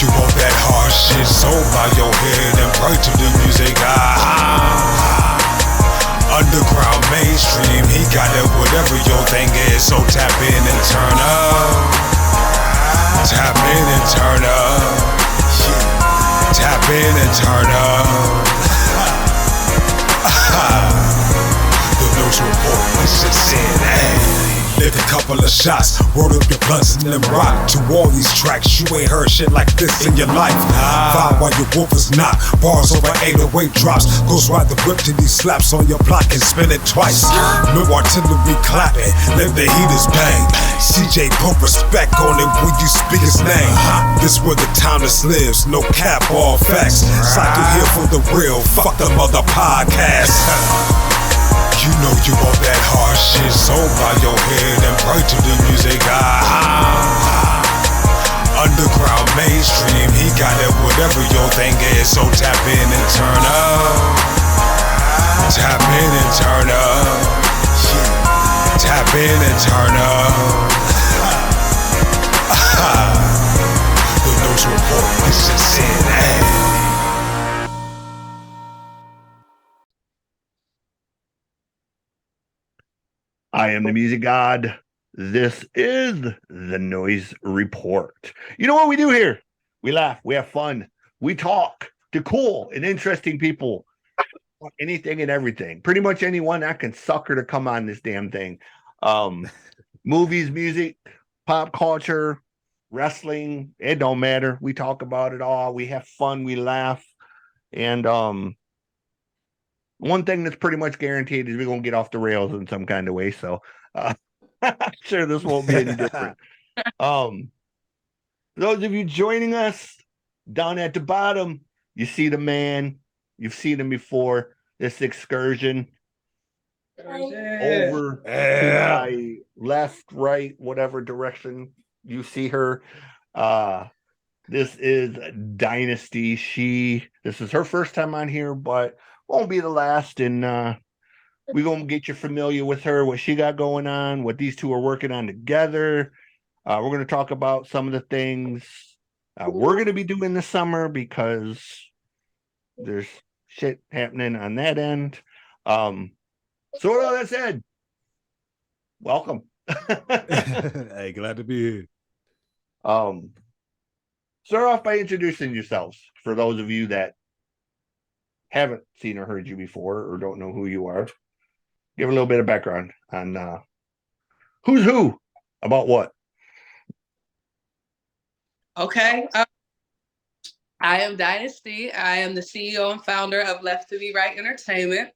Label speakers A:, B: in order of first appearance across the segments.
A: you want that hard shit, so bow your head and pray to the music. Underground, mainstream, he got it, whatever your thing is. So tap in and turn up. Tap in and turn up. Tap in and turn up. The Noize report, let's just in, hey. Lift a couple of shots, roll up your blunts and then rock to all these tracks. You ain't heard shit like this in your life. Five while your wolf is not. Bars over 808 drops. Goes ride the whip till he slaps on your block and spin it twice. No artillery clapping, let the heaters bang. CJ put respect on it when you speak his name. This where the timeless lives, no cap, all facts. Cycle here for the real, fuck the mother podcast. You know you want that hard shit, so bow your head and pray to the music. Underground, mainstream, he got it, whatever your thing is. So tap in and turn up. Tap in and turn up. Tap in and turn up. The Noize report, it's just in, hey.
B: I am the music god. This is the Noize report. You know what we do here? We laugh, we have fun, we talk to cool and interesting people. Anything and everything. Pretty much anyone that can sucker to come on this damn thing. Movies, music, pop culture, wrestling, it don't matter. We talk about it all. We have fun, we laugh. And one thing that's pretty much guaranteed is we're going to get off the rails in some kind of way. So I'm sure this won't be any different. Those of you joining us down at the bottom, you see the man. You've seen him before. This Xcursion. Over to my left, right, whatever direction you see her. This is Dynasti. This is her first time on here, but won't be the last. And we're going to get you familiar with her, what she got going on, what these two are working on together. We're going to talk about some of the things we're going to be doing this summer because there's shit happening on that end. So with all that said, welcome.
A: Hey, glad to be here.
B: Start off by introducing yourselves for those of you that haven't seen or heard you before or don't know who you are. Give a little bit of background on who's who about what.
C: Okay. I am Dynasti. I am the CEO and founder of Left2BWrite Entertainment.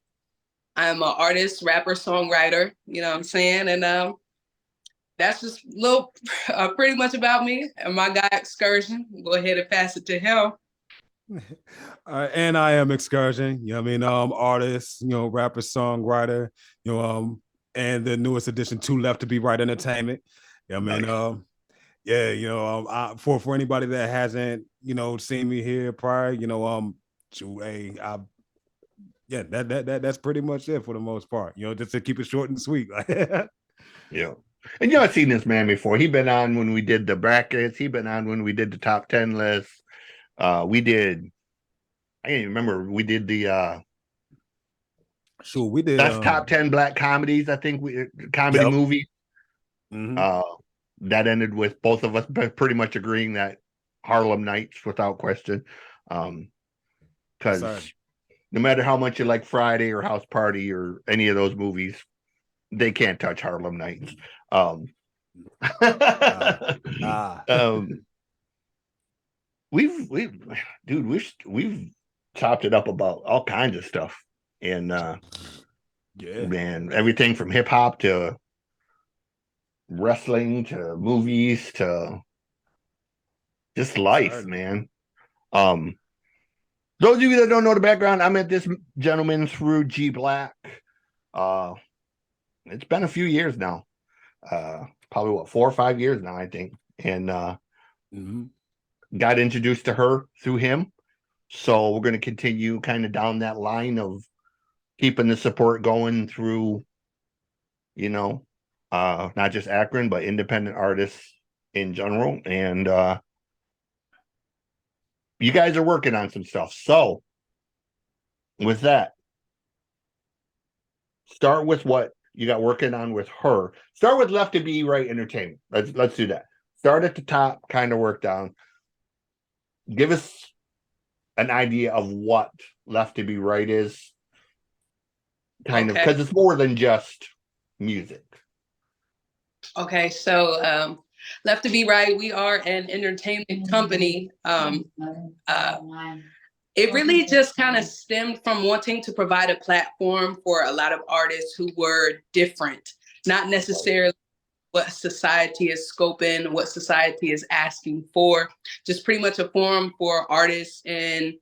C: I'm an artist, rapper, songwriter, you know what I'm saying? And that's just a little, pretty much about me and my guy Xcursion. Go ahead and pass it to him.
A: And I am Xcursion, you know what I mean? Artist, you know, rapper, songwriter, you know, and the newest addition to Left2BWrite Entertainment. You know what I mean? Yeah, you know, for anybody that hasn't, you know, seen me here prior, you know, yeah, that's pretty much it for the most part. You know, just to keep it short and sweet.
B: Yeah. And y'all seen this man before. He been on when we did the brackets. He been on when we did the top 10 list. We did, I can't even remember. We did the
A: sure, we did
B: that's top 10 black comedies, I think comedy movie. That ended with both of us pretty much agreeing that Harlem Nights without question. Because no matter how much you like Friday or House Party or any of those movies, they can't touch Harlem Nights. We've chopped it up about all kinds of stuff. And
A: yeah,
B: man, everything from hip hop to wrestling to movies to just life, man. Those of you that don't know the background, I met this gentleman through G Black. It's been a few years now. Probably 4 or 5 years now, I think. And got introduced to her through him. So we're going to continue kind of down that line of keeping the support going through, you know, not just Akron, but independent artists in general. And you guys are working on some stuff. So with that, start with what you got working on with her. Start with Left2BWrite Entertainment. Let's do that. Start at the top, kind of work down. Give us an idea of what Left2BWrite is, kind of, because it's more than just music.
C: Okay, so Left2BWrite, we are an entertainment company. It really just kind of stemmed from wanting to provide a platform for a lot of artists who were different, not necessarily what society is scoping, what society is asking for, just pretty much a forum for artists and,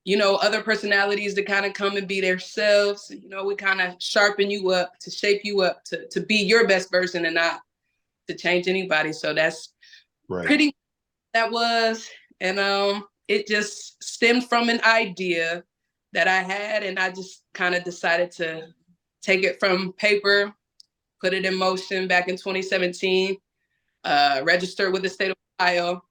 C: you know, other personalities to kind of come and be themselves. You know, we kind of sharpen you up, to shape you up, to be your best version and not to change anybody. So that's pretty much that was. And it just stemmed from an idea that I had, and I just kind of decided to take it from paper, put it in motion back in 2017, registered with the state of Ohio,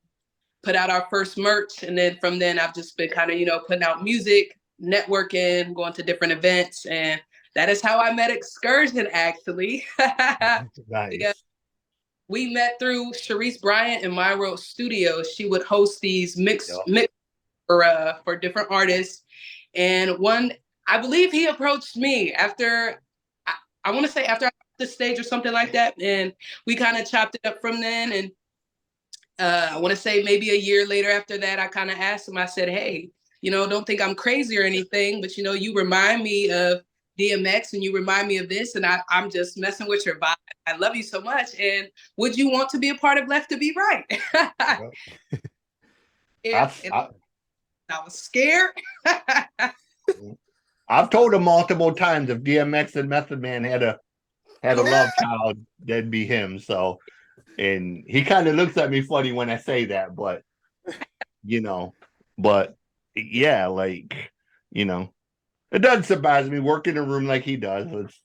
C: put out our first merch. And then from then I've just been kind of, you know, putting out music, networking, going to different events. And that is how I met Xcursion, actually.
B: Nice.
C: Yeah. We met through Sharice Bryant in My World Studios. She would host these mix for different artists. And one, I believe he approached me after, I want to say after the stage or something like that. And we kind of chopped it up from then. And I want to say maybe a year later after that, I kind of asked him, I said, hey, you know, don't think I'm crazy or anything, but, you know, you remind me of DMX and you remind me of this, and I'm just messing with your vibe. I love you so much. And would you want to be a part of Left2BWrite? I was scared.
B: I've told him multiple times if DMX and Method Man had a love child, that'd be him. So, and he kind of looks at me funny when I say that, but you know, but yeah, like, you know, it doesn't surprise me. Work in a room like he does. It's,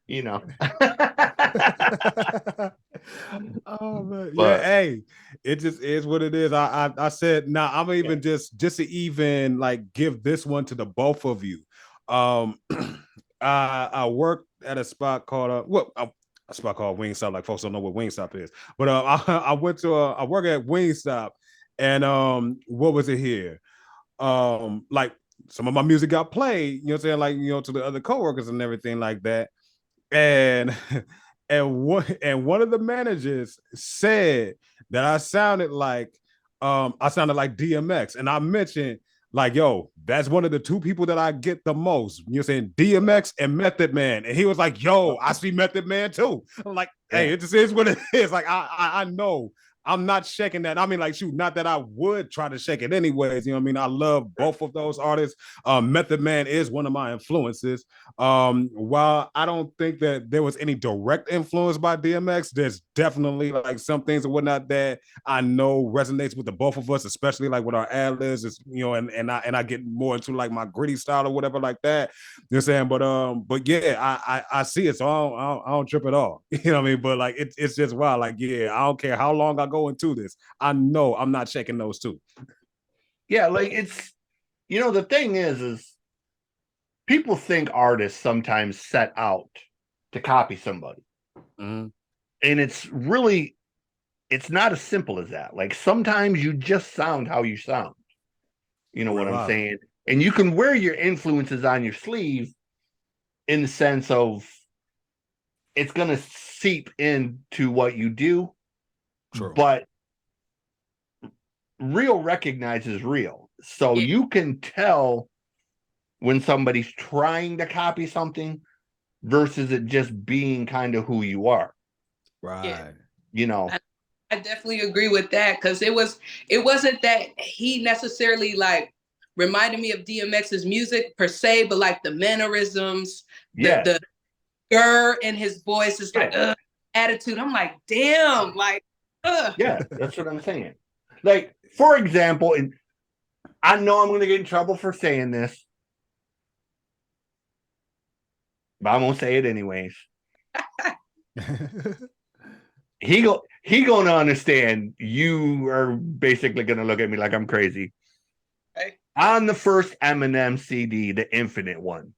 B: you know.
D: Oh man, but, yeah. Hey, it just is what it is. I said, nah, I'm even just to even like give this one to the both of you. I worked at a spot called a spot called Wingstop. Like folks don't know what Wingstop is, but I went to I work at Wingstop, and what was it here? Like some of my music got played, you know what I'm saying, like, you know, to the other coworkers and everything like that. And one of the managers said that I sounded like DMX. And I mentioned, like, yo, that's one of the two people that I get the most. You're saying DMX and Method Man. And he was like, yo, I see Method Man too. I'm like, hey, it just is what it is. Like, I know. I'm not shaking that. I mean, like, shoot, not that I would try to shake it anyways. You know what I mean? I love both of those artists. Method Man is one of my influences. While I don't think that there was any direct influence by DMX, there's definitely like some things and whatnot that I know resonates with the both of us, especially like with our ad-libs, you know, and I get more into like my gritty style or whatever like that. You know what I'm saying? But yeah, I see it, so I don't trip at all. You know what I mean? But like it's just wild. Like, yeah, I don't care how long I go into this, I know I'm not checking those two.
B: Yeah, like it's, you know, the thing is people think artists sometimes set out to copy somebody. Mm-hmm. And it's not as simple as that. Like sometimes you just sound how you sound. You know what I'm saying? And you can wear your influences on your sleeve in the sense of it's going to seep into what you do. True. But real recognizes real. So you can tell when somebody's trying to copy something versus it just being kind of who you are.
D: Right. Yeah.
B: You know.
C: I definitely agree with that, because it wasn't that he necessarily like reminded me of DMX's music per se, but like the mannerisms, the girl in his voice is like attitude. I'm like, damn, like
B: yeah, that's what I'm saying. Like, for example, and I know I'm going to get in trouble for saying this, but I'm going to say it anyways. He going to understand. You are basically going to look at me like I'm crazy. On the first Eminem CD, the Infinite one,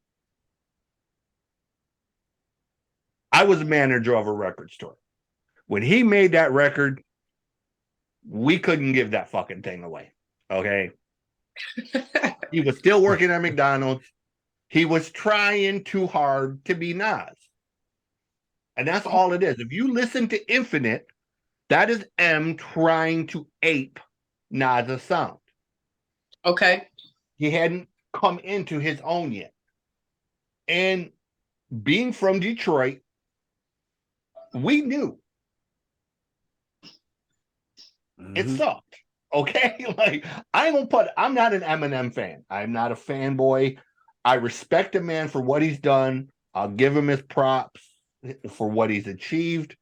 B: I was a manager of a record store. When he made that record, we couldn't give that fucking thing away. Okay. He was still working at McDonald's. He was trying too hard to be Nas. And that's all it is. If you listen to Infinite, that is M trying to ape Nas' sound.
C: Okay.
B: He hadn't come into his own yet. And being from Detroit, we knew it sucked. Okay. Like, I'm not an Eminem fan. I'm not a fanboy. I respect the man for what he's done. I'll give him his props for what he's achieved.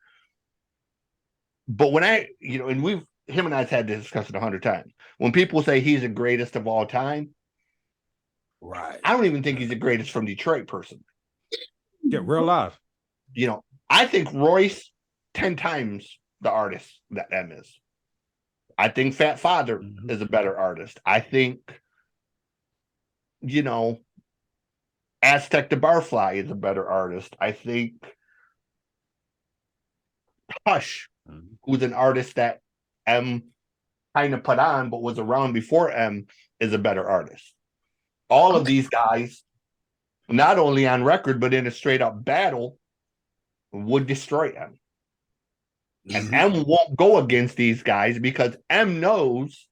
B: But when and him and I've had this discussion 100 times. When people say he's the greatest of all time,
D: right?
B: I don't even think he's the greatest from Detroit person.
D: Get real live.
B: I think Royce 10 times the artist that M is. I think Fat Father is a better artist. I think, Aztec the Barfly is a better artist. I think Hush, who's an artist that M kind of put on but was around before M, is a better artist. All of these guys, not only on record but in a straight up battle, would destroy M. And M won't go against these guys because M knows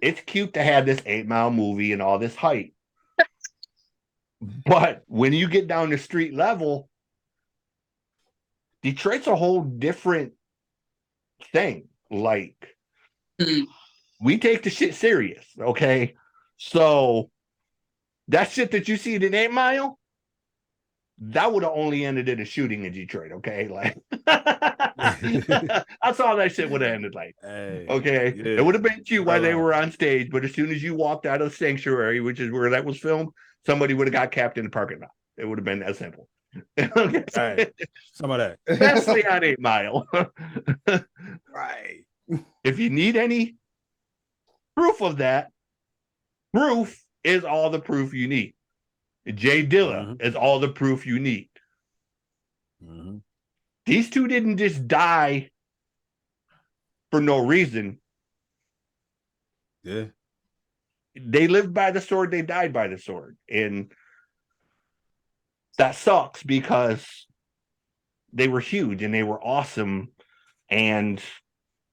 B: it's cute to have this 8 Mile movie and all this hype. But when you get down to street level, Detroit's a whole different thing. Like, we take the shit serious, okay? So that shit that you see in 8 Mile, that would have only ended in a shooting in Detroit, okay? Like, that's all that shit would have ended like. Okay? Yeah. It would have been cute while they were on stage, but as soon as you walked out of the sanctuary, which is where that was filmed, somebody would have got capped in the parking lot. It would have been that simple. Okay?
D: Right. Some of that.
B: Especially on 8 Mile.
D: Right.
B: If you need any proof of that, proof is all the proof you need. Jay Dilla is all the proof you need. These two didn't just die for no reason.
D: Yeah.
B: They lived by the sword, they died by the sword. And that sucks because they were huge and they were awesome and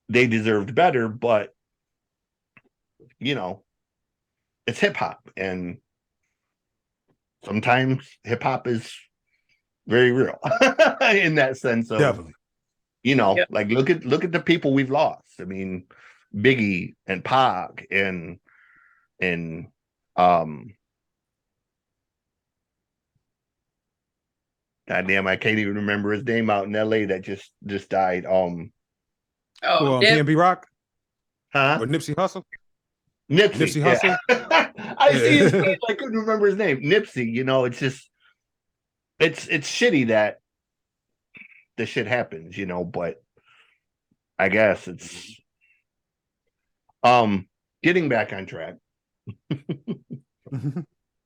B: they deserved better, but it's hip hop, and sometimes hip hop is very real in that sense of
D: definitely.
B: Like look at the people we've lost. I mean, Biggie and Pac and goddamn, I can't even remember his name out in LA that just died.
D: PNB Rock?
B: Huh?
D: Or Nipsey Hussle?
B: Nipsey
D: Hussle?
B: I see his name. I couldn't remember his name. Nipsey, it's just it's shitty that this shit happens, but I guess it's getting back on track.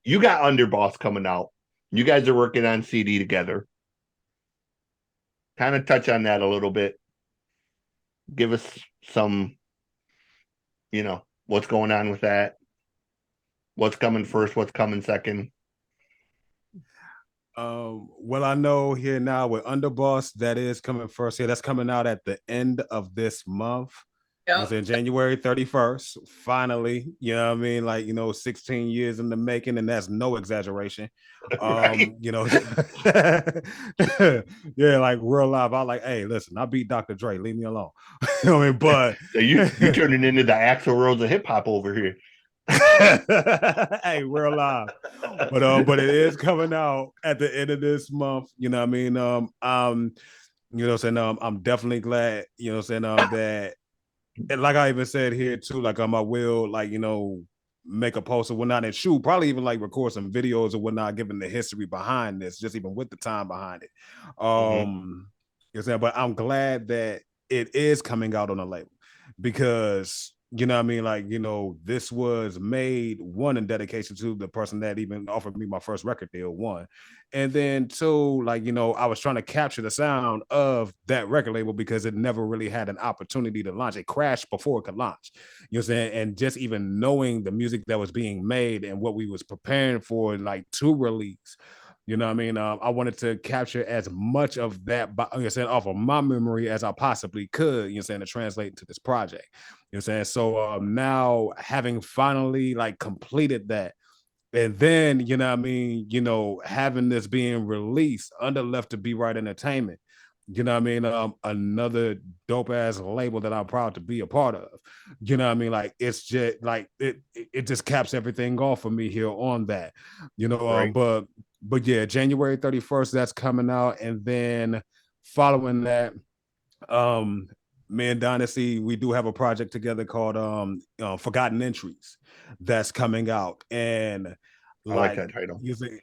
B: You got Underboss coming out. You guys are working on CD together. Kind of touch on that a little bit. Give us some, what's going on with that. What's coming first? What's coming second?
D: Well, I know here now with Underboss, that is coming first here. That's coming out at the end of this month. Yep. In January 31st, finally, 16 years in the making, and that's no exaggeration.
B: Right.
D: Yeah, like real life. I like, hey, listen, I beat Dr. Dre, leave me alone. But
B: so you turning into the Axl Rose of hip hop over here.
D: Hey, real live. But it is coming out at the end of this month. I'm definitely glad, that. And like I even said here too, like I will, make a post or whatnot and shoot, probably even record some videos or whatnot, given the history behind this, just even with the time behind it. But I'm glad that it is coming out on a label, because You know what I mean? Like, you know, this was made, one, in dedication to the person that even offered me my first record deal, one. And then two, like, you know, I was trying to capture the sound of that record label because it never really had an opportunity to launch. It crashed before it could launch. You know what I'm saying? And just even knowing the music that was being made and what we was preparing for, like, to release, you know what I mean? I wanted to capture as much of that, you know what I'm saying, off of my memory as I possibly could, you know what I'm saying, to translate into this project. You know what I'm saying? So now having finally like completed that, and then, you know what I mean, you know, having this being released under Left2BWrite Entertainment, you know what I mean, another dope ass label that I'm proud to be a part of. You know what I mean? Like, it's just like it just caps everything off for me here on that. You know,
B: Right.
D: but yeah, January 31st, that's coming out. And then following that, me and Dynasti, we do have a project together called Forgotten Entries that's coming out. And
B: I like
D: like
B: that title.
D: you say,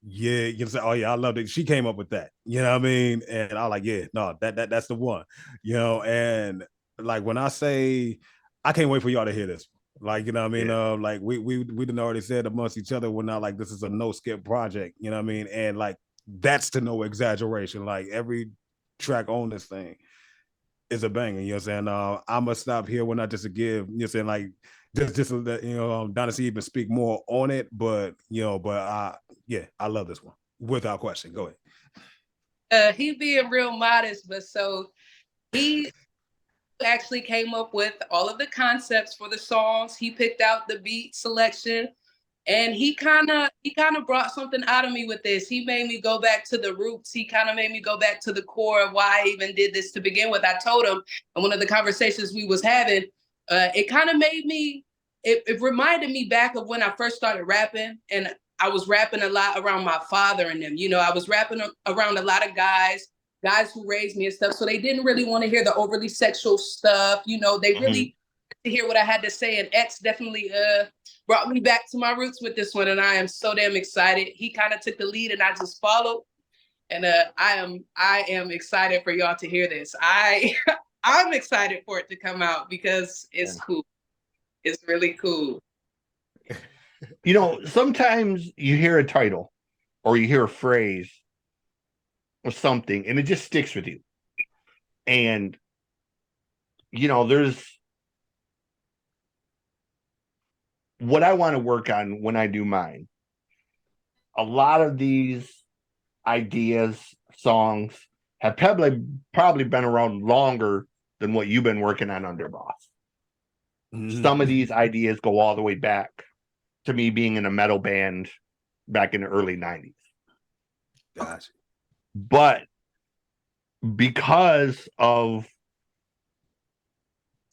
D: yeah, you say, oh yeah, I loved it. She came up with that, you know what I mean? And I was like, yeah, no, that's the one, you know. And like when I say, I can't wait for y'all to hear this. Like, you know what I mean?
B: Yeah.
D: Like we done already said amongst each other, we're not like, this is a no skip project, you know what I mean? And like, that's to no exaggeration. Like, every track on this thing is a banger, you know what I'm saying? I'm gonna stop here when I just to give, you know what I'm saying, like, just to let, you know, Dynasty even speak more on it, but, you know, yeah, I love this one, without question. Go ahead.
C: He being real modest, but so he actually came up with all of the concepts for the songs. He picked out the beat selection, and he kind of brought something out of me with this. He made me go back to the roots. He kind of made me go back to the core of why I even did this to begin with. I told him in one of the conversations we was having, it kind of made me, it reminded me back of when I first started rapping, and I was rapping a lot around my father and them. You know, I was rapping around a lot of guys who raised me and stuff. So they didn't really want to hear the overly sexual stuff. You know, they really to hear what I had to say. And X definitely brought me back to my roots with this one. And I am so damn excited. He kind of took the lead and I just followed. And I am excited for y'all to hear this. I'm excited for it to come out because it's cool. It's really cool.
B: You know, sometimes you hear a title or you hear a phrase or something and it just sticks with you. And, you know, there's what I want to work on when I do mine. A lot of these ideas, songs have probably been around longer than what you've been working on under Boss. Some of these ideas go all the way back to me being in a metal band back in the early 90s.
D: Gotcha.
B: But because of,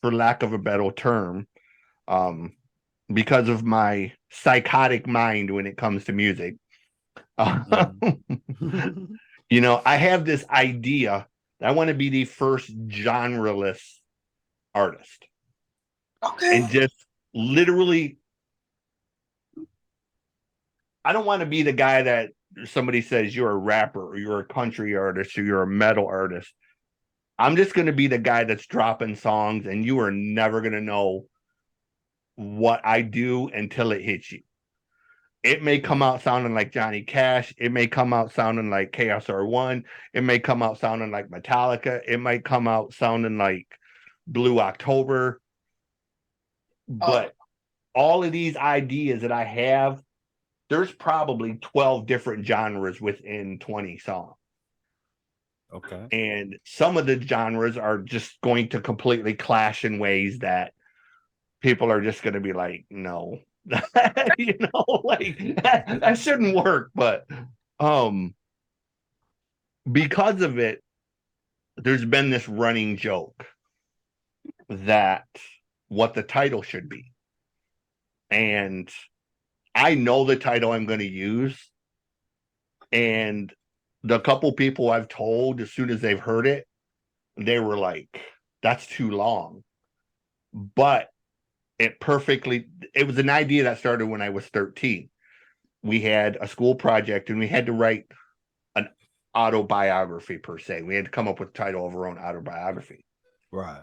B: for lack of a better term, because of my psychotic mind when it comes to music, you know, I have this idea that I want to be the first genreless artist.
C: Okay.
B: And just literally, I don't want to be the guy that somebody says you're a rapper or you're a country artist or you're a metal artist. I'm just going to be the guy that's dropping songs and you are never going to know what I do until it hits you. It may come out sounding like Johnny Cash. It may come out sounding like KSR1. It may come out sounding like Metallica. It might come out sounding like Blue October. But all of these ideas that I have, there's probably 12 different genres within 20 songs.
D: Okay.
B: And some of the genres are just going to completely clash in ways that people are just going to be like, no, you know, like that shouldn't work. But because of it, there's been this running joke that what the title should be. And I know the title I'm going to use. And the couple people I've told, as soon as they've heard it, they were like, that's too long. But it was an idea that started when I was 13. We had a school project and we had to write an autobiography per se. We had to come up with the title of our own autobiography.
D: Right.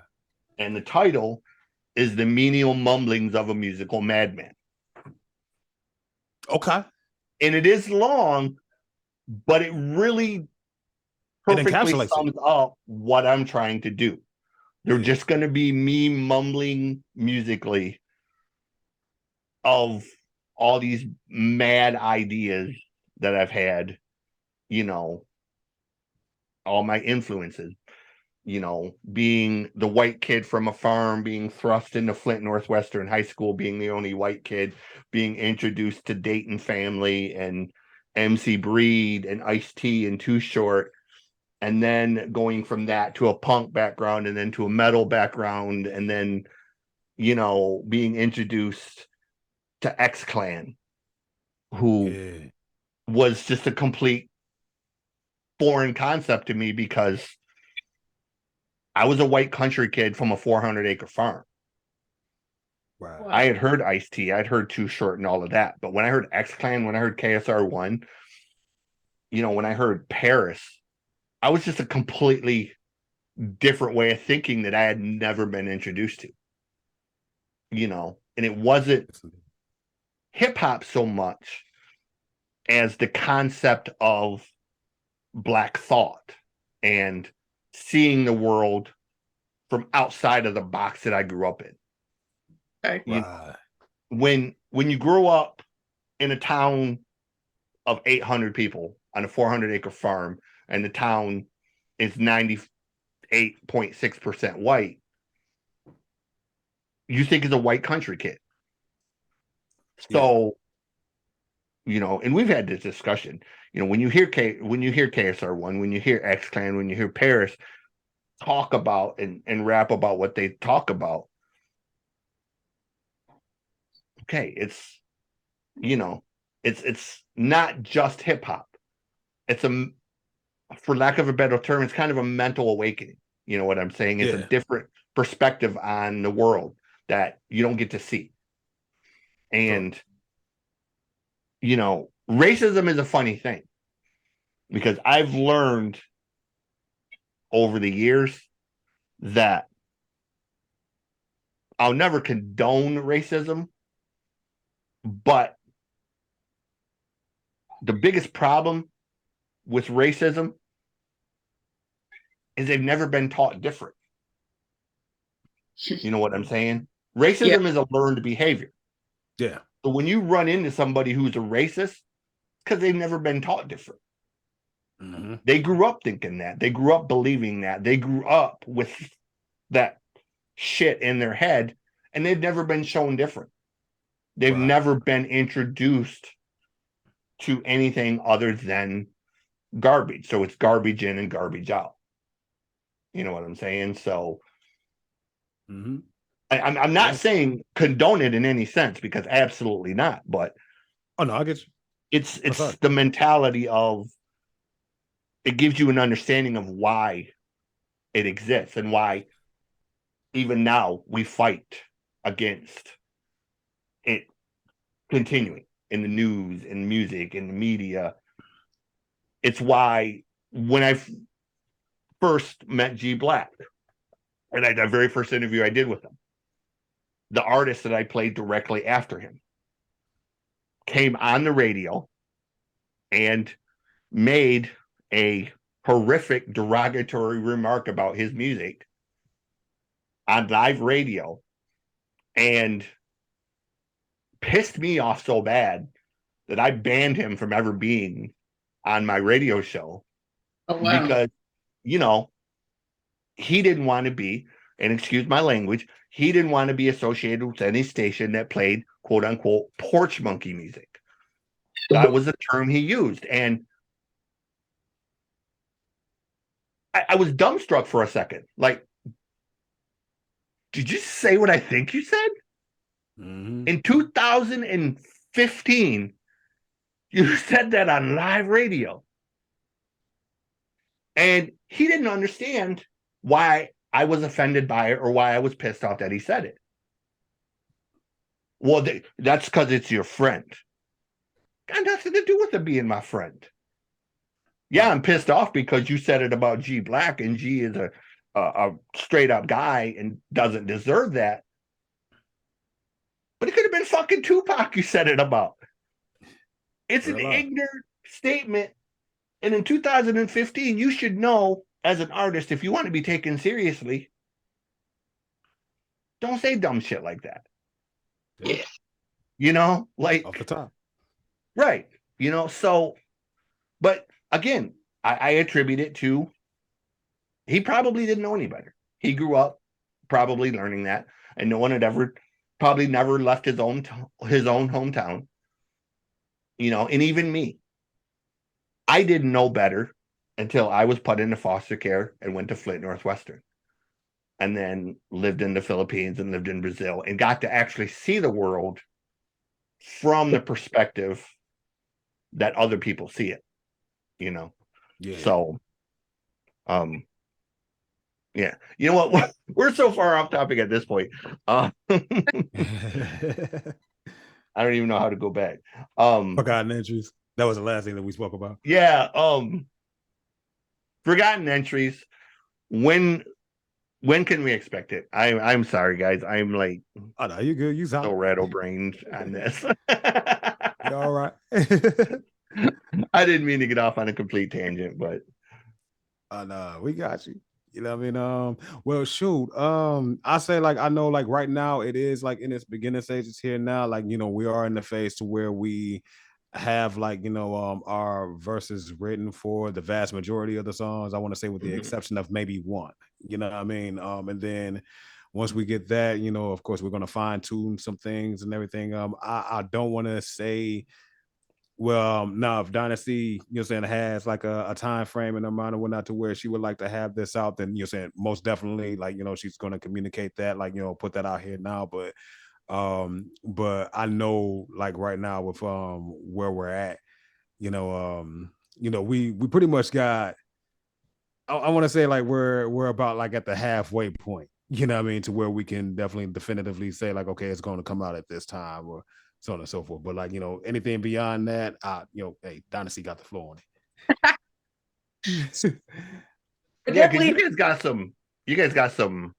B: And the title is the menial mumblings of a musical madman.
D: Okay.
B: And it is long, but it really perfectly sums up what I'm trying to do. They're just going to be me mumbling musically of all these mad ideas that I've had, you know, all my influences, you know, being the white kid from a farm, being thrust into Flint Northwestern High School, being the only white kid, being introduced to Dayton Family and MC Breed and Ice-T and Too Short, and then going from that to a punk background and then to a metal background, and then, you know, being introduced to X-Clan, who was just a complete foreign concept to me because I was a white country kid from a 400-acre farm.
D: Wow.
B: I had heard Ice-T, I'd heard Too Short and all of that. But when I heard X-Clan, when I heard KSR1, you know, when I heard Paris, I was just a completely different way of thinking that I had never been introduced to. You know, and it wasn't hip-hop so much as the concept of Black thought and seeing the world from outside of the box that I grew up in.
C: Okay.
B: You know, when you grow up in a town of 800 people on a 400-acre farm, and the town is 98.6% white, you think it's a white country kid. So, you know, and we've had this discussion. You know, when you hear KSR1, when you hear X-Clan, when you hear Paris talk about and rap about what they talk about, okay, it's, you know, it's not just hip hop. It's for lack of a better term, it's kind of a mental awakening. You know what I'm saying? It's a different perspective on the world that you don't get to see. And, you know, racism is a funny thing because I've learned over the years that I'll never condone racism, but the biggest problem with racism is they've never been taught different. You know what I'm saying? Racism is a learned behavior.
D: Yeah.
B: So when you run into somebody who's a racist, because they've never been taught different.
D: Mm-hmm.
B: They grew up thinking that. They grew up believing that. They grew up with that shit in their head, and they've never been shown different. They've never been introduced to anything other than garbage. So it's garbage in and garbage out. You know what I'm saying? So I'm not saying condone it in any sense, because absolutely not. But
D: I get you.
B: It's the mentality of, it gives you an understanding of why it exists and why even now we fight against it continuing in the news, in music, in the media. It's why when I first met G Black, and the very first interview I did with him, the artist that I played directly after him came on the radio and made a horrific derogatory remark about his music on live radio and pissed me off so bad that I banned him from ever being on my radio show.
C: Oh, wow.
B: Because, you know, he didn't want to be, and excuse my language, he didn't want to be associated with any station that played quote unquote porch monkey music. That was the term he used. And I was dumbstruck for a second. Like, did you say what I think you said? In 2015, you said that on live radio. And he didn't understand why I was offended by it or why I was pissed off that he said it. Well, that's because it's your friend. Got nothing to do with it being my friend. Yeah, I'm pissed off because you said it about G Black, and G is a straight up guy and doesn't deserve that. but it could have been fucking Tupac you said it about. It's an ignorant statement. And in 2015, you should know as an artist, if you want to be taken seriously, don't say dumb shit like that.
C: Yeah.
B: You know, like
D: off the top.
B: Right. You know, so, but again, I attribute it to he probably didn't know any better. He grew up probably learning that, and no one had probably never left his own hometown. You know, and even me, I didn't know better until I was put into foster care and went to Flint Northwestern, and then lived in the Philippines and lived in Brazil and got to actually see the world from the perspective that other people see it, you know? Yeah. So, yeah. You know what? We're so far off topic at this point. I don't even know how to go back.
D: Forgotten entries. That was the last thing that we spoke about.
B: Yeah. Forgotten entries. When can we expect it? I'm sorry, guys. I'm like,
D: oh no, you good. You
B: so rattle-brained on this.
D: You're all right.
B: I didn't mean to get off on a complete tangent, but
D: no, we got you. You know what I mean? Well, shoot. I say, like, I know, like, right now it is like in its beginning stages here now. Like, you know, we are in the phase to where we have, like, you know, our verses written for the vast majority of the songs. I want to say with the exception of maybe one. You know what I mean? And then once we get that, you know, of course, we're gonna fine tune some things and everything. I don't want to say, well, now if Dynasti, you know, saying has like a time frame in her mind or whatnot to where she would like to have this out, then you're saying most definitely, like, you know, she's going to communicate that, like, you know, put that out here now. But I know, like, right now with where we're at, you know, we pretty much got, I want to say, like, we're about like at the halfway point, you know what I mean, to where we can definitely definitively say, like, okay, it's going to come out at this time, or so on and so forth. But, like, you know, anything beyond that, you know, hey, Dynasti got the floor on
B: it. Yeah, because you guys got some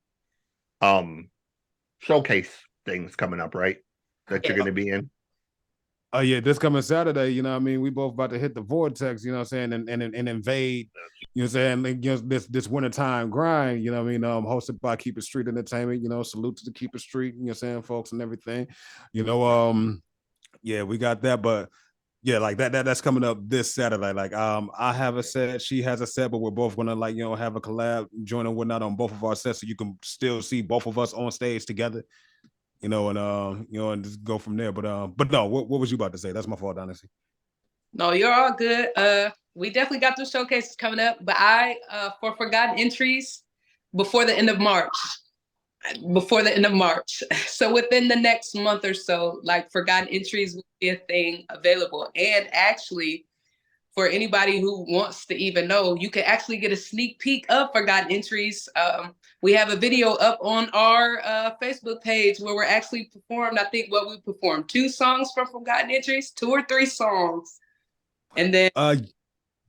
B: showcase things coming up, right? That you're gonna be in.
D: Oh yeah, this coming Saturday, you know what I mean? We both about to hit the vortex, you know what I'm saying, and invade, you know what I'm saying, like, you know, this wintertime grind, you know what I mean? Hosted by Keep It Street Entertainment, you know, salute to the Keep It Street, you know what I'm saying, folks and everything. You know, yeah, we got that, but yeah, like that's coming up this Saturday. Like, I have a set, she has a set, but we're both gonna, like, you know, have a collab, join and whatnot on both of our sets, so you can still see both of us on stage together. You know, and you know, and just go from there. But no, what was you about to say? That's my fault, honestly.
C: No, you're all good. We definitely got those showcases coming up, but for Forgotten Entries, before the end of March. So within the next month or so, like, Forgotten Entries will be a thing available. And actually, for anybody who wants to even know, you can actually get a sneak peek of Forgotten Entries. We have a video up on our Facebook page where we're actually performed. I think we performed 2 songs from Forgotten Entries, 2 or 3 songs. And then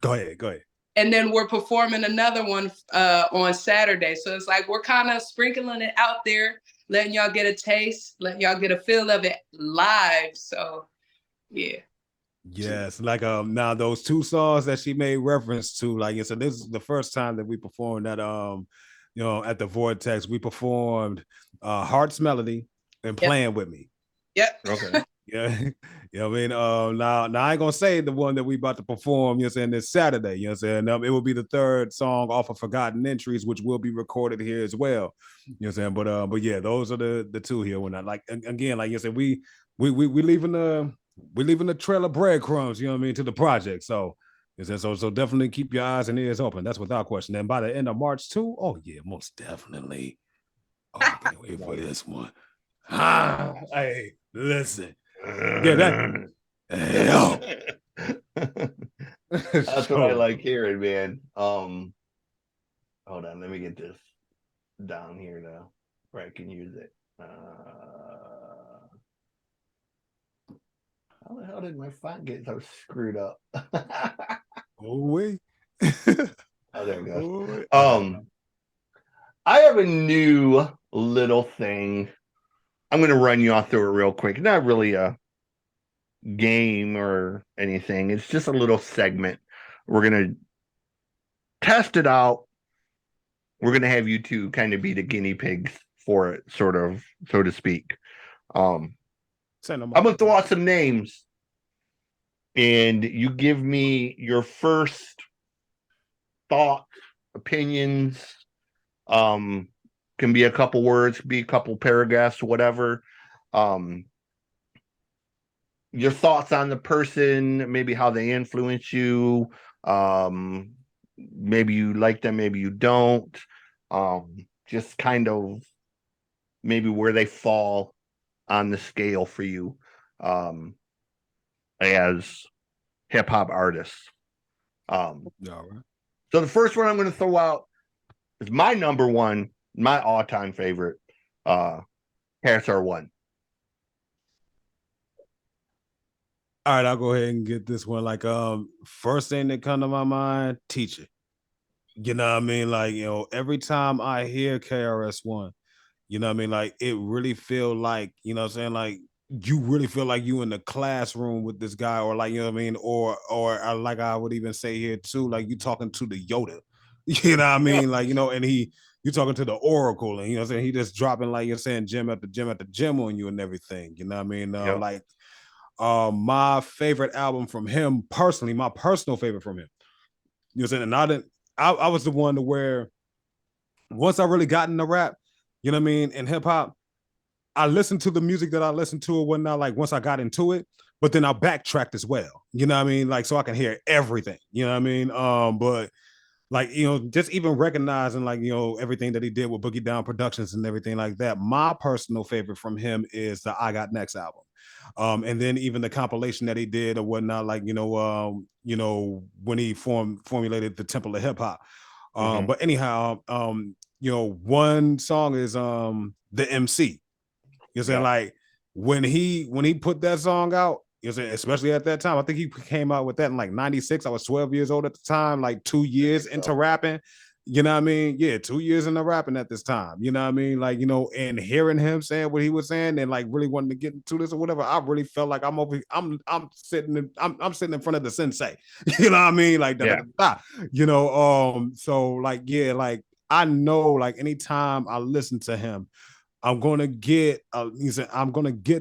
D: go ahead.
C: And then we're performing another one on Saturday. So it's like we're kind of sprinkling it out there, letting y'all get a taste, letting y'all get a feel of it live. So yeah.
D: Yes, like now those 2 songs that she made reference to, like, so this is the first time that we performed that you know, at the Vortex. We performed Heart's Melody and Playing With Me.
C: Yep.
B: Okay.
D: Yeah. You know what I mean? Now I ain't gonna say the one that we about to perform, you know what I'm saying, this Saturday, you know what I'm saying? It will be the 3rd song off of Forgotten Entries, which will be recorded here as well. You know what I'm saying? But yeah, those are the 2 here. When I, like, again, like you said, we leaving the trail of breadcrumbs, you know what I mean, to the project. So definitely keep your eyes and ears open. That's without question. And by the end of March too, oh yeah, most definitely. Oh, I can't wait for this one. Hey, listen. Yeah, that.
B: That's what I like hearing, man. Hold on, let me get this down here now where I can use it. How the hell did my font get so screwed up?
D: Oh wait.
B: Oh, there it goes. I have a new little thing I'm going to run you all through it real quick. Not really a game or anything. It's just a little segment. We're going to test it out. We're going to have you two kind of be the guinea pigs for it, sort of, so to speak. I'm going to throw out some names, and you give me your first thoughts, opinions. Can be a couple words, be a couple paragraphs, whatever. Your thoughts on the person, maybe how they influence you. Maybe you like them, maybe you don't. Just kind of maybe where they fall on the scale for you as hip hop artists.
D: All right.
B: So the first one I'm going to throw out is my number one, my all-time favorite, KSR1.
D: All right, I'll go ahead and get this one. Like, first thing that come to my mind, Teacher. You know what I mean? Like, every time I hear KRS-One, you know what I mean? Like, it really feel like, you know what I'm saying? Like, you really feel like you in the classroom with this guy, or like, you know what I mean? Or like I would even say here too, like you talking to the Yoda. You know what I mean? Like, and you talking to the Oracle, and you know what I'm saying? He just dropping, like you're saying, gym at the gym on you and everything. You know what I mean? Like, my favorite album from him, personally, my personal favorite from him. You know what I'm saying? And I was the one to where once I really got into rap, you know what I mean, and hip hop, I listened to the music that I listened to or whatnot, like once I got into it, but then I backtracked as well. You know what I mean? Like, so I can hear everything. You know what I mean? But like, just even recognizing, like, everything that he did with Boogie Down Productions and everything like that. My personal favorite from him is the I Got Next album. And then even the compilation that he did or whatnot, like, when he formulated the Temple of Hip Hop. But anyhow, one song is the MC. You know what I'm saying? Like when he put that song out, you know what I'm saying, especially at that time, I think he came out with that in like 96. I was 12 years old at the time, like 2 years into rapping. You know what I mean? Yeah, 2 years into rapping at this time. You know what I mean? Like, and hearing him saying what he was saying and like really wanting to get into this or whatever, I really felt like I'm sitting in front of the sensei. You know what I mean? Like so like, yeah, like I know, like anytime I listen to him, I'm gonna get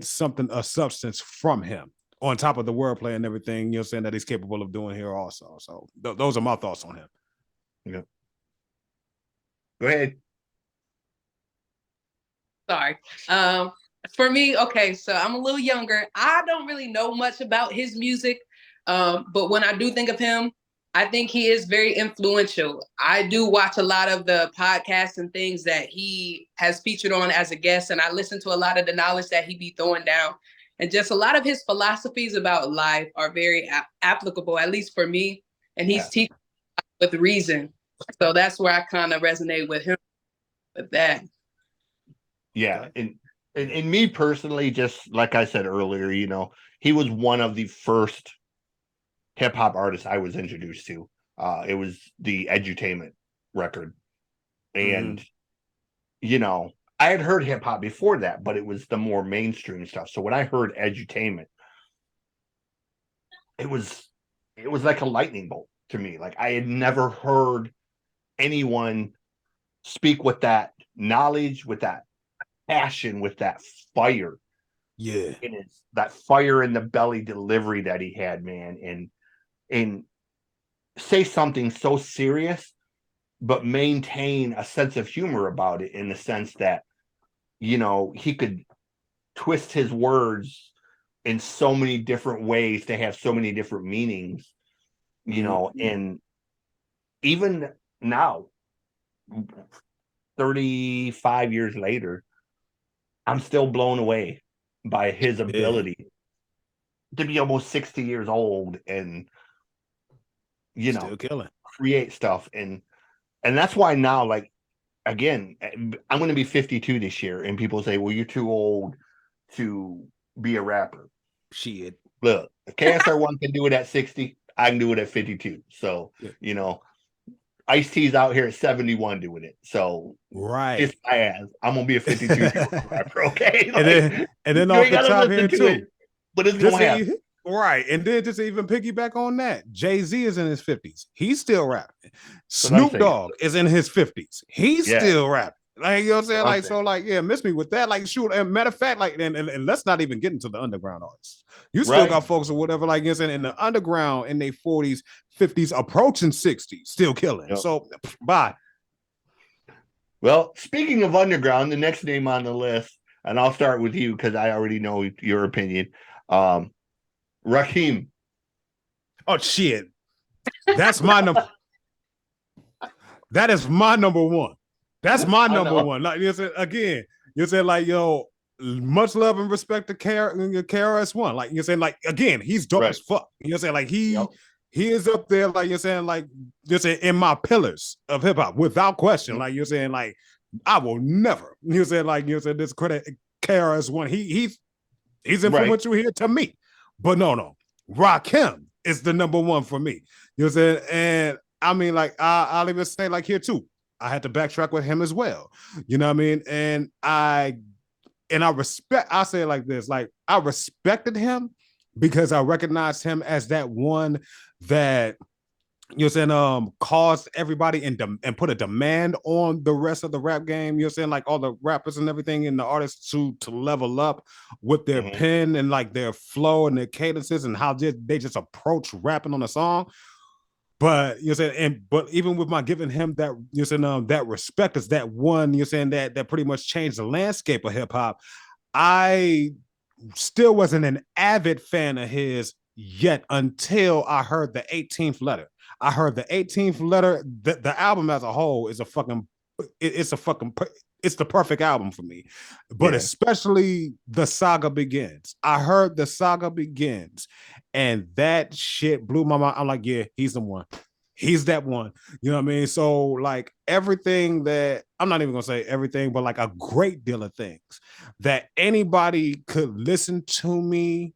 D: something, a substance from him on top of the wordplay and everything, saying that he's capable of doing here also. So those are my thoughts on him.
B: Yeah. Go ahead.
C: Sorry. For me, okay, so I'm a little younger. I don't really know much about his music, but when I do think of him, I think he is very influential. I do watch a lot of the podcasts and things that he has featured on as a guest, and I listen to a lot of the knowledge that he be throwing down. And just a lot of his philosophies about life are very applicable, at least for me. And he's teaching with reason. So that's where I kind of resonate with him with that.
B: Yeah. And me personally, just like I said earlier, he was one of the first hip hop artists I was introduced to. It was the Edutainment record. And, I had heard hip hop before that, but it was the more mainstream stuff. So when I heard Edutainment, it was like a lightning bolt to me. Like I had never heard anyone speak with that knowledge, with that passion, with that fire.
D: Yeah.
B: And it's that fire in the belly delivery that he had, man. And say something so serious, but maintain a sense of humor about it, in the sense that, he could twist his words in so many different ways to have so many different meanings, and even now, 35 years later, I'm still blown away by his ability to be almost 60 years old and,
D: still killing,
B: create stuff. And that's why now, like, again, I'm going to be 52 this year, and people say, well, you're too old to be a rapper.
D: Shit.
B: Look, if KSR1 can do it at 60, I can do it at 52. So, Ice-T's out here at 71 doing it. So
D: Right.
B: it's my ass. I'm gonna be a 52-year-old rapper, okay?
D: And then
B: you
D: off
B: ain't
D: the
B: gotta
D: top
B: listen
D: here
B: to
D: too.
B: it, but it's gonna happen.
D: Right. And then just even piggyback on that, Jay-Z is in his 50s. He's still rapping. Snoop Dogg is in his 50s. He's still rapping. Like, you know what I'm saying? Like, so like, yeah, miss me with that. Like, shoot, and matter of fact, like, and let's not even get into the underground artists. You still got folks or whatever, like, you know, saying in the underground in their 40s, 50s, approaching 60s, still killing. So bye.
B: Well, speaking of underground, the next name on the list, and I'll start with you because I already know your opinion. Rakim.
D: Oh shit. That's my number. That is my number one. That's my number one. Like you said again, you said like, yo, much love and respect to KRS-One. Like you're saying, like again, he's dope as fuck. You know what I'm saying? Like he is up there, like you're saying, like you're saying in my pillars of hip hop, without question. Like you're saying, like I will never. You're saying, like you're saying, this credit KRS-One. He's influential here to me. But no, Rakim is the number one for me. You know what I'm saying? And I mean, like I'll even say, like here too, I had to backtrack with him as well. You know what I mean? And I respect. I say it like this: like I respected him because I recognized him as that one that, you know what I'm saying, caused everybody and put a demand on the rest of the rap game. You know what I'm saying? Like all the rappers and everything and the artists to level up with their pen and like their flow and their cadences and how they just approach rapping on a song. But you know what I'm saying, but even with my giving him that, you know what I'm saying, that respect is that one, you know what I'm saying, that pretty much changed the landscape of hip hop. I still wasn't an avid fan of his yet until I heard the 18th letter. I heard the 18th letter. The album as a whole is it's the perfect album for me. But especially The Saga Begins. I heard The Saga Begins, and that shit blew my mind. I'm like, yeah, he's the one. He's that one. You know what I mean? So like everything that, I'm not even gonna say everything, but like a great deal of things that anybody could listen to me,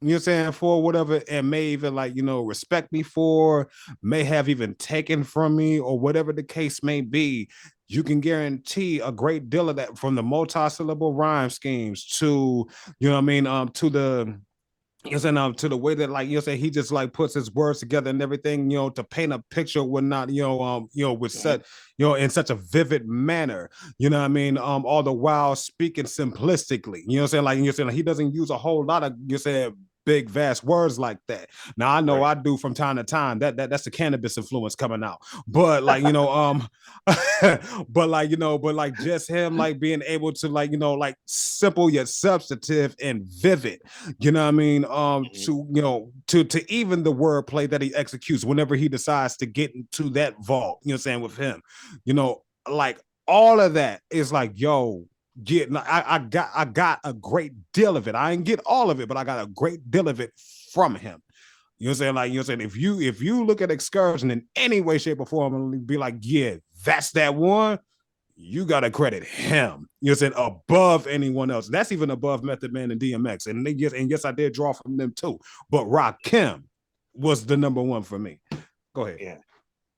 D: you know what I'm saying, for whatever, and may even like, you know, respect me for, may have even taken from me or whatever the case may be. You can guarantee a great deal of that, from the multi-syllable rhyme schemes to, you know what I mean, to the, you know, saying, to the way that, like, you know, say he just like puts his words together and everything, you know, to paint a picture with not, with such, you know, in such a vivid manner, you know what I mean? All the while speaking simplistically, you know what I'm saying? Like, you're saying, like, he doesn't use a whole lot of, you said, big vast words like that. Now I know I do from time to time. That's the cannabis influence coming out. But like, you know, but like, you know, but like just him like being able to, like, you know, like simple yet substantive and vivid, you know what I mean? To, you know, to even the wordplay that he executes whenever he decides to get into that vault, you know what I'm saying, with him, you know, like all of that is like, yo, I got a great deal of it. I didn't get all of it, but I got a great deal of it from him. You know what I'm saying? Like, you know what I'm saying? If you look at Xcursion in any way, shape, or form and be like, yeah, that's that one, you gotta credit him. You know what I'm saying? Above anyone else. That's even above Method Man and DMX. And yes, I did draw from them too. But Rakim was the number one for me. Go ahead.
B: Yeah.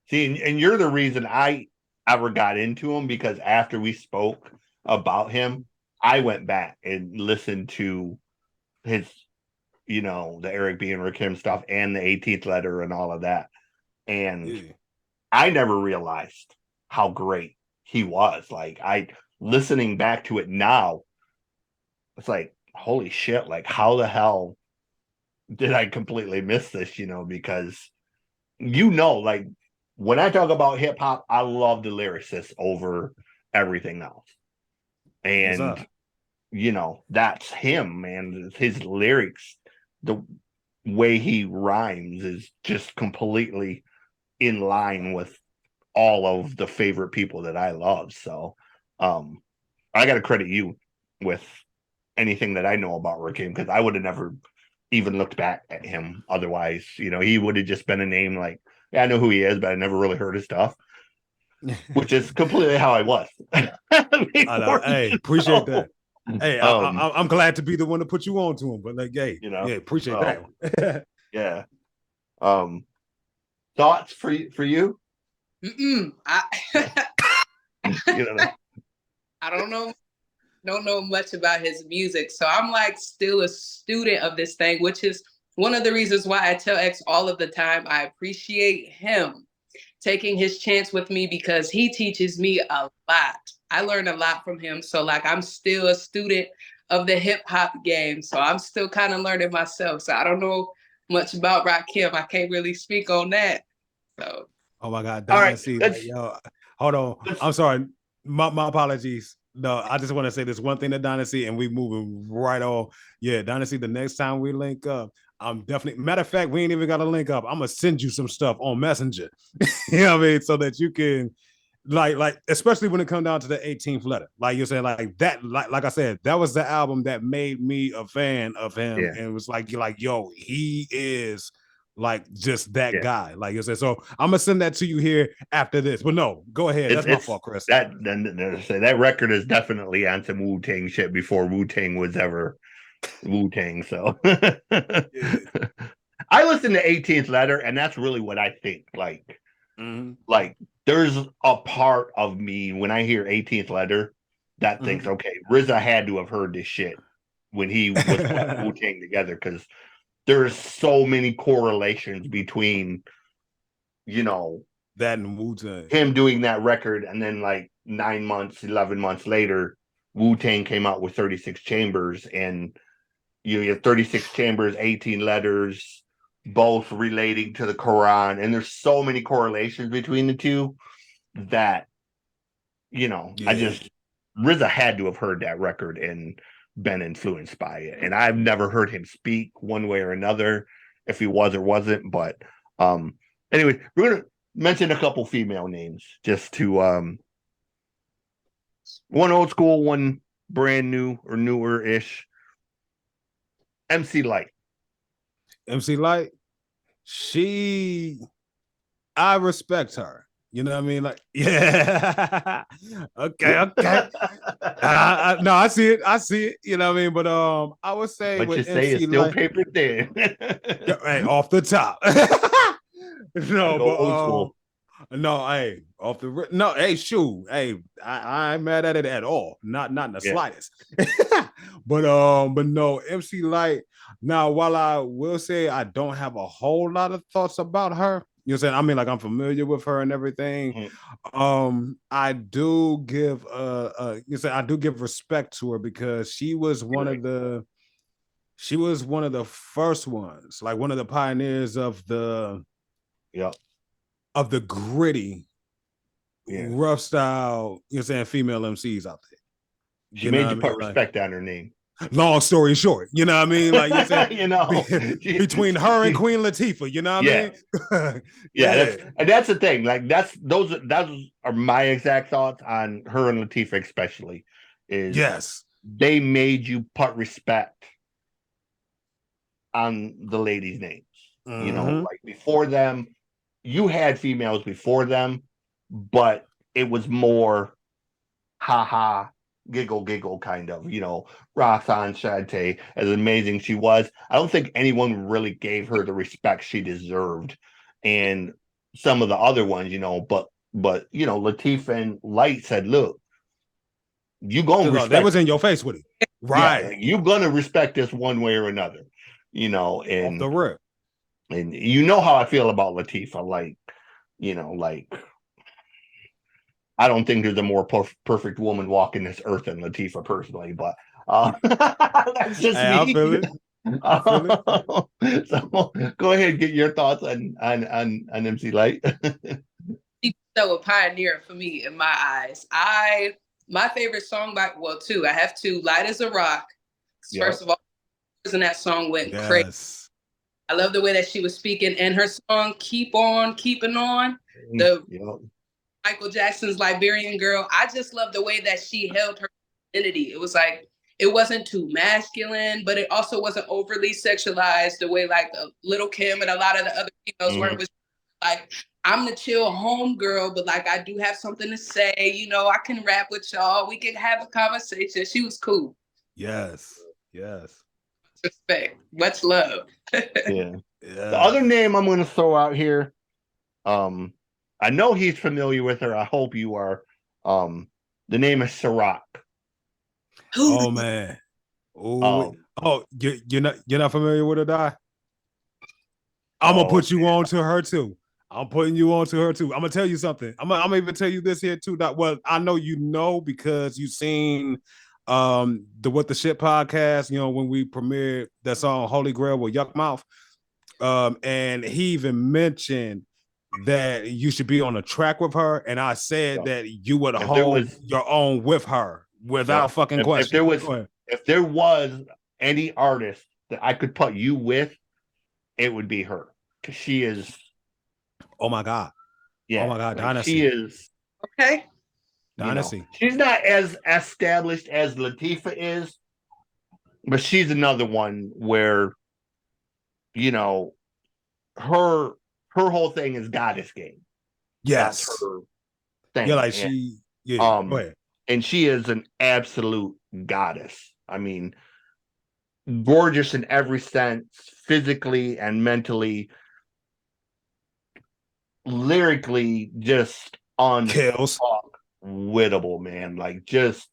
B: See, and you're the reason I ever got into him, because after we spoke about him, I went back and listened to his, you know, the Eric B. and Rakim stuff and the 18th letter and all of that. And I never realized how great he was. Like, listening back to it now, it's like, holy shit, like how the hell did I completely miss this, you know, because, you know, like when I talk about hip hop, I love the lyricist over everything else. And, you know, that's him, man. His lyrics, the way he rhymes is just completely in line with all of the favorite people that I love. So I got to credit you with anything that I know about Rakim, because I would have never even looked back at him otherwise. You know, he would have just been a name like, yeah, I know who he is, but I never really heard his stuff. Which is completely how I was.
D: I know. Hey, appreciate that. Hey, I'm glad to be the one to put you on to him. But like, hey, you know, yeah, appreciate that.
B: Yeah. Thoughts for you?
C: I
B: You know,
C: I don't know much about his music. So I'm like still a student of this thing, which is one of the reasons why I tell X all of the time I appreciate him taking his chance with me because he teaches me a lot. I learned a lot from him. So like I'm still a student of the hip hop game. So I'm still kind of learning myself. So I don't know much about Rakim. I can't really speak on that. So
D: Oh my God,
B: all right,
D: Dynasty. Like, yo, hold on. I'm sorry. My apologies. No, I just want to say this one thing to Dynasty, and we moving right on. Yeah, Dynasty, the next time we link up, I'm definitely, matter of fact, we ain't even got to link up. I'm gonna send you some stuff on Messenger. You know what I mean? So that you can like especially when it comes down to the 18th letter. Like you're saying, like that, like I said, that was the album that made me a fan of him.
B: Yeah.
D: And it was like, you're like, yo, he is like just that
B: Yeah.
D: guy. Like you said. So I'm gonna send that to you here after this. But no, go ahead. That's my fault, Chris.
B: That record is definitely on some Wu-Tang shit before Wu-Tang was ever Wu-Tang. So
D: Yeah.
B: I listen to 18th Letter, and that's really what I think. Like there's a part of me when I hear 18th Letter that thinks, okay, RZA had to have heard this shit when he was putting Wu-Tang together, because there's so many correlations between, you know,
D: that and Wu-Tang.
B: him doing that record, and then like 9 months, 11 months later, Wu-Tang came out with 36 Chambers, and you have 36 Chambers, 18 letters, both relating to the Quran. And there's so many correlations between the two that, you know, RZA had to have heard that record and been influenced by it. And I've never heard him speak one way or another, if he was or wasn't. But anyway, we're going to mention a couple female names just to one old school, one brand new or newer-ish. MC Lyte.
D: MC Lyte, I respect her. You know what I mean? Like, yeah. okay. No, I see it. You know what I mean? But I would say
B: What
D: with
B: you say
D: MC
B: is still
D: Lyte,
B: paper thin.
D: hey, off the top. No, but
B: old school.
D: No, hey, off the no, hey, shoot, hey, I ain't mad at it at all, not in the slightest. but no, MC Lyte. Now, while I will say I don't have a whole lot of thoughts about her, you know what I'm saying? I mean, like I'm familiar with her and everything. I do give I do give respect to her because she was one of the first ones, like one of the pioneers of the gritty, rough style, you know what I'm saying, female MCs out there.
B: She made you put respect on her name.
D: Long story short, you know what I mean? Like you're saying,
B: you know,
D: between her and Queen Latifah, you know what I mean?
B: That's the thing. Like those are my exact thoughts on her and Latifah, especially. Is they made you put respect on the ladies' names. You know, like before them, you had females before them, but it was more haha, giggle kind of, you know, Roxanne Shante, as amazing she was. I don't think anyone really gave her the respect she deserved. And some of the other ones, you know, but you know, Latifah and Lyte said, look, you gonna respect,
D: that was in your face with it. Right.
B: Yeah, you're gonna respect this one way or another, you know, and
D: off the rip.
B: And you know how I feel about Latifah. Like, you know, like I don't think there's a more perfect woman walking this earth than Latifah, personally, but that's just me.
D: I feel it.
B: So go ahead and get your thoughts on MC Lyte.
C: She's still a pioneer for me in my eyes. My favorite song two. I have two. Light as a Rock. First of all, and that song went crazy. I love the way that she was speaking, and her song "Keep On Keeping On." Michael Jackson's Liberian Girl. I just love the way that she held her identity. It was like, it wasn't too masculine, but it also wasn't overly sexualized the way like Little Kim and a lot of the other females were. It was like, I'm the chill home girl, but like I do have something to say. You know, I can rap with y'all. We can have a conversation. She was cool.
D: Yes.
C: Respect. Much love.
B: The other name I'm going to throw out here, I know he's familiar with her. I hope you are. The name is Ciroc.
D: Oh man. You're not familiar with her, Die? I'm gonna put you on to her too. I'm putting you on to her too. I'm gonna tell you something. I'm gonna even tell you this here too. Doc. Well, I know you know because you've seen the What the Shit podcast, you know, when we premiered that song Holy Grail with Yuck Mouth. And he even mentioned that you should be on a track with her. And I said that you would hold your own with her without fucking question.
B: If there was any artist that I could put you with, it would be her. Because she is.
D: Oh my God.
B: Yeah.
D: Oh my God.
B: Like
D: Dynasti.
B: She is.
C: Okay.
D: Dynasti.
B: She's not as established as Latifah is, but she's another one where, her whole thing is goddess game.
D: Yes.
B: That's her thing.
D: Yeah, like go ahead.
B: And she is an absolute goddess. I mean, gorgeous in every sense, physically and mentally, lyrically, just unwittable, man. Like just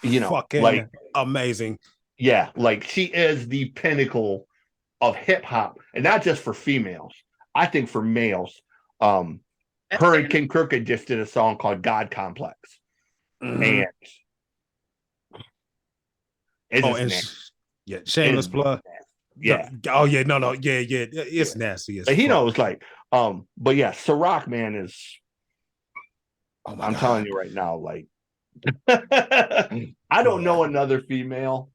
D: fucking
B: like
D: amazing.
B: Yeah, like she is the pinnacle of hip hop, and not just for females. I think for males. Her and King Crooked just did a song called God Complex. And
D: Shameless plug.
B: Yeah.
D: Oh yeah, no, yeah. It's nasty.
B: But he knows, like, but yeah, Ciroc, man, is. I'm telling you right now, like, I don't know another female.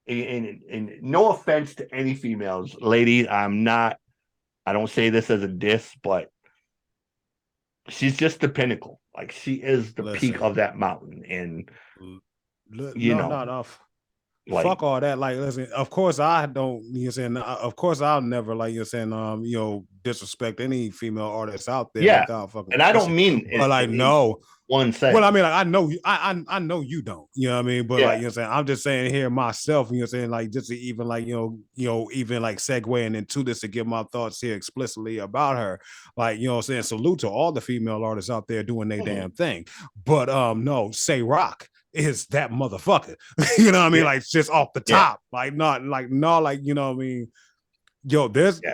B: And no offense to any females, ladies, I don't say this as a diss, but she's just the pinnacle. Like, she is the peak of that mountain. And
D: like, fuck all that. Like, listen, of course I don't, of course I'll never, like disrespect any female artists out there.
B: Yeah. And I don't mean
D: but like, no.
B: One second.
D: Well, I mean, like, I know you don't, you know what I mean? But like, I'm just saying here myself, like, just to even like, even like segueing into this to give my thoughts here explicitly about her, like, salute to all the female artists out there doing their damn thing. But no, Ciroc is that motherfucker. You know what I mean? Like, just off the top, like, not like, no, like, you know what I mean?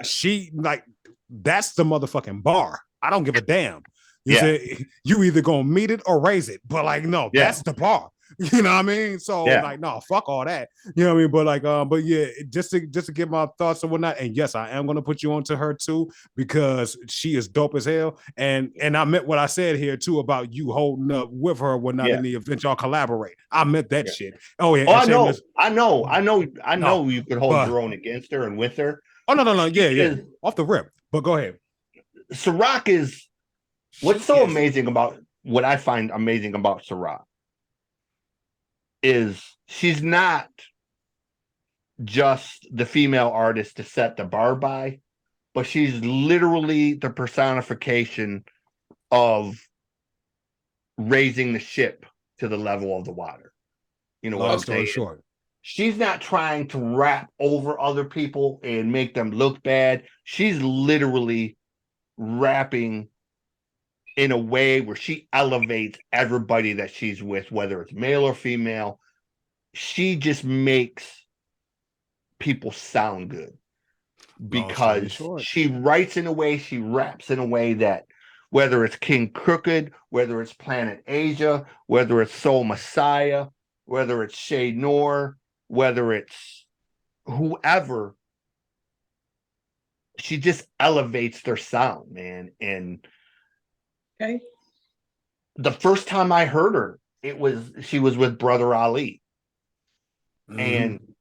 D: She, like, that's the motherfucking bar. I don't give a damn. You either gonna meet it or raise it, but like, no, that's the bar. You know what I mean? So like, no, fuck all that. You know what I mean? But like, but yeah, just to get my thoughts and whatnot. And yes, I am gonna put you onto her too, because she is dope as hell. And I meant what I said here too about you holding up with her when not in the event y'all collaborate. I meant that shit. Oh yeah.
B: Oh, I know you could hold your own against her and with her.
D: Oh no. Yeah. Off the rip. But go ahead.
B: Ciroc is what's so amazing about what I find amazing about Ciroc is she's not just the female artist to set the bar by, but she's literally the personification of raising the ship to the level of the water. You know what I'm saying?
D: Short.
B: She's not trying to rap over other people and make them look bad. She's literally rapping in a way where she elevates everybody that she's with, whether it's male or female. She just makes people sound good because she writes in a way, she raps in a way that whether it's King Crooked, whether it's Planet Asia, whether it's Soul Messiah, whether it's Shay Noor, whether it's whoever, she just elevates their sound, man. And the first time I heard her, she was with Brother Ali. And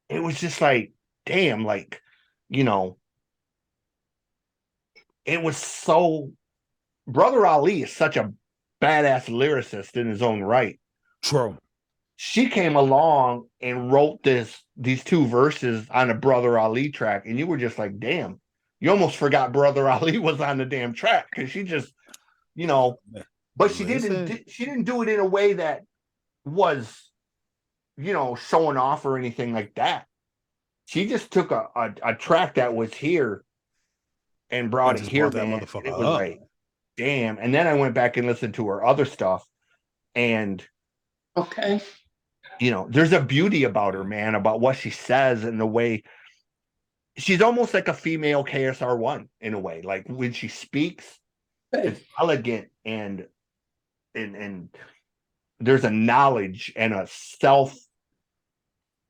B: it was just like, damn, like, it was so. Brother Ali is such a badass lyricist in his own right.
D: True.
B: She came along and wrote these two verses on a Brother Ali track, and you were just like, damn, you almost forgot Brother Ali was on the damn track because she just, but she didn't do it in a way that was, showing off or anything like that. She just took a track that was here and brought it
D: just
B: here,
D: brought that
B: man.
D: motherfucker
B: It was
D: up.
B: like, damn. And then I went back and listened to her other stuff, and
C: Okay.
B: you know, there's a beauty about her, man, about what she says and the way she's almost like a female KSR1 in a way. Like when she speaks, it's elegant and there's a knowledge and a self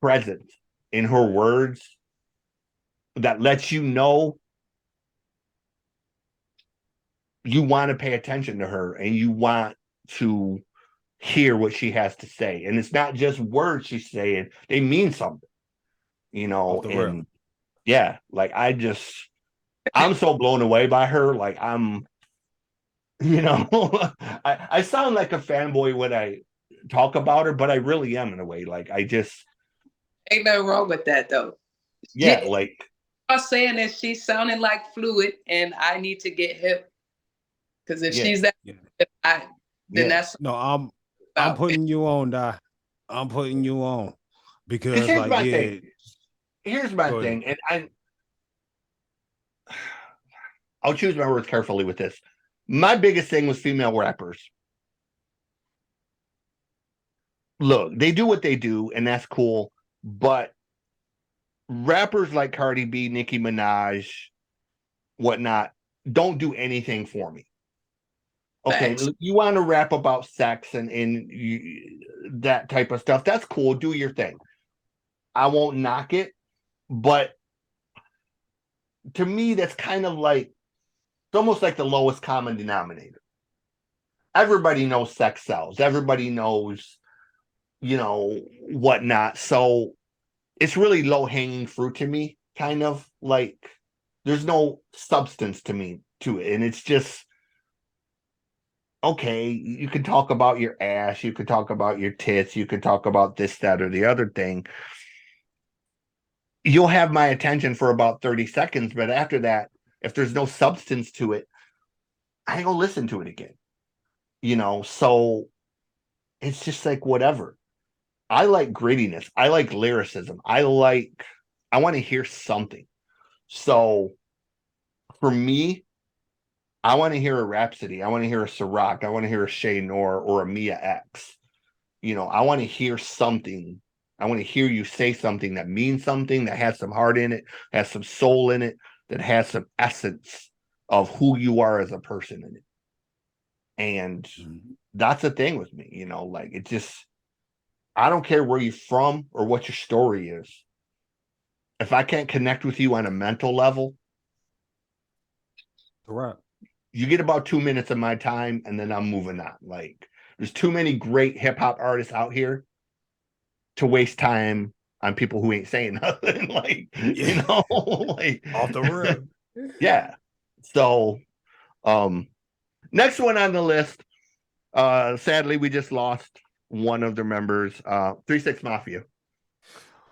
B: presence in her words that lets you know you want to pay attention to her and you want to hear what she has to say. And it's not just words she's saying, they mean something, you know. And yeah, like I'm so blown away by her. Like I'm, you know, I sound like a fanboy when I talk about her, but I really am in a way. Like I just
C: ain't nothing wrong with that though.
B: Yeah, like
C: I'm saying that she's sounding like Fluid, and I need to get hip. Because if she's that, then that's
D: no. I'm putting you on, Di. I'm putting you on because
B: here's
D: like
B: my thing. Here's my thing, and I'll choose my words carefully with this. My biggest thing was female rappers. Look, they do what they do, and that's cool. But rappers like Cardi B, Nicki Minaj, whatnot, don't do anything for me. Okay, you want to rap about sex and that type of stuff. That's cool. Do your thing. I won't knock it. But to me, that's kind of like, it's almost like the lowest common denominator. Everybody knows sex sells. Everybody knows, you know, whatnot. So it's really low-hanging fruit to me, kind of like there's no substance to it. And it's just, okay, you can talk about your ass, you could talk about your tits, you could talk about this, that, or the other thing. You'll have my attention for about 30 seconds, but after that, if there's no substance to it, I ain't gonna listen to it again. You know, so it's just like whatever. I like grittiness. I like lyricism. I want to hear something. So for me, I want to hear a Rhapsody. I want to hear a Ciroc. I want to hear a Shay Nor or a Mia X. You know, I want to hear something. I want to hear you say something that means something, that has some heart in it, has some soul in it, that has some essence of who you are as a person in it. And that's the thing with me, you know, like it just, I don't care where you're from or what your story is. If I can't connect with you on a mental level,
D: right,
B: you get about 2 minutes of my time and then I'm moving on. Like there's too many great hip hop artists out here to waste time on people who ain't saying nothing. Like, you know, like
D: off the rip.
B: Yeah. So next one on the list, sadly, we just lost one of their members, 3-6 Mafia.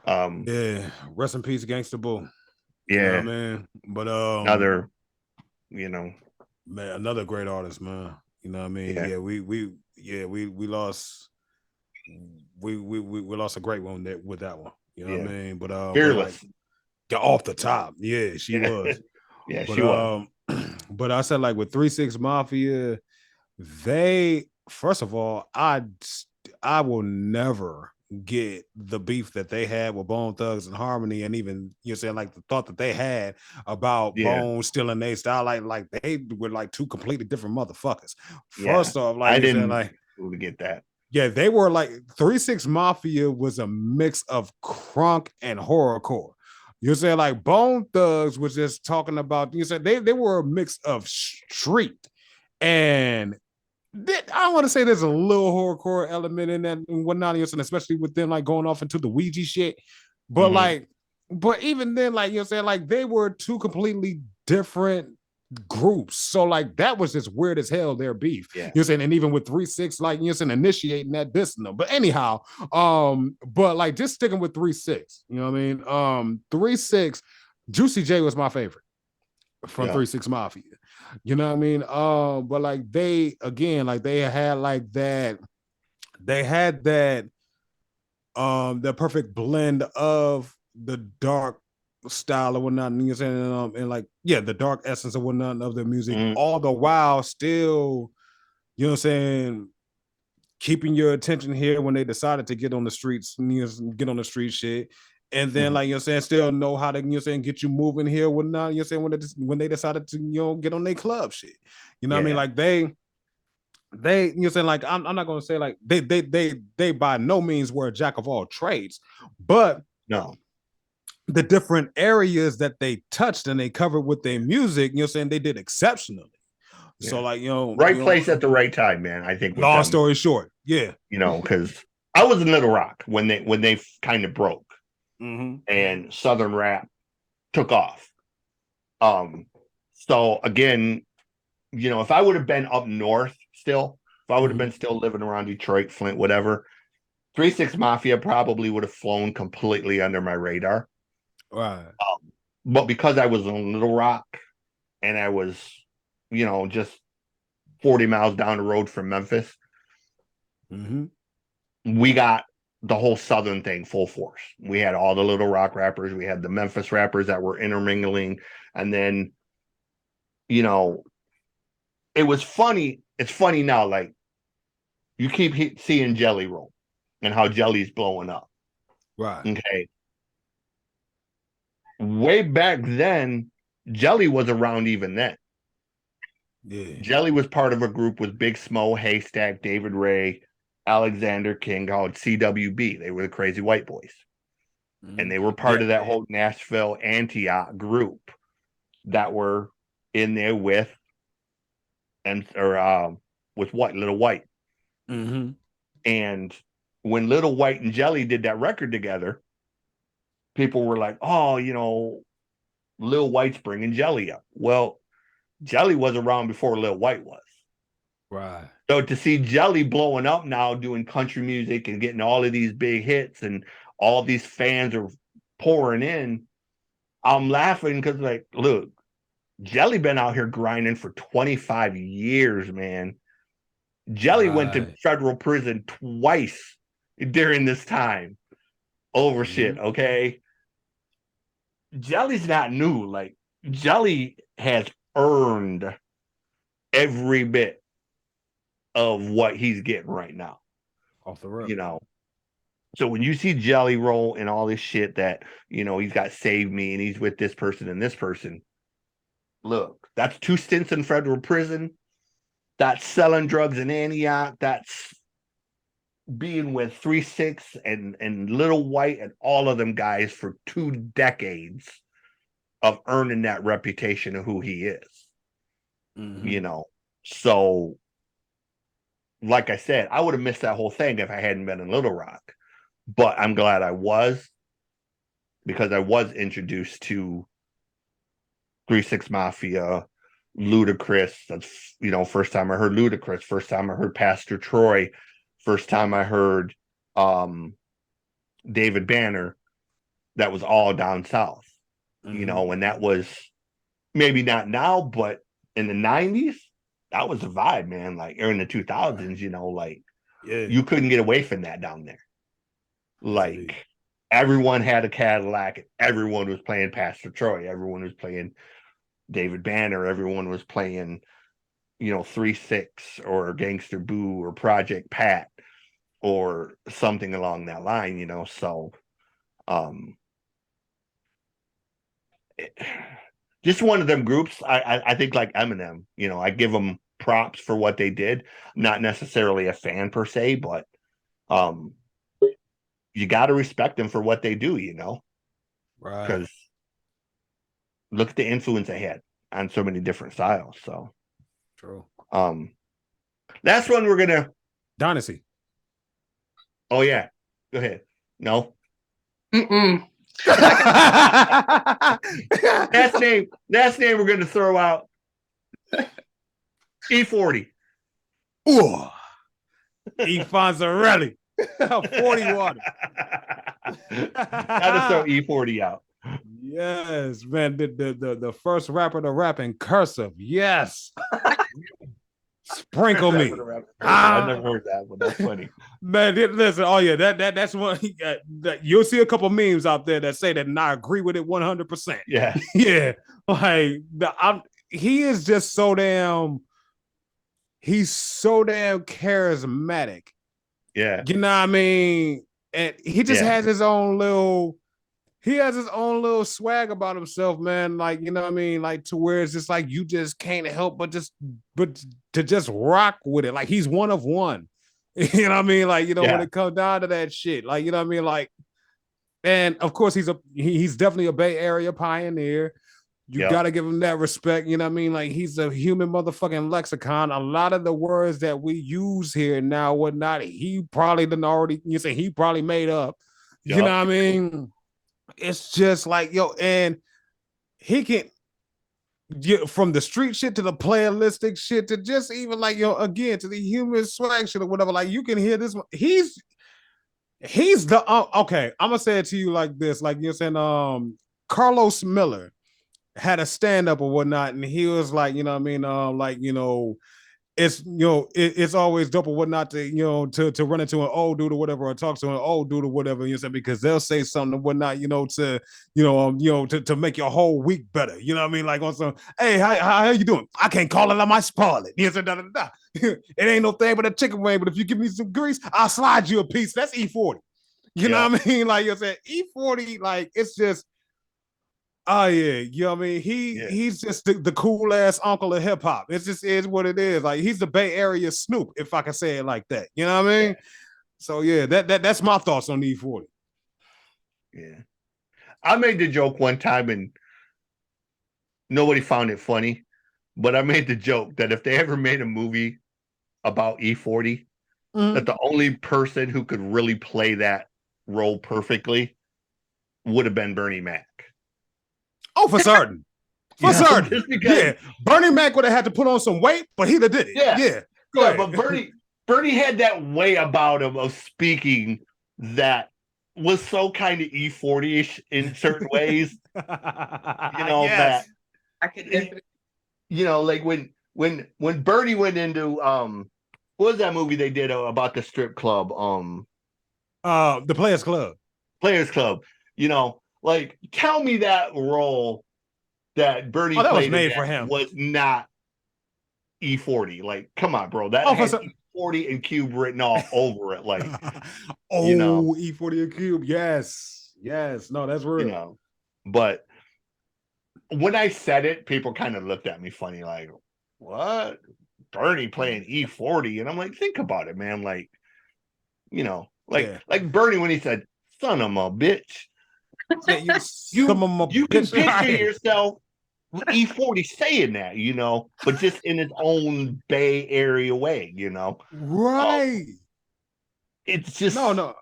D: Yeah, rest in peace, Gangsta Boo.
B: Yeah,
D: you know what I mean, but
B: another, you know,
D: man, another great artist, man. You know what I mean? Yeah, we lost, we lost a great one with that one. You know what I mean? But
B: Fearless.
D: But like, off the top, yeah, she was.
B: Yeah,
D: but,
B: she was.
D: But I said, like with 3-6 Mafia, they, first of all, I will never get the beef that they had with Bone Thugs and Harmony, and even you're saying like the thought that they had about Bone stealing their style, like they were like two completely different motherfuckers. First off, like
B: I
D: you're
B: didn't
D: saying, like
B: get that.
D: Yeah, they were like 3-6 Mafia was a mix of crunk and horrorcore. You're saying like Bone Thugs was just talking about, you said they were a mix of street and I want to say there's a little horrorcore element in that and whatnot, especially with them like going off into the Ouija shit. But like, but even then, like you're saying, like they were two completely different groups. So like that was just weird as hell, their beef.
B: Yeah.
D: You're saying, and even with 3-6, like you're saying, initiating that dissing them. But anyhow, but like just sticking with 3-6, you know what I mean? 3-6, Juicy J was my favorite from 3-6 Mafia. You know what I mean? But like they again, like they had like that, they had that the perfect blend of the dark style or whatnot, you know what I'm saying? And like, yeah, the dark essence or whatnot of their music,
B: Mhm.
D: all the while still, you know what I'm saying, keeping your attention here when they decided to get on the streets, you know, get on the street shit. And then,
B: Mhm.
D: like, you know what I'm saying, still know how to, you know what I'm saying, get you moving here, whatnot, you know what I'm saying, when they decided to, you know, get on their club shit. You know what I mean?
B: Yeah.
D: Like they, you know what I'm saying, like, I'm not gonna say like they by no means were a jack of all trades, but
B: No.
D: the different areas that they touched and they covered with their music, you know what I'm saying, they did exceptionally. So
B: Yeah.
D: like,
B: Right place at the right time, man. I think with
D: long
B: them,
D: story short, yeah.
B: you know, because I was in Little Rock when they kind of broke
D: Mm-hmm.
B: and Southern rap took off. So again, you know, if I would have been up north still, if I would have been still living around Detroit, Flint, whatever, 3-6 Mafia probably would have flown completely under my radar.
D: Right.
B: But because I was in Little Rock and I was, you know, just 40 miles down the road from Memphis,
D: Mm-hmm.
B: we got the whole Southern thing full force. We had all the Little Rock rappers, we had the Memphis rappers that were intermingling, and then, you know, it was funny. It's funny now, like you keep seeing Jelly Roll and how Jelly's blowing up.
D: Right.
B: Okay. Way back then, Jelly was around even then.
D: Yeah.
B: Jelly was part of a group with Big Smo, Haystack, David Ray, Alexander King called CWB. They were the Crazy White Boys.
D: Mm-hmm.
B: And they were part of that whole Nashville Antioch group that were in there with what Little White.
D: Mm-hmm.
B: And when Little White and Jelly did that record together, people were like, "Oh, you know, Lil White's bringing Jelly up." Well, Jelly was around before Lil White was.
D: Right.
B: So to see Jelly blowing up now, doing country music and getting all of these big hits, and all these fans are pouring in, I'm laughing because, like, look, Jelly been out here grinding for 25 years, man. Jelly went to federal prison twice during this time over shit, okay? Jelly's not new. Like, Jelly has earned every bit of what he's getting right now.
D: Off the road.
B: You know. So when you see Jelly Roll and all this shit that, you know, he's got Save Me and he's with this person and this person, look, that's 2 stints in federal prison. That's selling drugs in Antioch. That's being with 3-6 and Little White and all of them guys for 2 decades of earning that reputation of who he is.
D: Mm-hmm.
B: You know, so like I said, I would have missed that whole thing if I hadn't been in Little Rock, but I'm glad I was, because I was introduced to 3-6 Mafia, Ludacris. That's, you know, first time I heard Ludacris, first time I heard Pastor Troy, first time I heard David Banner. That was all down south. You know, and that was maybe not now, but in the 90s, that was the vibe, man. Like, or in the 2000s, you know, like, you couldn't get away from that down there. Like, everyone had a Cadillac, everyone was playing Pastor Troy, everyone was playing David Banner, everyone was playing, you know, 3-6 or Gangster Boo or Project Pat or something along that line, you know. So just one of them groups. I think, like Eminem, you know, I give them props for what they did. Not necessarily a fan per se, but you got to respect them for what they do, you know,
D: Right.
B: because look at the influence they had on so many different styles. So
D: True.
B: Last one we're gonna
D: Dynasti.
B: Oh yeah, go ahead. No.
C: Mm-mm.
B: Last name we're gonna throw out. E40.
D: Ooh. E Fonzarelli. 41.
B: Gotta throw E40 out.
D: Yes, man. The first rapper to rap in cursive. Yes. Sprinkle me.
B: I never heard that, but that's funny.
D: Man, listen. Oh yeah, that's one. You'll see a couple memes out there that say that, and I agree with it 100%.
B: Yeah,
D: Yeah, like he is just so damn. He's so damn charismatic.
B: yeah,
D: You know what I mean? And he just
B: yeah,
D: has his own little. He has his own little swag about himself, man. Like, you know what I mean? Like, to where it's just like you just can't help but to just rock with it. Like, he's one of one. You know what I mean? Like, you know, when
B: yeah.
D: it comes down to that shit, like, you know what I mean? Like, and of course, he's definitely a Bay Area pioneer. You
B: Yep.
D: gotta give him that respect. You know what I mean? Like, he's a human motherfucking lexicon. A lot of the words that we use here now, whatnot, he probably didn't already. You say he probably made up. You know
B: Yep.
D: what I mean? It's just like, yo, and he can get from the street shit to the playalistic shit to just even like, yo, again, to the human swag shit or whatever. Like, you can hear this. He's the okay. I'm gonna say it to you like this, like you're saying. Carlos Miller had a stand up or whatnot, and he was like, you know what I mean, like, you know, it's always dope or whatnot to, you know, to run into an old dude or whatever, or talk to an old dude or whatever, you know, because they'll say something or whatnot, you know, to to make your whole week better. You know what I mean? Like on some, hey, how you doing? I can't call it, I might spoil it. You know, da, da, da. It ain't no thing but a chicken wing, but if you give me some grease, I'll slide you a piece. That's E40. You know what I mean? Like you said, E40, like it's just. Oh yeah, you know what I mean? He's just the cool ass uncle of hip hop. It just is what it is. Like he's the Bay Area Snoop, if I can say it like that. You know what I mean?
B: Yeah.
D: So yeah, that's my thoughts on E40.
B: Yeah. I made the joke one time and nobody found it funny, but I made the joke that if they ever made a movie about E40, that the only person who could really play that role perfectly would have been Bernie Mac.
D: Oh, for certain. For certain.
B: Just because,
D: yeah. Bernie Mac would have had to put on some weight, but he'd have did it.
B: Yeah.
D: Yeah.
B: Yeah, but Bernie had that way about him of speaking that was so kind of E40-ish in certain ways. You know,
D: yes.
B: that
C: I could
B: you know, like when Bernie went into what was that movie they did about the strip club?
D: The Players Club.
B: Players Club. You know, like tell me that role that Bernie
D: that
B: played
D: was made for him
B: was not E40. Like, come on, bro. That has E40 and Cube written all over it. Like,
D: you know, E40 and Cube. Yes. No, that's real.
B: You know, but when I said it, people kind of looked at me funny, like, what? Bernie playing E40? And I'm like, think about it, man. Like, you know, like Bernie when he said, son of a bitch.
D: Yeah,
B: you can picture yourself E40 saying that, you know, but just in his own Bay Area way, you know.
D: Right.
B: It's just
D: no.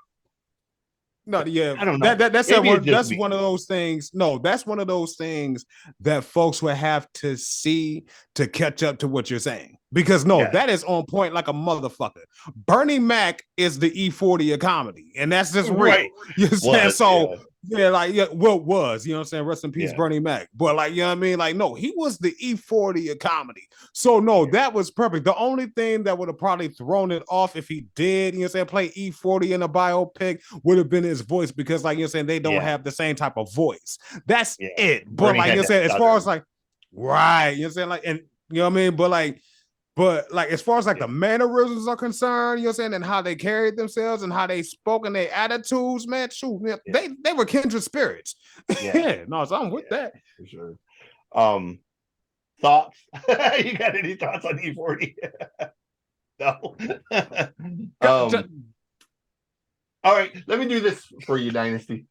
D: Yeah,
B: I don't know.
D: That's one of those things. No, that's one of those things that folks would have to see to catch up to what you're saying. Because that is on point like a motherfucker. Bernie Mac is the E40 of comedy, and that's just real.
B: Right.
D: You know what I'm saying? So was, you know what I'm saying? Rest in peace, Bernie Mac. But like, you know what I mean? Like, no, he was the E40 of comedy. So no, that was perfect. The only thing that would have probably thrown it off if he did, you know what I'm saying, play E40 in a biopic would have been his voice, because like you're saying, they don't have the same type of voice. That's it. But Bernie, like you're saying, as far as like, right, you know what I'm saying? Like, and you know what I mean? But like as far as like the mannerisms are concerned, you know what I'm saying, and how they carried themselves and how they spoke and their attitudes, man, shoot, they were kindred spirits. So I'm with that.
B: For sure. Thoughts? You got any thoughts on E40? No. All right, let me do this for you, Dynasti.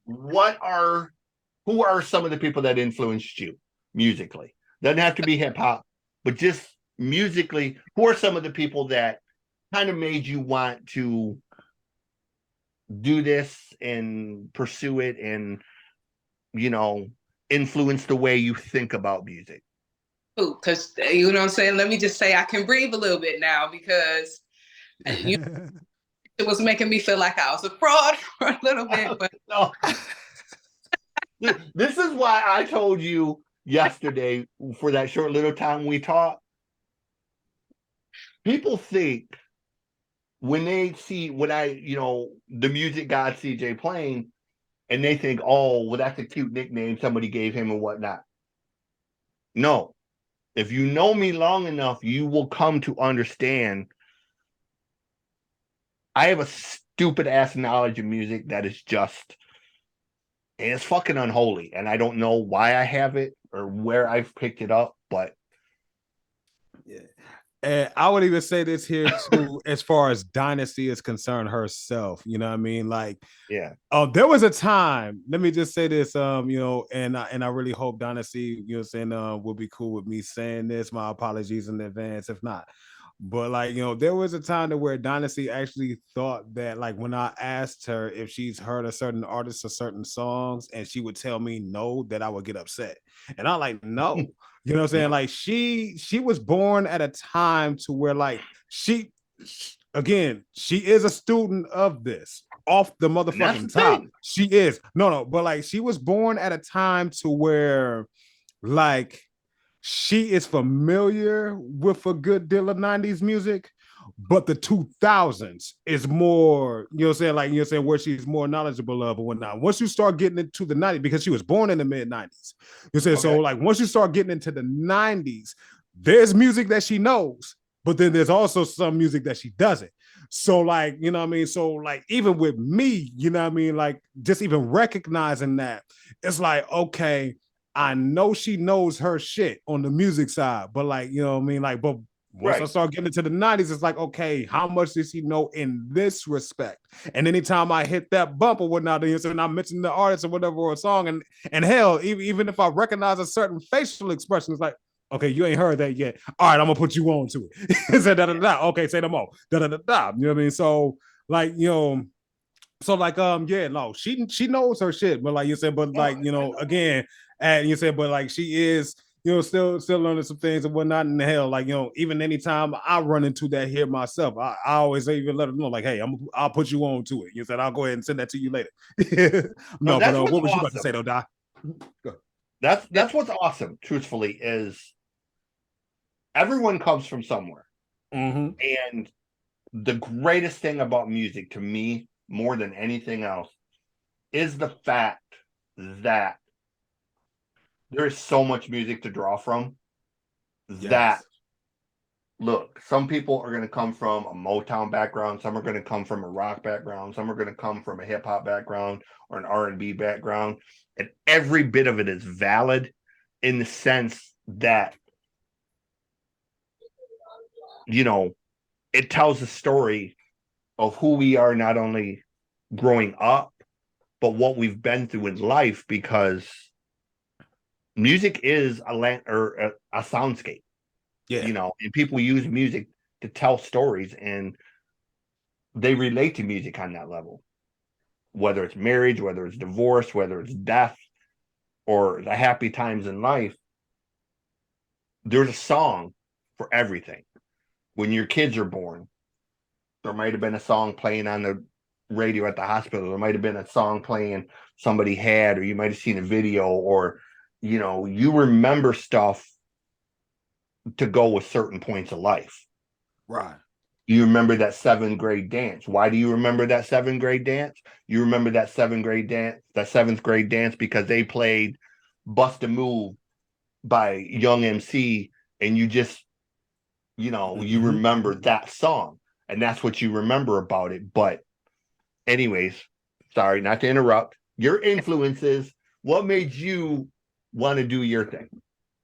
B: Who are some of the people that influenced you musically? Doesn't have to be hip hop, but just musically, who are some of the people that kind of made you want to do this and pursue it and, you know, influence the way you think about music?
C: Because, you know what I'm saying? Let me just say I can breathe a little bit now, because it was making me feel like I was a fraud for a little bit. But
B: no. This is why I told you yesterday, for that short little time we talked, people think when they see the music god CJ playing, and they think, oh, well, that's a cute nickname somebody gave him and whatnot. No. If you know me long enough, you will come to understand I have a stupid ass knowledge of music that is just, and it's fucking unholy. And I don't know why I have it or where I've picked it up, but
D: yeah. And I would even say this here too, as far as Dynasti is concerned herself, you know what I mean? Like,
B: yeah.
D: There was a time, let me just say this, and I really hope Dynasti, will be cool with me saying this. My apologies in advance if not. But like, there was a time to where Dynasti actually thought that, like, when I asked her if she's heard a certain artist or certain songs, and she would tell me no, that I would get upset. And I'm like, no. You know what I'm saying? Like, she was born at a time to where, like, she is a student of this off the motherfucking top. She is. No, but like, she was born at a time to where, like, she is familiar with a good deal of 90s music, but the 2000s is more, where she's more knowledgeable of or whatnot. Once you start getting into the 90s, because she was born in the mid 90s, so like, once you start getting into the 90s, there's music that she knows, but then there's also some music that she doesn't. So like, so like, even with me, like, just even recognizing that, it's like, okay, I know she knows her shit on the music side, but like, like, but once I start getting into the 90s, it's like, okay, how much does she know in this respect? And anytime I hit that bump or whatnot, and I mention the artist or whatever, or a song, and hell, even if I recognize a certain facial expression, it's like, okay, you ain't heard that yet. All right, I'm gonna put you on to it. Say da da da. Okay, say them all. Da da da da. You know what I mean? So like, so like, no, she knows her shit, but like you said, but like, again, and you said, but like, she is, still learning some things and whatnot. In the hell, like, even anytime I run into that here myself, I always even let her know, like, hey, I'll put you on to it. You said I'll go ahead and send that to you later. No, but what was you about to say though, Di?
B: That's what's awesome, truthfully, is everyone comes from somewhere. And the greatest thing about music to me, more than anything else, is the fact that there is so much music to draw from. That, look, some people are going to come from a Motown background, some are going to come from a rock background, some are going to come from a hip hop background or an R&B background, and every bit of it is valid in the sense that, it tells a story of who we are, not only growing up, but what we've been through in life, because music is a soundscape. And people use music to tell stories, and they relate to music on that level, whether it's marriage, whether it's divorce, whether it's death, or the happy times in life. There's a song for everything. When your kids are born, there might have been a song playing on the radio at the hospital. There might have been a song playing somebody had, or you might have seen a video, or, you remember stuff to go with certain points of life.
D: Right.
B: You remember that 7th grade dance. Why do you remember that 7th grade dance? You remember that 7th grade dance because they played Bust a Move by Young MC, and you just, you remember that song, and that's what you remember about it. But anyways, sorry, not to interrupt. Your influences, what made you want to do your thing?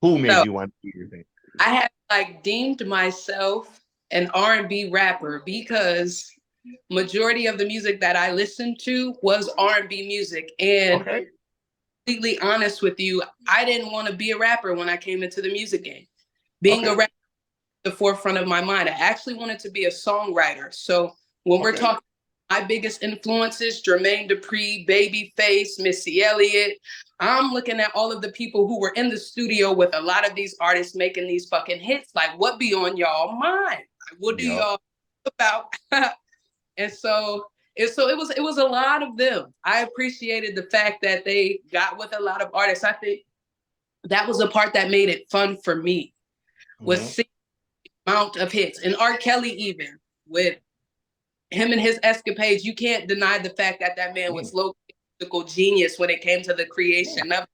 B: Who made you want to do your thing?
C: I had deemed myself an R&B rapper because majority of the music that I listened to was R&B music. And completely honest with you, I didn't want to be a rapper when I came into the music game. Being a rapper the forefront of my mind. I actually wanted to be a songwriter. So when we're talking, my biggest influences, Jermaine Dupri, Babyface, Missy Elliott, I'm looking at all of the people who were in the studio with a lot of these artists making these fucking hits. Like, what be on y'all mind? Like, what do y'all about? And so it was a lot of them. I appreciated the fact that they got with a lot of artists. I think that was the part that made it fun for me, was seeing the amount of hits. And R. Kelly, even with him and his escapades, you can't deny the fact that that man was low musical genius when it came to the creation of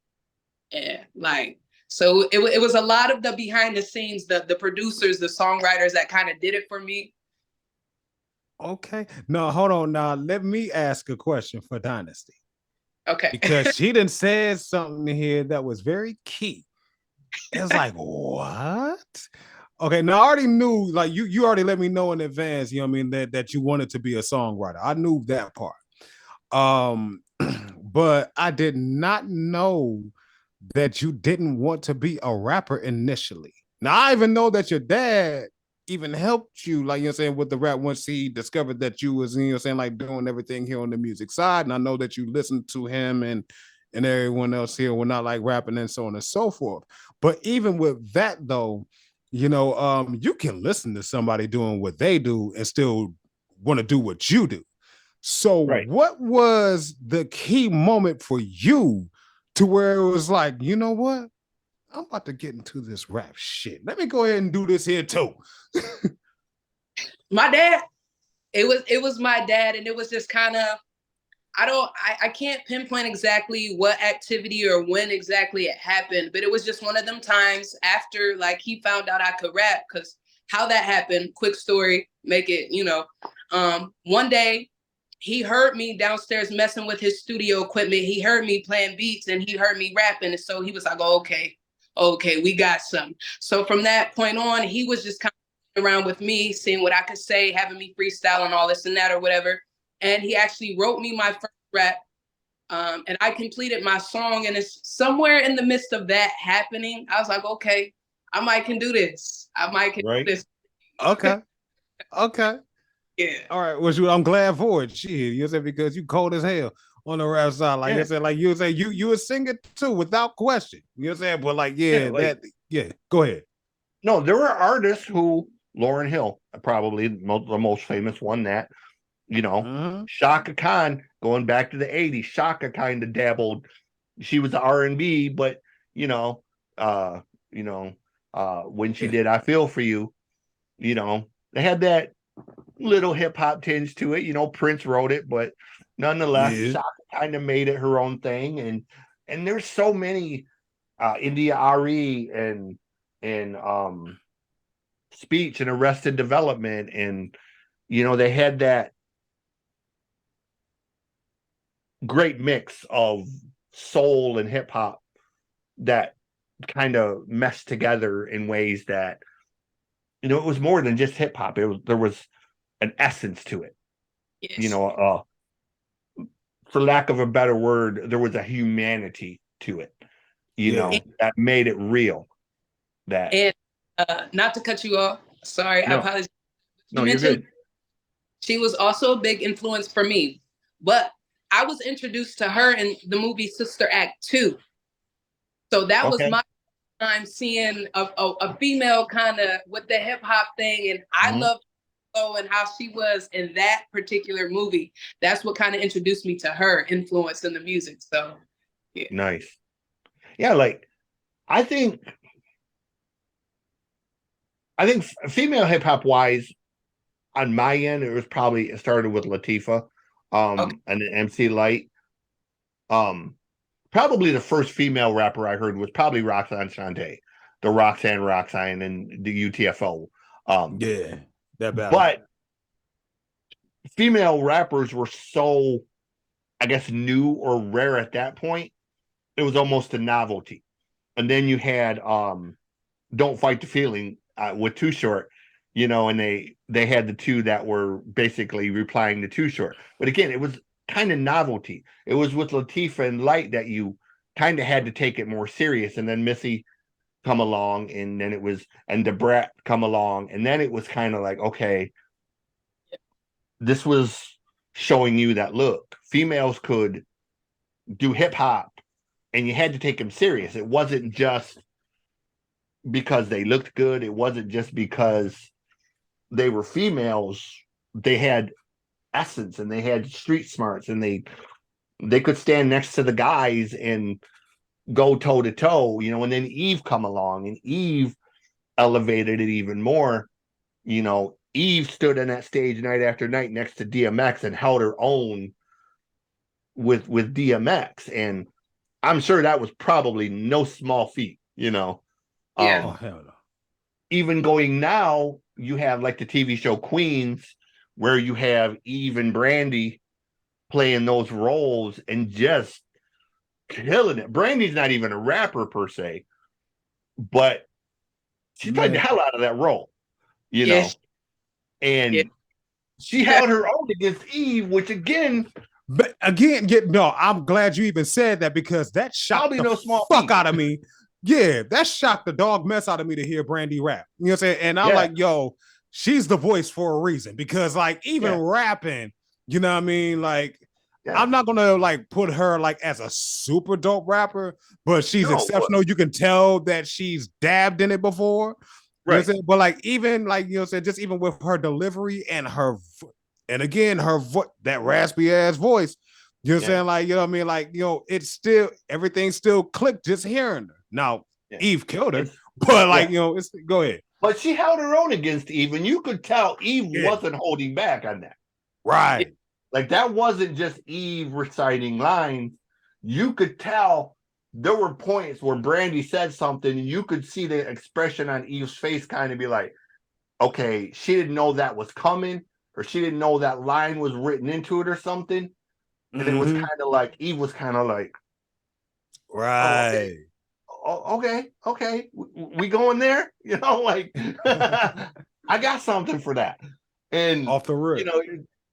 C: it. Like, so it was a lot of the behind the scenes, the producers, the songwriters that kind of did it for me.
D: Okay. No, hold on. Now, let me ask a question for Dynasti.
C: Okay.
D: Because she done said something here that was very key. It's like, what? Okay, now I already knew, like you already let me know in advance, you know what I mean, that you wanted to be a songwriter. I knew that part. But I did not know that you didn't want to be a rapper initially. Now I even know that your dad even helped you, like, you know what I'm saying, with the rap once he discovered that you was, you know what I'm saying, like doing everything here on the music side. And I know that you listened to him and everyone else here were not like rapping and so on and so forth. But even with that though, you know, you can listen to somebody doing what they do and still want to do what you do. So what was the key moment for you to where it was like, you know what? I'm about to get into this rap shit. Let me go ahead and do this here too.
C: My dad, it was my dad, and it was just kind of, I can't pinpoint exactly what activity or when exactly it happened, but it was just one of them times after, like, he found out I could rap. Because how that happened, quick story, make it, you know, one day he heard me downstairs messing with his studio equipment. He heard me playing beats and he heard me rapping. And so he was like, oh, okay, we got something. So from that point on, he was just kind of around with me, seeing what I could say, having me freestyle and all this and that or whatever. And he actually wrote me my first rap. And I completed my song. And it's somewhere in the midst of that happening, I was like, okay, I might can do this. I might can do this.
D: Okay.
C: Yeah.
D: All right. Well, I'm glad for it. Shit, you said, because you cold as hell on the rap side. Like I said, like you say, you a singer too, without question. You know what I'm saying? But like, go ahead.
B: No, there were artists who, Lauryn Hill, probably the most famous one, that, you know, Shaka Khan, going back to the 80s, Shaka kind of dabbled. She was R&B, but when she did I Feel For You, you know, they had that little hip hop tinge to it. You know, Prince wrote it, but nonetheless, Shaka kind of made it her own thing. And there's so many India Ari and Speech and Arrested Development, and you know, they had that great mix of soul and hip hop that kind of meshed together in ways that, you know, it was more than just hip hop. There was an essence to it.
C: Yes.
B: You know, for lack of a better word, there was a humanity to it. You know, that made it real. That,
C: and not to cut you off, sorry, I apologize.
B: No, you're good.
C: She was also a big influence for me, but I was introduced to her in the movie Sister Act 2. So that was my time seeing a female kind of with the hip hop thing, and I loved her and how she was in that particular movie. That's what kind of introduced me to her influence in the music. So yeah.
B: Nice. Yeah, like I think female hip hop wise, on my end, it started with Latifah, and MC Light. Probably the first female rapper I heard was probably Roxanne Shante, the Roxanne and the UTFO.
D: That battle.
B: But female rappers were so, I guess, new or rare at that point. It was almost a novelty. And then you had Don't Fight the Feeling with Too Short, you know, and they had the two that were basically replying to Too Short. But again, it was kind of novelty. It was with Latifah and Light that you kind of had to take it more serious. And then Missy come along, and then and Da Brat come along, and then it was kind of like, okay, this was showing you that, look, females could do hip hop, and you had to take them serious. It wasn't just because they looked good. It wasn't just because they were females. They had essence, and they had street smarts, and they could stand next to the guys and go toe to toe, you know. And then Eve come along, and Eve elevated it even more, you know, Eve stood on that stage night after night next to DMX and held her own with DMX, and I'm sure that was probably no small feat, you know.
C: Yeah.
D: Oh hell no.
B: Even going now, you have like the TV show Queens, where you have Eve and Brandy playing those roles and just killing it. Brandy's not even a rapper per se, but she played the hell out of that role, you know. And she held her own against Eve, which again,
D: but again, no, I'm glad you even said that, because that shocked the fuck out of me. Yeah, that shocked the dog mess out of me to hear Brandy rap. You know what I'm saying? And I'm like, yo, she's the voice for a reason, because like even rapping, you know what I mean? Like, I'm not gonna like put her like as a super dope rapper, but she's exceptional. You can tell that she's dabbed in it before. You know what I'm saying? But like even like, you know what I'm saying, just even with her delivery and her, and again, her that raspy ass voice, you know what I'm saying? Like, you know what I mean? Like, you know, it's still, everything still clicked just hearing her. Now, Eve killed her, but like, you know, go ahead.
B: But she held her own against Eve, and you could tell Eve wasn't holding back on that.
D: Right.
B: Like, that wasn't just Eve reciting lines. You could tell there were points where Brandy said something, and you could see the expression on Eve's face kind of be like, okay, she didn't know that was coming, or she didn't know that line was written into it or something. And it was kind of like, Eve was kind of like,
D: right.
B: Okay, we going there? You know, like, I got something for that. And,
D: off the rip,
B: you know,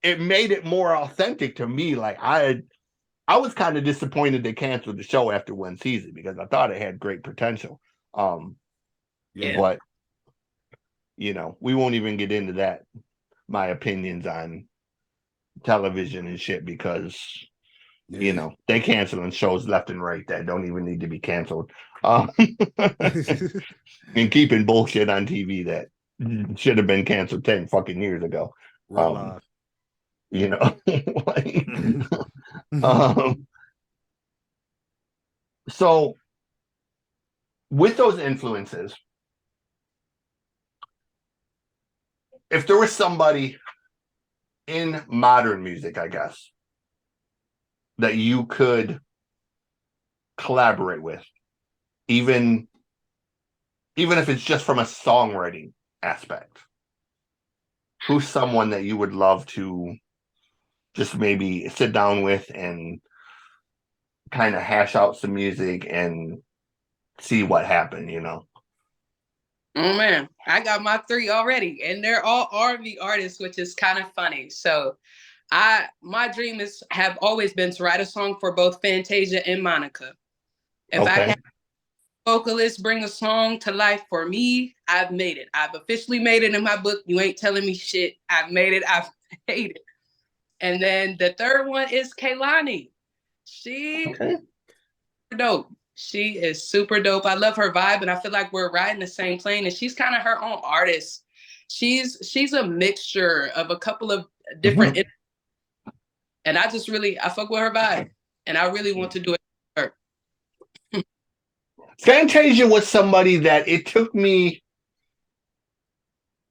B: it made it more authentic to me. Like, I was kind of disappointed they canceled the show after one season, because I thought it had great potential. But, you know, we won't even get into that, my opinions on television and shit, because you know, they canceling shows left and right that don't even need to be canceled. And keeping bullshit on TV that should have been canceled 10 fucking years ago. You know, like, so with those influences, if there was somebody in modern music, I guess, that you could collaborate with, even if it's just from a songwriting aspect, who's someone that you would love to just maybe sit down with and kind of hash out some music and see what happened, you know?
C: Oh man, I got my 3 already, and they're all R&B artists, which is kind of funny. So my dream have always been to write a song for both Fantasia and Monica. If I have vocalists bring a song to life for me, I've made it. I've officially made it in my book. You ain't telling me shit. I've made it. I've made it. And then the third one is Kehlani. She dope. She is super dope. I love her vibe, and I feel like we're riding the same plane. And she's kind of her own artist. She's a mixture of a couple of different. And I fuck with her vibe, and I really want to do it with her.
B: Fantasia was somebody that it took me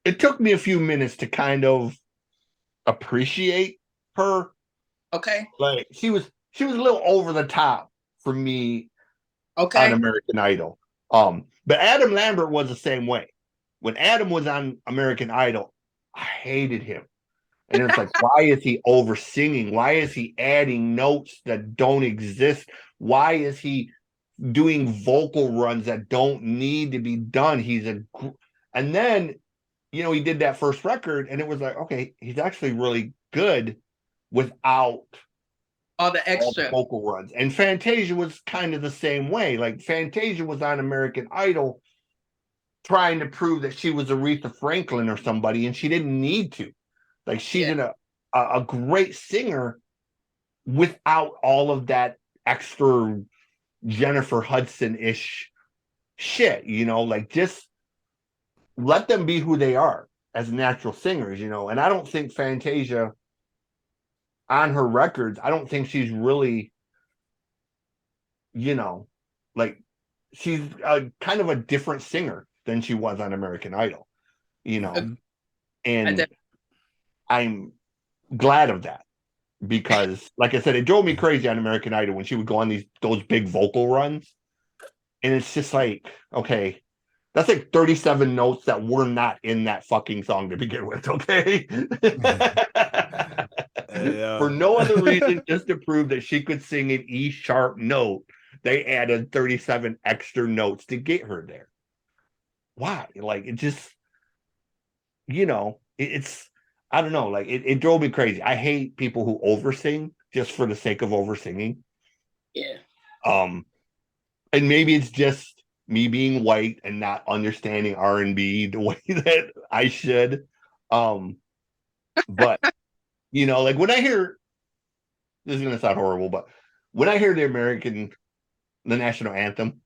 B: a few minutes to kind of appreciate her.
C: Okay.
B: Like, she was a little over the top for me on American Idol. But Adam Lambert was the same way. When Adam was on American Idol, I hated him. And it's like, why is he over singing? Why is he adding notes that don't exist? Why is he doing vocal runs that don't need to be done? And then, you know, he did that first record, and it was like, okay, he's actually really good without
C: all the extra
B: vocal runs. And Fantasia was kind of the same way. Like, Fantasia was on American Idol trying to prove that she was Aretha Franklin or somebody, and she didn't need to. Like, she's a great singer without all of that extra Jennifer Hudson-ish shit, you know? Like, just let them be who they are as natural singers, you know? And I don't think Fantasia, on her records, I don't think she's really, you know, like, she's kind of a different singer than she was on American Idol, you know? And I'm glad of that because, like I said, it drove me crazy on American Idol when she would go on those big vocal runs. And it's just like, okay, that's like 37 notes that were not in that fucking song to begin with, okay? For no other reason, just to prove that she could sing an E sharp note, they added 37 extra notes to get her there. Why? Like, it just, it's, I don't know, like, it drove me crazy. I hate people who oversing just for the sake of oversinging.
C: Yeah.
B: And maybe it's just me being white and not understanding R&B the way that I should. But like when I hear, this is gonna sound horrible, but when I hear the national anthem,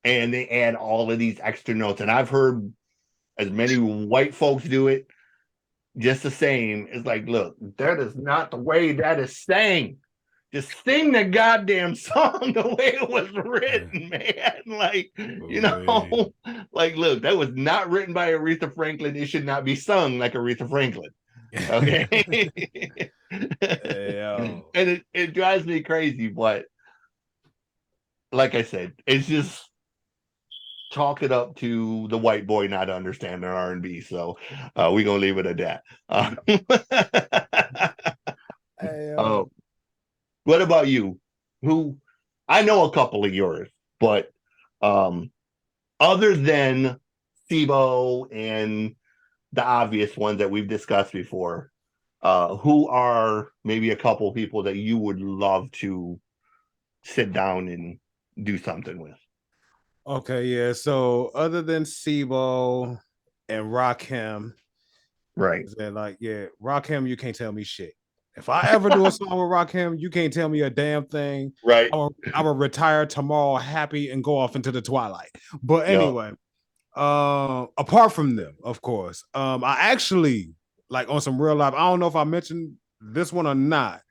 B: and they add all of these extra notes, and I've heard as many white folks do it just the same. It's like, look, that is not the way that is sang. Just sing the goddamn song the way it was written, man. Like, like, look, that was not written by Aretha Franklin. It should not be sung like Aretha Franklin. Okay. And it drives me crazy, but like I said, it's just chalk it up to the white boy not understanding R&B. So we're gonna leave it at that. What about you? Who I know a couple of yours, but other than SIBO and the obvious ones that we've discussed before, who are maybe a couple of people that you would love to sit down and do something with?
D: Okay, yeah. So other than SIBO and Rakim,
B: right?
D: Like, yeah, Rakim, you can't tell me shit. If I ever do a song with Rakim, you can't tell me a damn thing.
B: Right.
D: I will retire tomorrow happy and go off into the twilight. But anyway, apart from them, of course, I actually, like, on some real life, I don't know if I mentioned this one or not,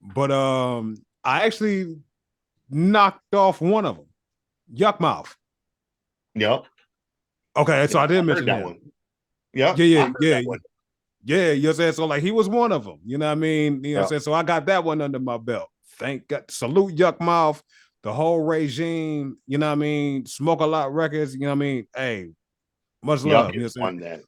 D: but I actually knocked off one of them, Yuck Mouth.
B: Yep.
D: Okay, so I did mention
B: that
D: him.
B: one. Yep.
D: Yeah. Yeah, you know what I'm saying? So, like, he was one of them. You know what I mean? You know what I'm saying? So I got that one under my belt. Thank God. Salute Yuck Mouth, the whole regime, you know what I mean? Smoke a Lot Records, you know what I mean? Hey, much love. You know what I'm saying?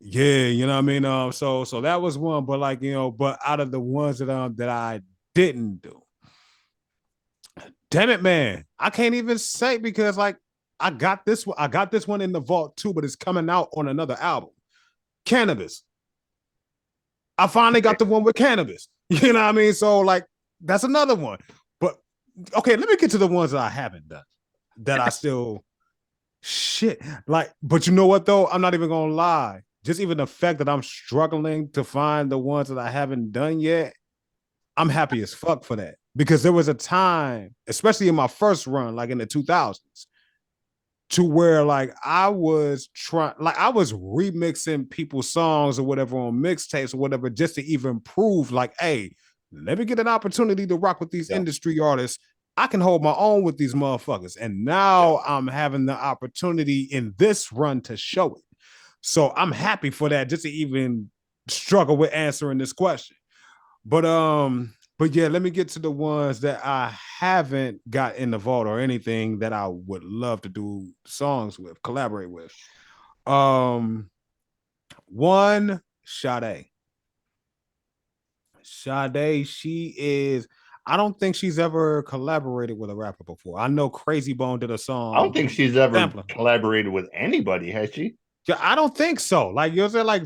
D: Yeah, you know what I mean? So that was one, but like, but out of the ones that I didn't do, damn it, man, I can't even say because like I got this one in the vault too, but it's coming out on another album. Cannabis. I finally got the one with Cannabis. You know what I mean? So like that's another one. But okay, let me get to the ones that I haven't done. That I still shit. Like, but you know what though? I'm not even gonna lie. Just even the fact that I'm struggling to find the ones that I haven't done yet, I'm happy as fuck for that. Because there was a time, especially in my first run, like in the 2000s, to where like I was remixing people's songs or whatever on mixtapes or whatever just to even prove like, hey, let me get an opportunity to rock with these industry artists. I can hold my own with these motherfuckers. And now I'm having the opportunity in this run to show it. So I'm happy for that just to even struggle with answering this question. But yeah, let me get to the ones that I haven't got in the vault or anything that I would love to do songs with, collaborate with. One, Sade. Sade, she is, I don't think she's ever collaborated with a rapper before. I know Crazy Bone did a song.
B: I don't think she's ever collaborated with anybody, has she?
D: Yeah, I don't think so. Like you're saying, like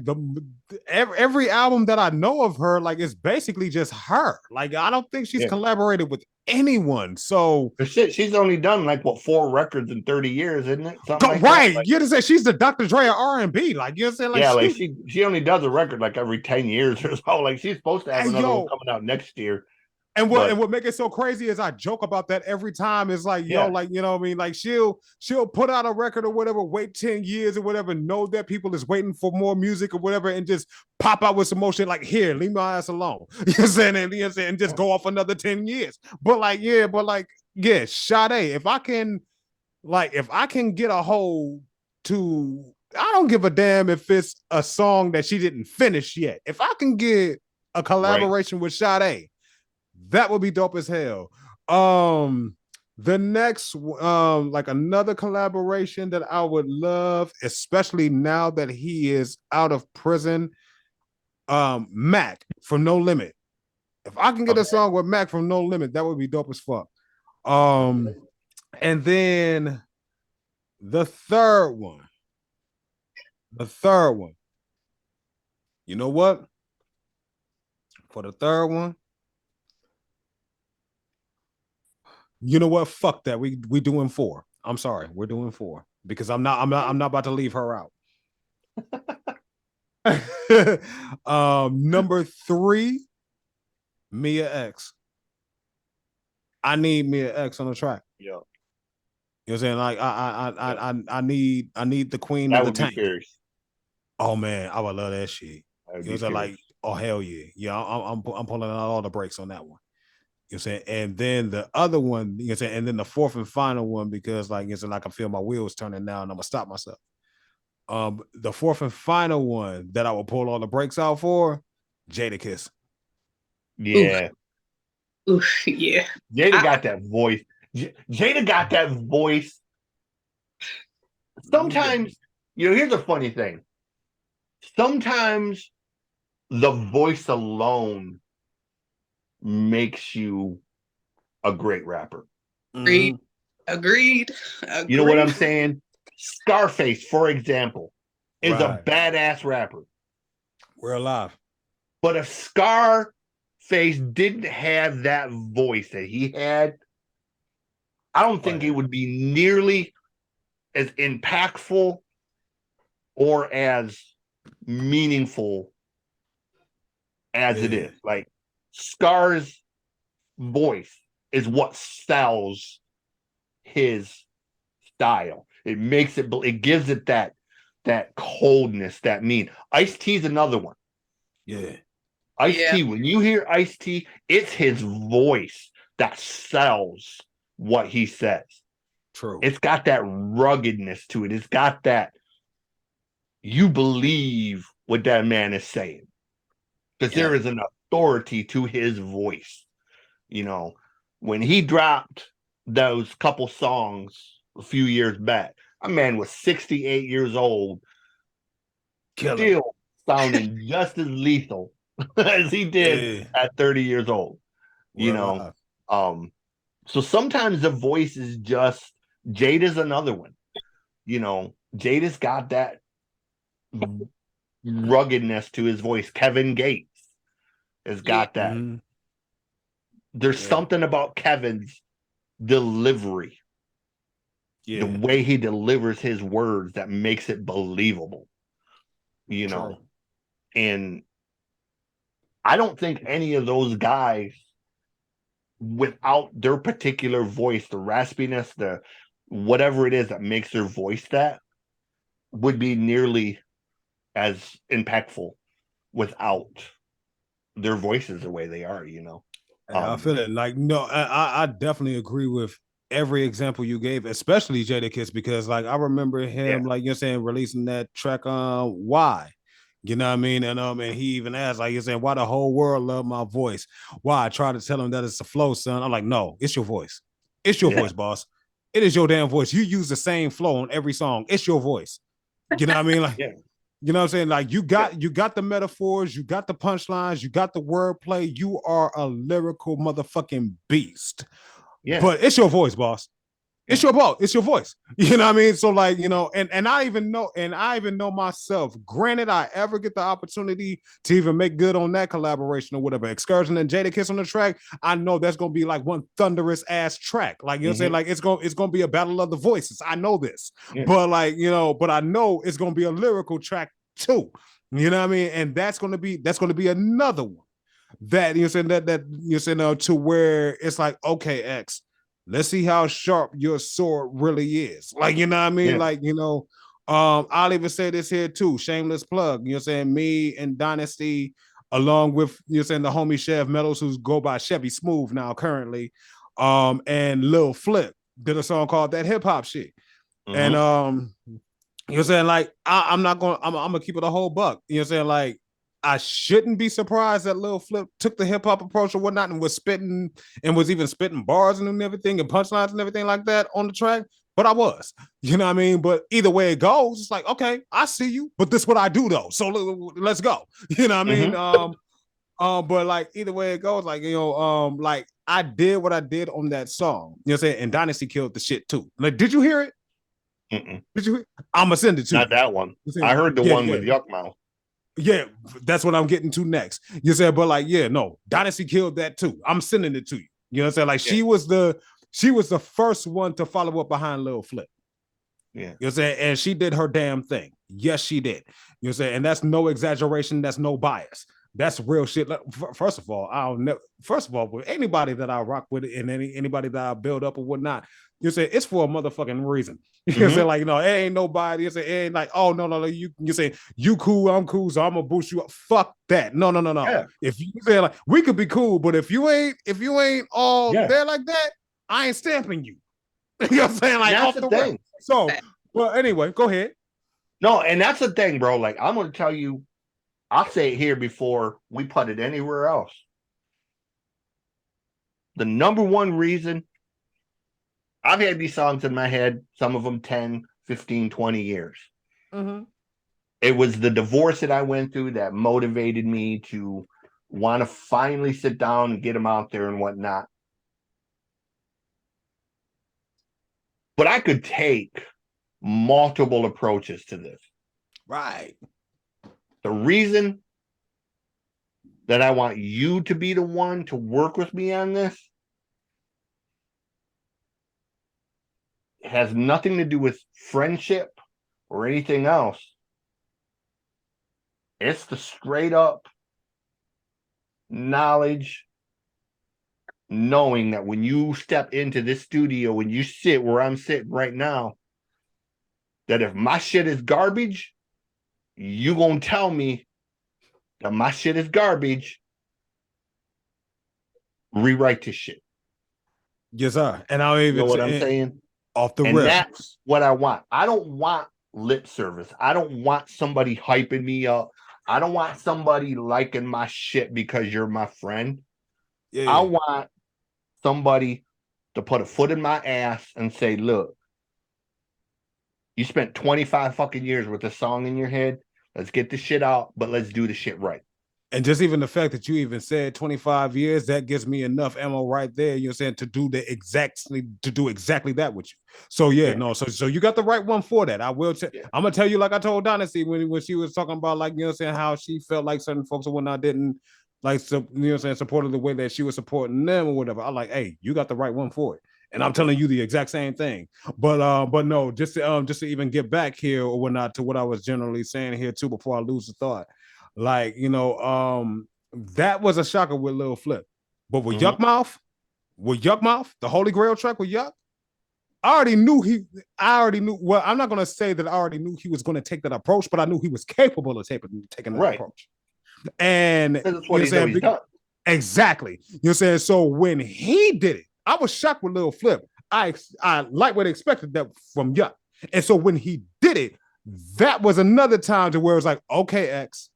D: every album that I know of her, like it's basically just her. Like I don't think she's collaborated with anyone. So
B: shit, she's only done like 4 records in 30 years, isn't it?
D: Something like right. Like, you know, say she's the Dr. Dre of R&B. Like you know, saying like
B: like she only does a record like every 10 years or so. Like she's supposed to have another one coming out next year.
D: And what make it so crazy is I joke about that every time. It's like, like, you know what I mean? Like she'll put out a record or whatever, wait 10 years or whatever, know that people is waiting for more music or whatever, and just pop out with some more shit like, here, leave my ass alone. You know what I'm saying? And, you know what I'm saying? And just go off another 10 years. But Sade, if I can get a hold to I don't give a damn if it's a song that she didn't finish yet. If I can get a collaboration with Sade, that would be dope as hell. The next, like another collaboration that I would love, especially now that he is out of prison, Mac from No Limit. If I can get a song with Mac from No Limit, that would be dope as fuck. And then the third one. You know what? For the third one, you know what? Fuck that. We doing 4. I'm sorry, we're doing 4 because I'm not about to leave her out. Number 3, Mia X. I need Mia X on the track.
B: Yeah.
D: You know what I'm saying? Like I need the queen
B: That
D: of the
B: would be
D: tank.
B: fierce.
D: Oh man, I would love that shit. You know what I'm saying? Like, oh hell yeah. Yeah, I'm pulling out all the brakes on that one. You know what I'm saying? And then the other one, you know what I'm saying, and then the fourth and final one, because like it's like I feel my wheels turning now and I'm gonna stop myself. The fourth and final one that I will pull all the brakes out for, Jadakiss.
B: Yeah.
C: Oof, yeah.
B: Jada got that voice. Jada got that voice. Sometimes, you know, here's a funny thing. Sometimes the voice alone makes you a great rapper.
C: Agreed. Agreed.
B: You know what I'm saying? Scarface, for example, is a badass rapper.
D: We're alive.
B: But if Scarface didn't have that voice that he had, I don't think it would be nearly as impactful or as meaningful as it is. Like, Scar's voice is what sells his style. It makes it, it gives it that coldness, that mean. Ice-T's another one.
D: Yeah.
B: Ice-T, when you hear Ice-T, it's his voice that sells what he says.
D: True.
B: It's got that ruggedness to it. It's got that, you believe what that man is saying. Because there is an authority to his voice. You know, when he dropped those couple songs a few years back, a man was 68 years old, still sounding just as lethal as he did at 30 years old. You know, so sometimes the voice is just, Jada's another one. You know, Jada's got that ruggedness to his voice. Kevin Gates has got that. There's something about Kevin's delivery, the way he delivers his words, that makes it believable. You know, and I don't think any of those guys, without their particular voice, the raspiness, the whatever it is that makes their voice that, would be nearly as impactful without their voices the way they are, you know.
D: I feel it. Like, no, I definitely agree with every example you gave, especially Jadakiss, because like I remember him, like you're saying, releasing that track on Why. You know what I mean? And he even asked, like, you're saying, why the whole world love my voice? Why? I try to tell him that it's a flow, son. I'm like, no, it's your voice. It's your voice, boss. It is your damn voice. You use the same flow on every song. It's your voice. You know what I mean? Like, you know what I'm saying? Like, you got the metaphors, you got the punchlines, you got the wordplay. You are a lyrical motherfucking beast. Yeah. But it's your voice, boss. It's your voice. It's your voice. You know what I mean? So like, you know, and I even know myself. Granted, I ever get the opportunity to even make good on that collaboration or whatever, Xcursion and Jadakiss on the track, I know that's gonna be like one thunderous ass track. Like, you know what I'm saying? Like, it's gonna be a battle of the voices. I know this. But like, you know, but I know it's gonna be a lyrical track too. You know what I mean? And that's gonna be another one that, you know what I'm saying, that you know, saying to where it's like, okay, X, let's see how sharp your sword really is. Like, you know what I mean? Like, you know, I'll even say this here too, shameless plug, you know what I'm saying? Me and Dynasti, along with, you know what I'm saying, the homie Chef Meadows, who's go by Chevy Smooth now currently, and Lil Flip did a song called That Hip Hop Shit. And You know what I'm saying? Like, I'm not going, I'm gonna keep it a whole buck. You know what I'm saying? Like, I shouldn't be surprised that Lil Flip took the hip hop approach or whatnot and was spitting and was even spitting bars and everything and punchlines and everything like that on the track. But I was, you know what I mean? But either way it goes, it's like, okay, I see you, but this is what I do though. So let's go. You know what I mean? But like either way it goes, like, like I did what I did on that song. You know what I'm saying? And Dynasti killed the shit too. Like, did you hear it? Did you? I'm gonna send it to you.
B: Not that one. I heard the one with Yuck Mouth.
D: Yeah, that's what I'm getting to next. You said, but like, yeah, no, Dynasti killed that too. I'm sending it to you. You know what I'm saying? Like, she was the first one to follow up behind Lil Flip.
B: Yeah.
D: You know what I'm saying? And she did her damn thing. Yes, she did. You know what I'm saying? And that's no exaggeration, that's no bias. That's real shit. First of all, with anybody that I rock with and anybody that I build up or whatnot, you say it's for a motherfucking reason. You say like, it ain't nobody. You say it ain't like, oh no. You say you cool, I'm cool, so I'm gonna boost you up. Fuck that. No.
B: Yeah.
D: If you say like we could be cool, but if you ain't all there like that, I ain't stamping you. You know what I'm saying? Like
B: that's
D: off the thing. So, well, anyway, go ahead.
B: No, and that's the thing, bro. Like I'm gonna tell you. I'll say it here before we put it anywhere else. The number one reason I've had these songs in my head, some of them 10, 15, 20 years. It was the divorce that I went through that motivated me to want to finally sit down and get them out there and whatnot. But I could take multiple approaches to this.
D: Right.
B: The reason that I want you to be the one to work with me on this has nothing to do with friendship or anything else. It's the straight up knowledge, knowing that when you step into this studio, when you sit where I'm sitting right now, that if my shit is garbage, you gonna tell me that my shit is garbage. Rewrite this shit.
D: Yes, sir. And I'll even
B: know what I'm saying?
D: Off the
B: and
D: rip.
B: That's what I want. I don't want lip service. I don't want somebody hyping me up. I don't want somebody liking my shit because you're my friend. Yeah. I want somebody to put a foot in my ass and say, look, you spent 25 fucking years with a song in your head. Let's get this shit out, but let's do the shit right.
D: And just even the fact that you even said 25 years, that gives me enough ammo right there, you know what I'm saying, to do exactly that with you. So so you got the right one for that. I will I'm gonna tell you, like I told Dynasti when she was talking about, like, you know what I'm saying, how she felt like certain folks or whatnot didn't like, you know what I'm saying, supported the way that she was supporting them or whatever. I'm like, hey, you got the right one for it. And I'm telling you the exact same thing. But no, just to even get back here or whatnot to what I was generally saying here too before I lose the thought. Like, that was a shocker with Lil Flip. But with Yuck Mouth, the Holy Grail track with Yuck, I already knew, well, I'm not going to say that I already knew he was going to take that approach, but I knew he was capable of taking that approach. And
B: that's what he's done.
D: Exactly. You know what I'm saying? So when he did it, I was shocked with Lil Flip. I like what I expected that from Yuck. And so when he did it, that was another time to where it was like, okay, X,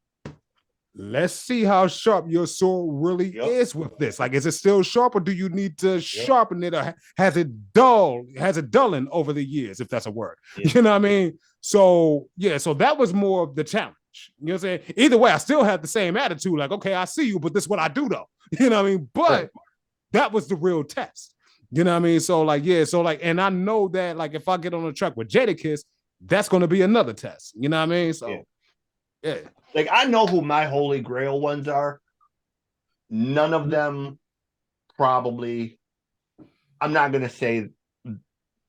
D: let's see how sharp your sword really is with this. Like, is it still sharp, or do you need to sharpen it, or has it dulling over the years, if that's a word? You know what I mean? So so that was more of the challenge. You know what I'm saying? Either way, I still had the same attitude, like, okay, I see you, but this is what I do though. You know what I mean? But that was the real test. You know what I mean? So like, and I know that, like, if I get on a track with Jadakiss, that's going to be another test. You know what I mean? So yeah.
B: Like, I know who my Holy Grail ones are. None of them probably, I'm not going to say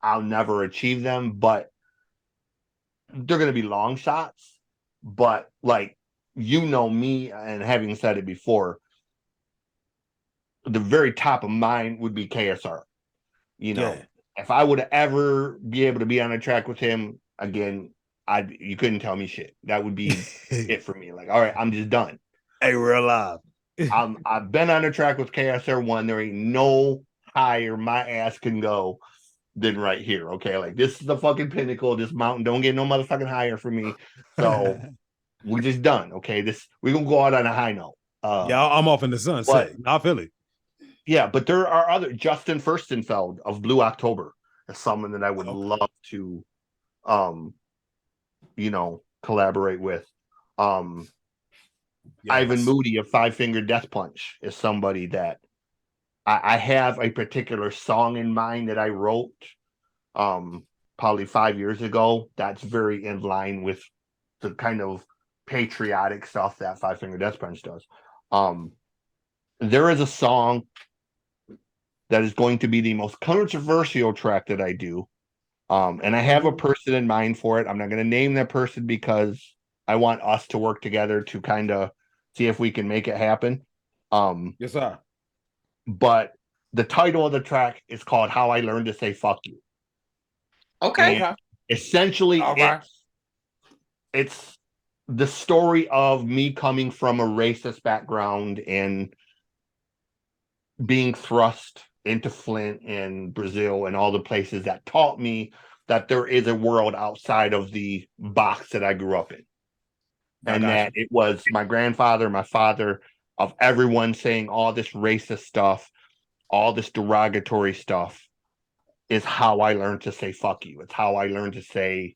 B: I'll never achieve them, but they're going to be long shots. But, like, me, and having said it before, the very top of mine would be KSR. If I would ever be able to be on a track with him again, you couldn't tell me shit. That would be it for me. Like, all right, I'm just done.
D: Hey, we're alive.
B: I've been on a track with KSR1. There ain't no higher my ass can go than right here. Okay, like this is the fucking pinnacle. This mountain don't get no motherfucking higher for me. So we just done. Okay, we're gonna go out on a high note.
D: Yeah, I'm off in the sunset. I feel it.
B: Yeah, but there are other Justin Furstenfeld of Blue October is someone that I would love to collaborate with. Ivan Moody of Five Finger Death Punch is somebody that I have a particular song in mind that I wrote probably 5 years ago. That's very in line with the kind of patriotic stuff that Five Finger Death Punch does. There is a song that is going to be the most controversial track that I do. And I have a person in mind for it. I'm not going to name that person because I want us to work together to kind of see if we can make it happen.
D: Yes, sir.
B: But the title of the track is called How I Learned to Say Fuck You.
C: Okay.
B: And essentially, it's the story of me coming from a racist background and being thrust into Flint and Brazil and all the places that taught me that there is a world outside of the box that I grew up in. And that it was my grandfather, my father, of everyone saying all this racist stuff, all this derogatory stuff is how I learned to say fuck you. It's how I learned to say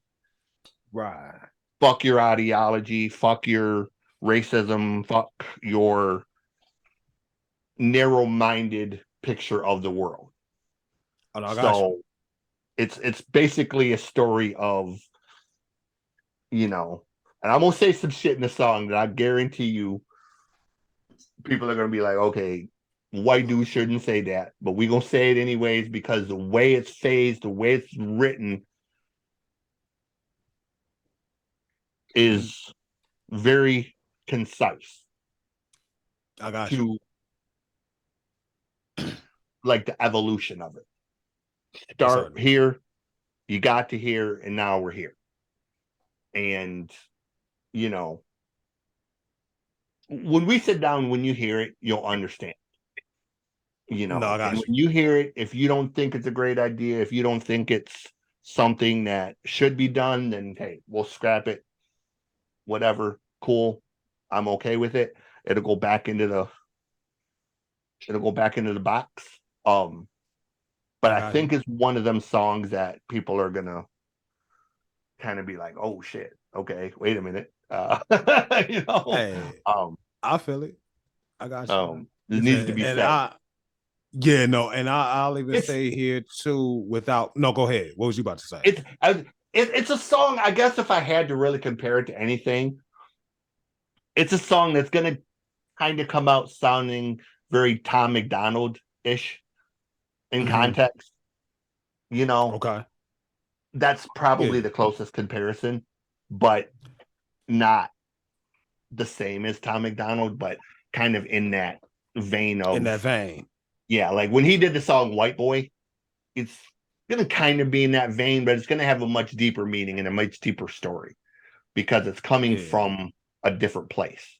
B: fuck your ideology, fuck your racism, fuck your narrow-minded picture of the world. So it's basically a story of, and I'm gonna say some shit in the song that I guarantee you people are gonna be like, okay, white dude shouldn't say that, but we're gonna say it anyways because the way it's phased, the way it's written is very concise.
D: I got you.
B: Like the evolution of it. Start here, you got to here, and now we're here. And, when we sit down, when you hear it, you'll understand. And when you hear it, if you don't think it's a great idea, if you don't think it's something that should be done, then hey, we'll scrap it. Whatever, cool. I'm okay with it. It'll go back into the box. But I think it's one of them songs that people are gonna kind of be like, oh shit, okay, wait a minute.
D: Hey, I feel it. I got you.
B: This needs to be said.
D: I'll even say here too without go ahead. What was you about to say?
B: It's a song, I guess if I had to really compare it to anything, it's a song that's gonna kind of come out sounding very Tom McDonald-ish in context.
D: Okay.
B: That's probably the closest comparison, but not the same as Tom McDonald, but kind of in that vein of Yeah, like when he did the song White Boy, it's gonna kind of be in that vein, but it's gonna have a much deeper meaning and a much deeper story because it's coming from a different place.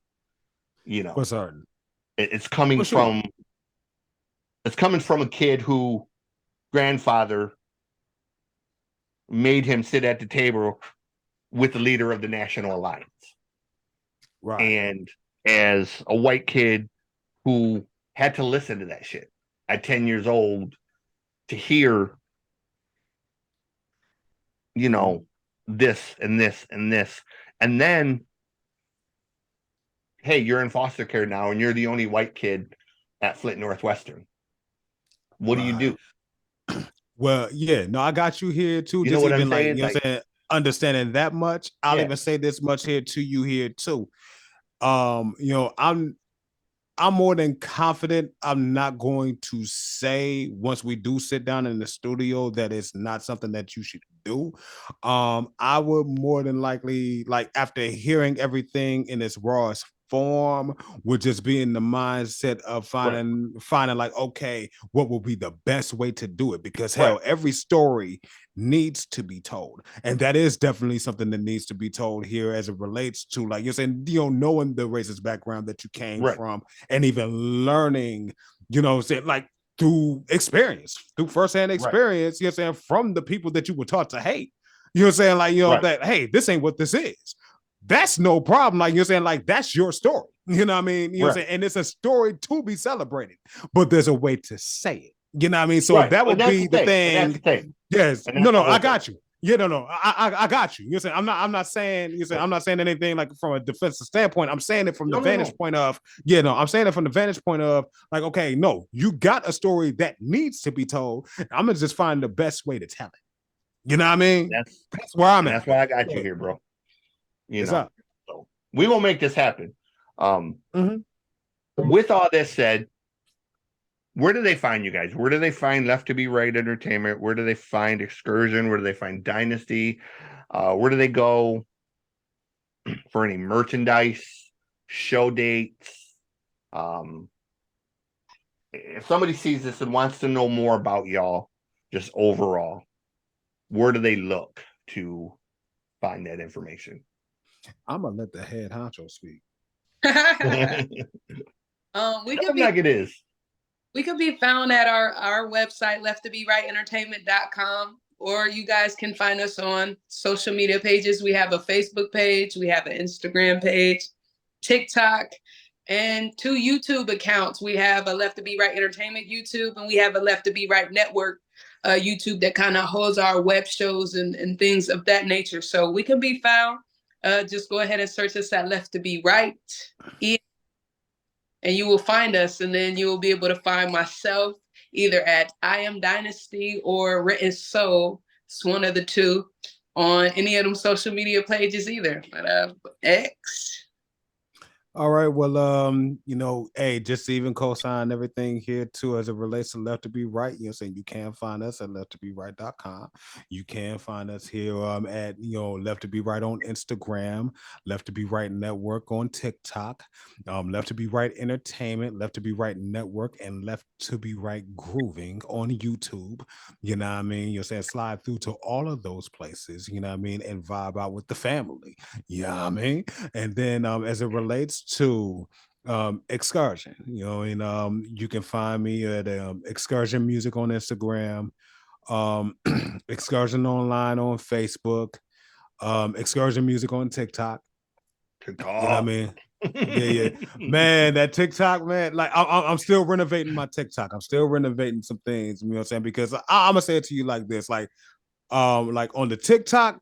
D: For certain.
B: It's coming from a kid who grandfather made him sit at the table with the leader of the National Alliance.
D: Right.
B: And as a white kid who had to listen to that shit at 10 years old to hear, this and this and this. And then, hey, you're in foster care now and you're the only white kid at Flint Northwestern. What do you do?
D: Well, I got you here too.
B: You know what I'm saying?
D: What I'm saying? Understanding that much, I'll even say this much here to you here too. I'm more than confident. I'm not going to say once we do sit down in the studio that it's not something that you should do. I would more than likely, like after hearing everything in its rawest form, would just be in the mindset of finding like, okay, what will be the best way to do it? Because hell, every story needs to be told, and that is definitely something that needs to be told here as it relates to, like you're saying, knowing the racist background that you came from, and even learning, saying like through experience, through firsthand experience, you know what I'm saying, from the people that you were taught to hate. You know what I'm saying? Like, you know, that, hey, this ain't what this is. That's no problem. Like, you're saying, like, that's your story. You know what I mean? You know what I'm saying? And it's a story to be celebrated, but there's a way to say it. You know what I mean? So that would be the thing. Yes. No, I got you. Yeah, no, I got you. You're saying I'm not saying I'm not saying anything like from a defensive standpoint. I'm saying it from the vantage point of I'm saying it from the vantage point of like, okay, no, you got a story that needs to be told. I'm gonna just find the best way to tell it. You know what I mean? That's where I'm at.
B: That's why I got you here, bro. You know, so we will make this happen. With all this said, where do they find you guys? Where do they find Left2BWrite Entertainment? Where do they find Xcursion? Where do they find Dynasti? Where do they go for any merchandise, show dates? If somebody sees this and wants to know more about y'all, just overall, where do they look to find that information?
D: I'm gonna let the head honcho speak.
C: We could be found at our website, Left2BWriteEntertainment.com, or you guys can find us on social media pages. We have a Facebook page, we have an Instagram page, TikTok, and 2 YouTube accounts. We have a Left2BWrite Entertainment YouTube, and we have a Left2BWrite Network YouTube that kind of holds our web shows and things of that nature. So we can be found. Just go ahead and search us at Left2BWrite, and you will find us. And then you will be able to find myself either at I Am Dynasti or Written Soul. It's one of the two on any of them social media pages either. But X.
D: All right. Well, you know, hey, just to even co-sign everything here too, as it relates to Left2BWrite, you know, saying you can find us at left2bwrite.com. You can find us here at, you know, Left2BWrite on Instagram, Left2BWrite Network on TikTok, Left2BWrite Entertainment, Left2BWrite Network, and Left2BWrite Grooving on YouTube. You know what I mean? You're saying slide through to all of those places, you know what I mean, and vibe out with the family. You know what I mean? And then as it relates to Xcursion, you know, and you can find me at Xcursion Music on Instagram, Xcursion Online on Facebook, Xcursion Music on TikTok. You know what I mean? Yeah. Man, that TikTok, man, like I'm still renovating my TikTok. I'm still renovating some things, you know what I'm saying? Because I'm gonna say it to you like this, like on the TikTok,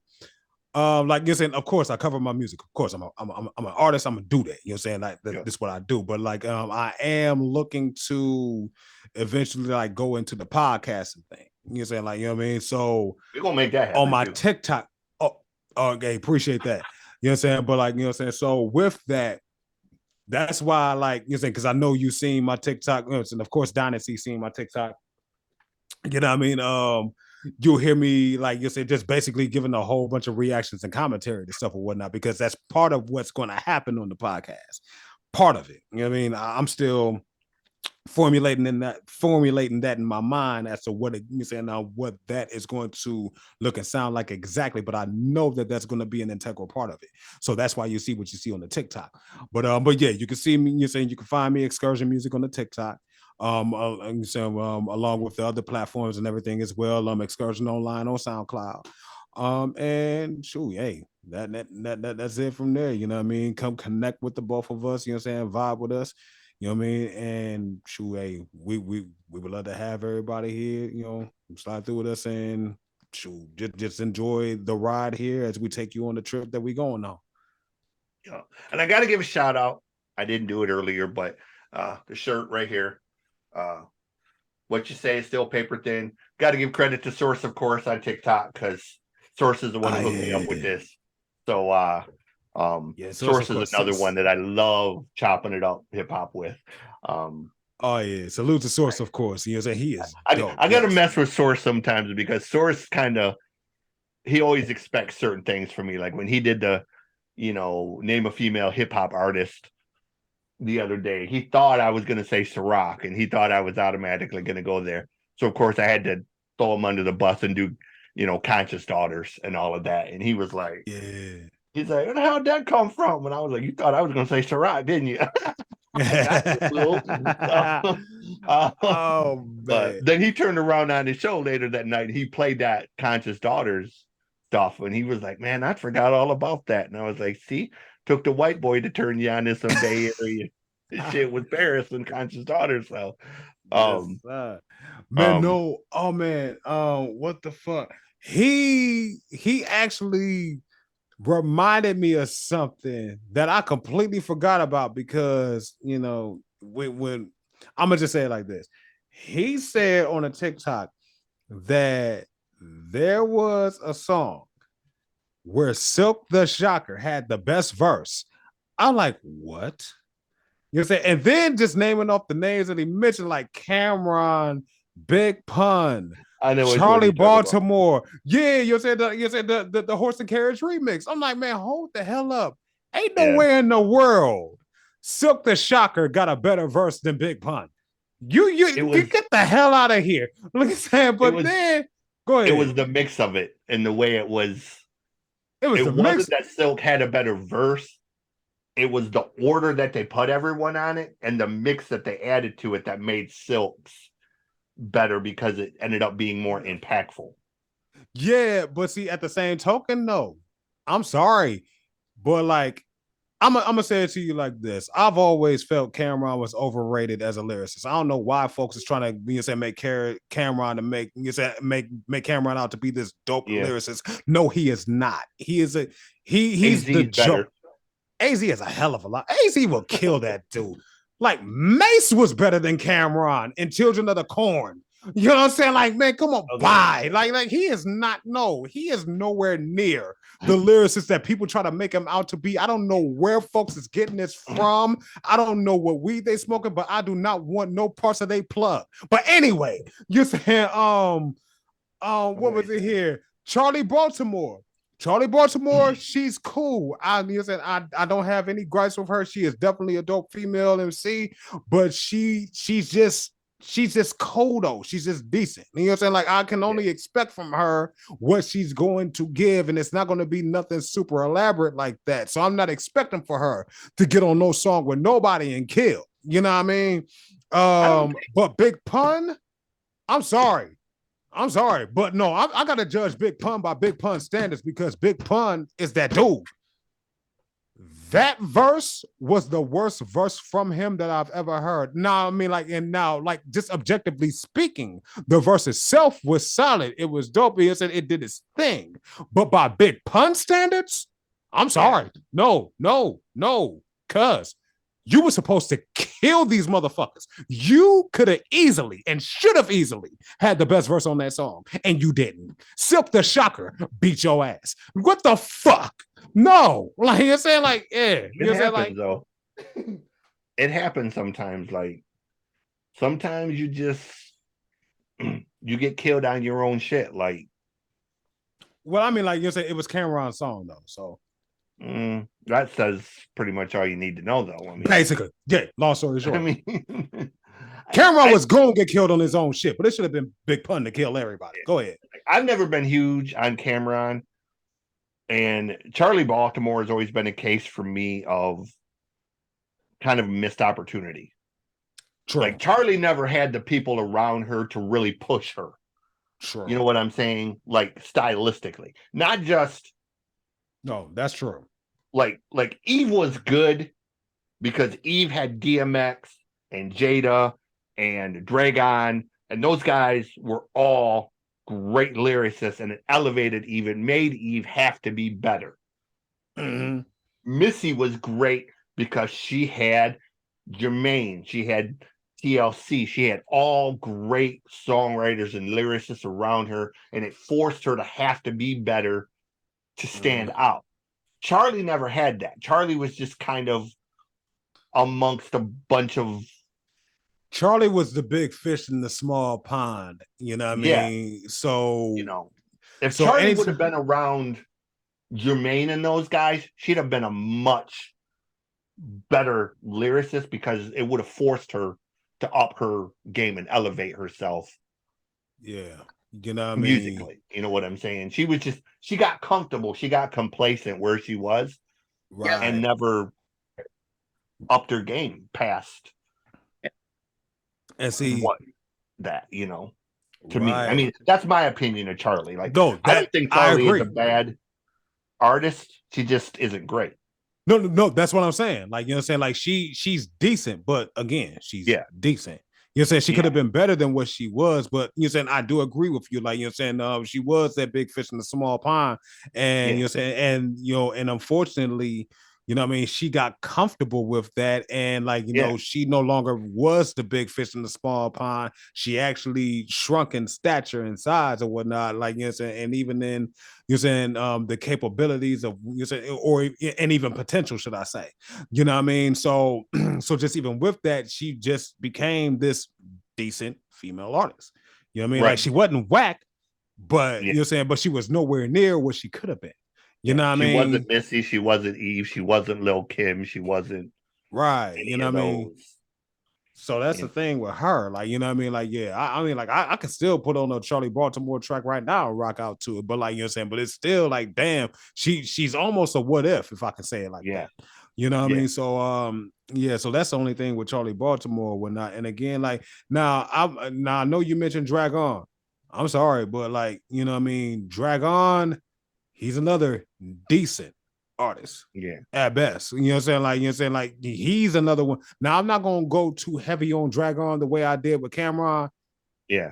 D: like you're saying, of course I cover my music. Of course, I'm an artist. I'm gonna do that. You know what I'm saying? Like this is what I do. But like I am looking to eventually like go into the podcasting thing. You know what I'm saying? Like, you know what I mean? So
B: we're gonna make that happen
D: on my TikTok. Oh, okay, appreciate that. You know what I'm saying? But like, you know what I'm saying? So with that, that's why I like, you know what I'm saying, because I know you seen my TikTok, you know, and of course Dynasty seen my TikTok. You know what I mean? You'll hear me, like you said, just basically giving a whole bunch of reactions and commentary to stuff or whatnot, because that's part of what's going to happen on the podcast. Part of it. You know what I mean? I'm still formulating that in my mind as to what what that is going to look and sound like exactly. But I know that that's going to be an integral part of it. So that's why you see what you see on the TikTok. But yeah, you can see me. You're saying you can find me Xcursion Music on the TikTok. Along with the other platforms and everything as well. Xcursion Online on SoundCloud. And shoot, hey, that's it from there. You know what I mean? Come connect with the both of us, you know what I'm saying? Vibe with us, you know what I mean? And shoot, hey, we would love to have everybody here, you know, slide through with us and shoot, just enjoy the ride here as we take you on the trip that we going on.
B: Yeah. And I gotta give a shout out. I didn't do it earlier, but the shirt right here. What you say is still paper thin. Got to give credit to Source, of course, on TikTok, because Source is the one who hooked me up with this. So Source is another one that I love chopping it up hip hop with.
D: Oh yeah, salute to Source, of course. You know, so he is.
B: I got to mess with Source sometimes because Source he always expects certain things from me. Like when he did the, you know, name a female hip hop artist the other day, he thought I was going to say Ciroc, and he thought I was automatically going to go there. So of course I had to throw him under the bus and do, you know, Conscious Daughters and all of that. And he was like,
D: yeah.
B: He's like, where the hell did that come from? And I was like, you thought I was going to say Ciroc, didn't you?
D: Oh
B: But
D: man.
B: then he turned around on his show later that night. He played that Conscious Daughters stuff, and he was like, "Man, I forgot all about that." And I was like, "See, took the white boy to turn you on to some Bay Area shit with Paris and Conscious Daughters." So,
D: Yes,
B: um,
D: man, no, oh man, what the fuck? He actually reminded me of something that I completely forgot about because when I'm gonna just say it like this. He said on a TikTok that there was a song where Silk the Shocker had the best verse. I'm like, what? You know what I'm saying? And then just naming off the names that he mentioned, like Cameron, Big Pun,
B: I know which one
D: Charlie
B: you're talking about.
D: Baltimore. Yeah, you said the Horse and Carriage remix. I'm like, man, hold the hell up. Ain't nowhere in the world Silk the Shocker got a better verse than Big Pun. You get the hell out of here. Look at that. But then go ahead.
B: It was the mix of it and the way it was.
D: It
B: wasn't that Silk had a better verse. It was the order that they put everyone on it and the mix that they added to it that made Silk's better because it ended up being more impactful.
D: Yeah, but see, at the same token, no. I'm sorry, but like, I'm gonna say it to you like this. I've always felt Cameron was overrated as a lyricist. I don't know why folks is trying to make Cameron to make Cameron out to be this dope lyricist. No, he is not. He's the joke. AZ is a hell of a lot. AZ will kill that dude. Like Mace was better than Cameron in Children of the Corn. You know what I'm saying? Like, man, come on, bye. Like he is not, no, he is nowhere near the lyricist that people try to make him out to be. I don't know where folks is getting this from. I don't know what weed they smoking, but I do not want no parts of they plug. But anyway, you're saying, what was it here? Charlie Baltimore, she's cool. I don't have any gripes with her. She is definitely a dope female MC, but she's just cold though. She's just decent. You know what I'm saying? Like I can only expect from her what she's going to give, and it's not going to be nothing super elaborate like that. So I'm not expecting for her to get on no song with nobody and kill. You know what I mean? But Big Pun, I'm sorry, but no, I gotta judge Big Pun by Big Pun standards because Big Pun is that dude. That verse was the worst verse from him that I've ever heard. Now, I mean, like just objectively speaking, the verse itself was solid. It was dope. It did its thing. But by Big Pun standards, I'm sorry. No, cuz you were supposed to kill these motherfuckers. You could have easily and should have easily had the best verse on that song, and you didn't. Silk the Shocker beat your ass. What the fuck? No, like you're saying, like
B: it happens though. It happens sometimes. Like sometimes you just you get killed on your own shit. Like,
D: well, I mean, like you said, it was Cameron's song though, so.
B: That says pretty much all you need to know, though. I mean,
D: basically, yeah. Long story short,
B: I mean,
D: Cameron was going to get killed on his own shit, but it should have been Big Pun to kill everybody. Go ahead.
B: I've never been huge on Cameron, and Charlie Baltimore has always been a case for me of kind of missed opportunity.
D: True.
B: Like Charlie never had the people around her to really push her.
D: True.
B: You know what I'm saying? Like stylistically, not just.
D: No, that's true.
B: Like Eve was good because Eve had DMX and Jada and Dragon, and those guys were all great lyricists, and it elevated Eve and made Eve have to be better.
D: Mm-hmm.
B: Missy was great because she had Jermaine, she had TLC, she had all great songwriters and lyricists around her, and it forced her to have to be better to stand out. Charlie never had that. Charlie was just kind of amongst a bunch of.
D: Charlie was the big fish in the small pond. You know what I mean? So
B: if Charlie would have been around Jermaine and those guys, she'd have been a much better lyricist because it would have forced her to up her game and elevate herself.
D: Yeah. You know what I mean?
B: Musically, you know what I'm saying? She got comfortable. She got complacent where she was.
D: Right.
B: And never upped their game past
D: And see
B: what that, you know, to me. I
D: right.
B: mean, that's my opinion of Charlie. Like,
D: No,
B: I
D: that
B: don't think
D: I
B: Charlie is a
D: agree.
B: bad artist. She just isn't great.
D: No, that's what I'm saying. Like, you know what I'm saying? Like she's decent, but again, she's decent. You know what I'm saying? She could have been better than what she was, but you know what I'm saying? I do agree with you. Like, you know what I'm saying? She was that big fish in the small pond. And you know what I'm saying? And and unfortunately, you know what I mean, she got comfortable with that. And like, you know, she no longer was the big fish in the small pond. She actually shrunk in stature and size or whatnot. Like, you know what I'm saying? And even then, you're saying the capabilities of you're saying, or and even potential, should I say? You know what I mean? So, so just even with that, she just became this decent female artist. You know what I mean? Like she wasn't whack, but you know what I'm saying, but she was nowhere near what she could have been. You know what I mean?
B: She wasn't Missy, she wasn't Eve, she wasn't Lil Kim, she wasn't
D: right. You know what I mean? So that's the thing with her. Like, you know what I mean? Like, yeah, I mean, like, I could still put on a Charlie Baltimore track right now and rock out to it. But like, you know what I'm saying? But it's still like, damn, she's almost a what if I can say it like that. You know what I mean? So yeah, so that's the only thing with Charlie Baltimore or whatnot. And again, like now I know you mentioned Dragon. I'm sorry, but like, you know what I mean, Dragon, he's another decent artist. At best. You know what I'm saying? Like, you know what I'm saying? Like, he's another one. Now, I'm not gonna go too heavy on Dragon the way I did with Cameron.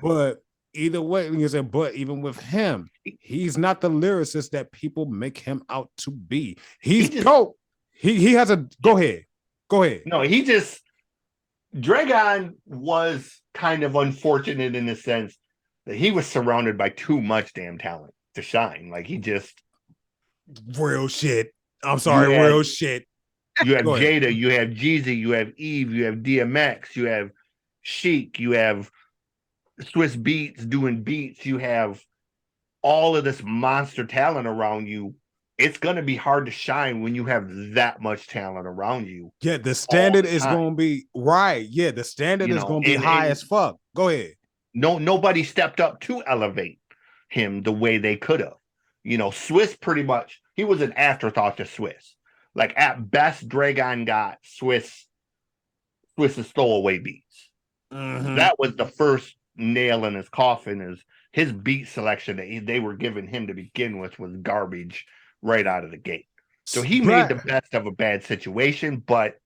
D: But either way, you know what I'm saying? But even with him, he's not the lyricist that people make him out to be. He's dope. He has a go ahead.
B: No, Dragon was kind of unfortunate in the sense that he was surrounded by too much damn talent to shine. Like he just
D: real shit. I'm sorry, real shit.
B: You have Jada, you have Jeezy, you have Eve, you have DMX, you have Chic, you have Swiss Beats doing beats, you have all of this monster talent around you. It's going to be hard to shine when you have that much talent around you.
D: Yeah, the standard is going to be right. Yeah, the standard is going to be high as fuck. Go ahead.
B: Nobody stepped up to elevate him the way they could have. You know, Swiss pretty much, he was an afterthought to Swiss. Like at best, Dragon got Swiss's throwaway beats. That was the first nail in his coffin. Is his beat selection that they were giving him to begin with was garbage right out of the gate. So he made the best of a bad situation, but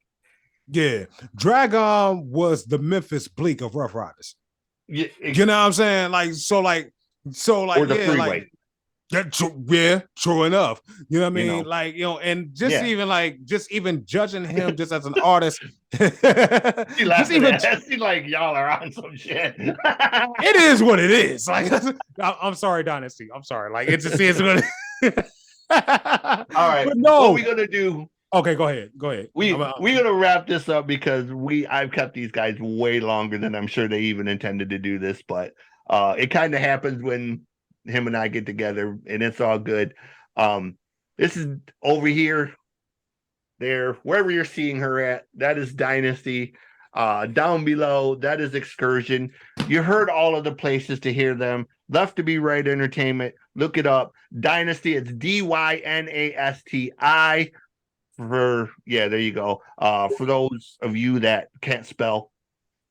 D: yeah, Dragon was the Memphis Bleak of Rough Riders.
B: Yeah,
D: you know what I'm saying? Like
B: or the freeway.
D: Like, true enough. You know what I mean? You know, like, you know, and just even judging him just as an artist.
B: She like y'all are on some shit.
D: It is what it is. Like, I'm sorry, Dynasty. I'm sorry. Like, it just is what it
B: all right.
D: But no,
B: what are we gonna do?
D: Okay, go ahead.
B: We're gonna wrap this up because I've kept these guys way longer than I'm sure they even intended to do this, but it kind of happens when him and I get together, and it's all good. This is over here, there, wherever you're seeing her at. That is Dynasti. Down below, that is Xcursion. You heard all of the places to hear them. Left2BWrite Entertainment. Look it up. Dynasti. It's Dynasti. There you go. For those of you that can't spell,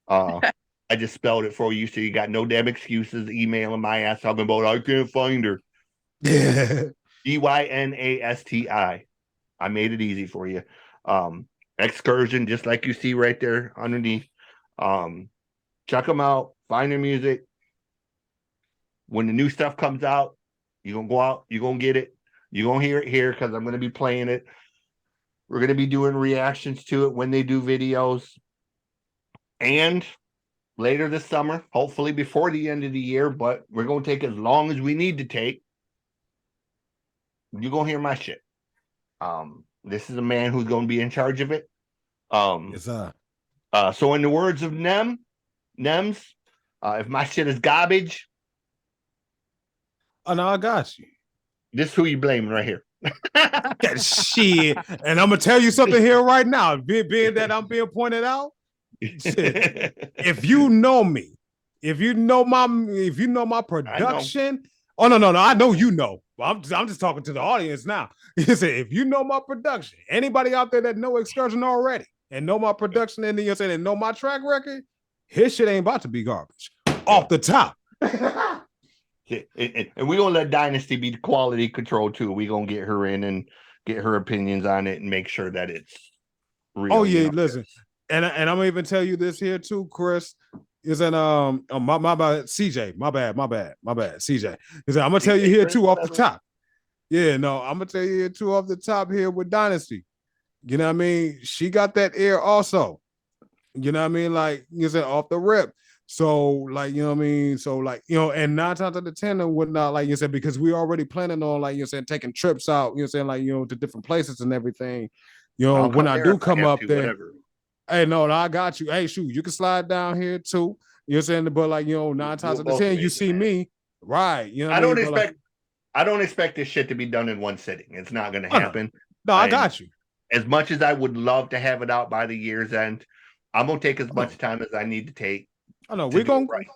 B: I just spelled it for you, so you got no damn excuses emailing my ass talking about I can't find her. Dynasti. I made it easy for you. Xcursion, just like you see right there underneath. Check them out. Find their music. When the new stuff comes out, you're gonna go out. You're gonna get it. You're gonna hear it here because I'm gonna be playing it. We're gonna be doing reactions to it when they do videos, and later this summer, hopefully before the end of the year, but we're going to take as long as we need to take. You're going to hear my shit. This is a man who's going to be in charge of it.
D: Yes, sir.
B: So in the words of Nems, if my shit is garbage,
D: oh no, I got you.
B: This is who you blaming right here.
D: That shit. And I'm gonna tell you something here right now. Being that I'm being pointed out. If you know me, if you know my production, oh no, I know you know. I'm just talking to the audience now. You say if you know my production, anybody out there that know Xcursion already, and know my production and you know what I'm saying, and know my track record, his shit ain't about to be garbage. Off the top.
B: And we're gonna let Dynasti be the quality control too. We're gonna get her in and get her opinions on it and make sure that it's real.
D: Oh yeah, listen. And I'm gonna even tell you this here too, Chris. Is that my bad, CJ, my bad, CJ. Is that I'm gonna tell you here too off the top. Yeah, no, I'm gonna tell you here too off the top here with Dynasti. You know what I mean? She got that air also. You know what I mean? Like you said, off the rip. So, like, you know what I mean? So, like, you know, and 9 times out of 10 and whatnot, like you said, because we already planning on, like, you know, saying taking trips out, you know, saying, like, you know, to different places and everything. You know, when I do come up there, whatever. Hey, no, I got you. Hey, shoot, you can slide down here too. You know what I'm saying? But like, you know, 9 times out of 10, you see me, right? You know,
B: I don't expect this shit to be done in one sitting. It's not going to happen.
D: No, I got you.
B: As much as I would love to have it out by the year's end, I'm gonna take as much time as I need to take.
D: I know we're gonna. Right.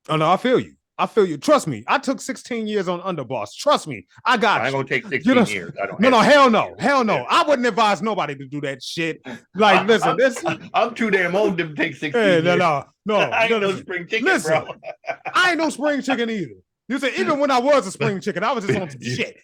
D: I feel you. I feel you. Trust me. I took 16 years on Underboss. Trust me. I got you.
B: I'm gonna take 16 years. I don't.
D: No, hell no. Hell no. I wouldn't advise nobody to do that shit. Like, listen,
B: I'm too damn old to take 16 years.
D: No.
B: I ain't no spring chicken, listen, bro.
D: I ain't no spring chicken either. You said even when I was a spring chicken, I was just on some shit.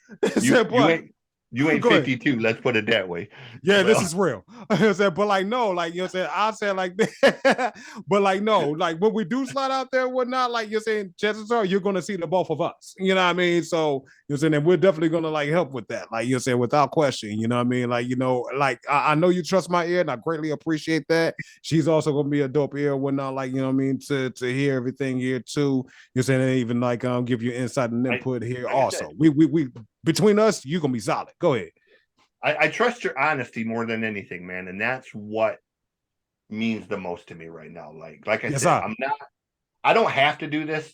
B: You ain't 52. Let's put it that way.
D: Yeah, this is real. But like, no, like you're saying, I said like that. But like, no, like when we do slide out there and whatnot, like you're saying, chances are you're gonna see the both of us. You know what I mean? So you're saying, and we're definitely gonna like help with that. Like you're saying, without question. You know what I mean? Like, you know, like I know you trust my ear, and I greatly appreciate that. She's also gonna be a dope ear and whatnot. Like, you know what I mean? To hear everything here too. You're saying, and even like give you insight and input here also. We between us, you're gonna be solid. Go ahead.
B: I trust your honesty more than anything, man, and that's what means the most to me right now. Like I said, I don't have to do this.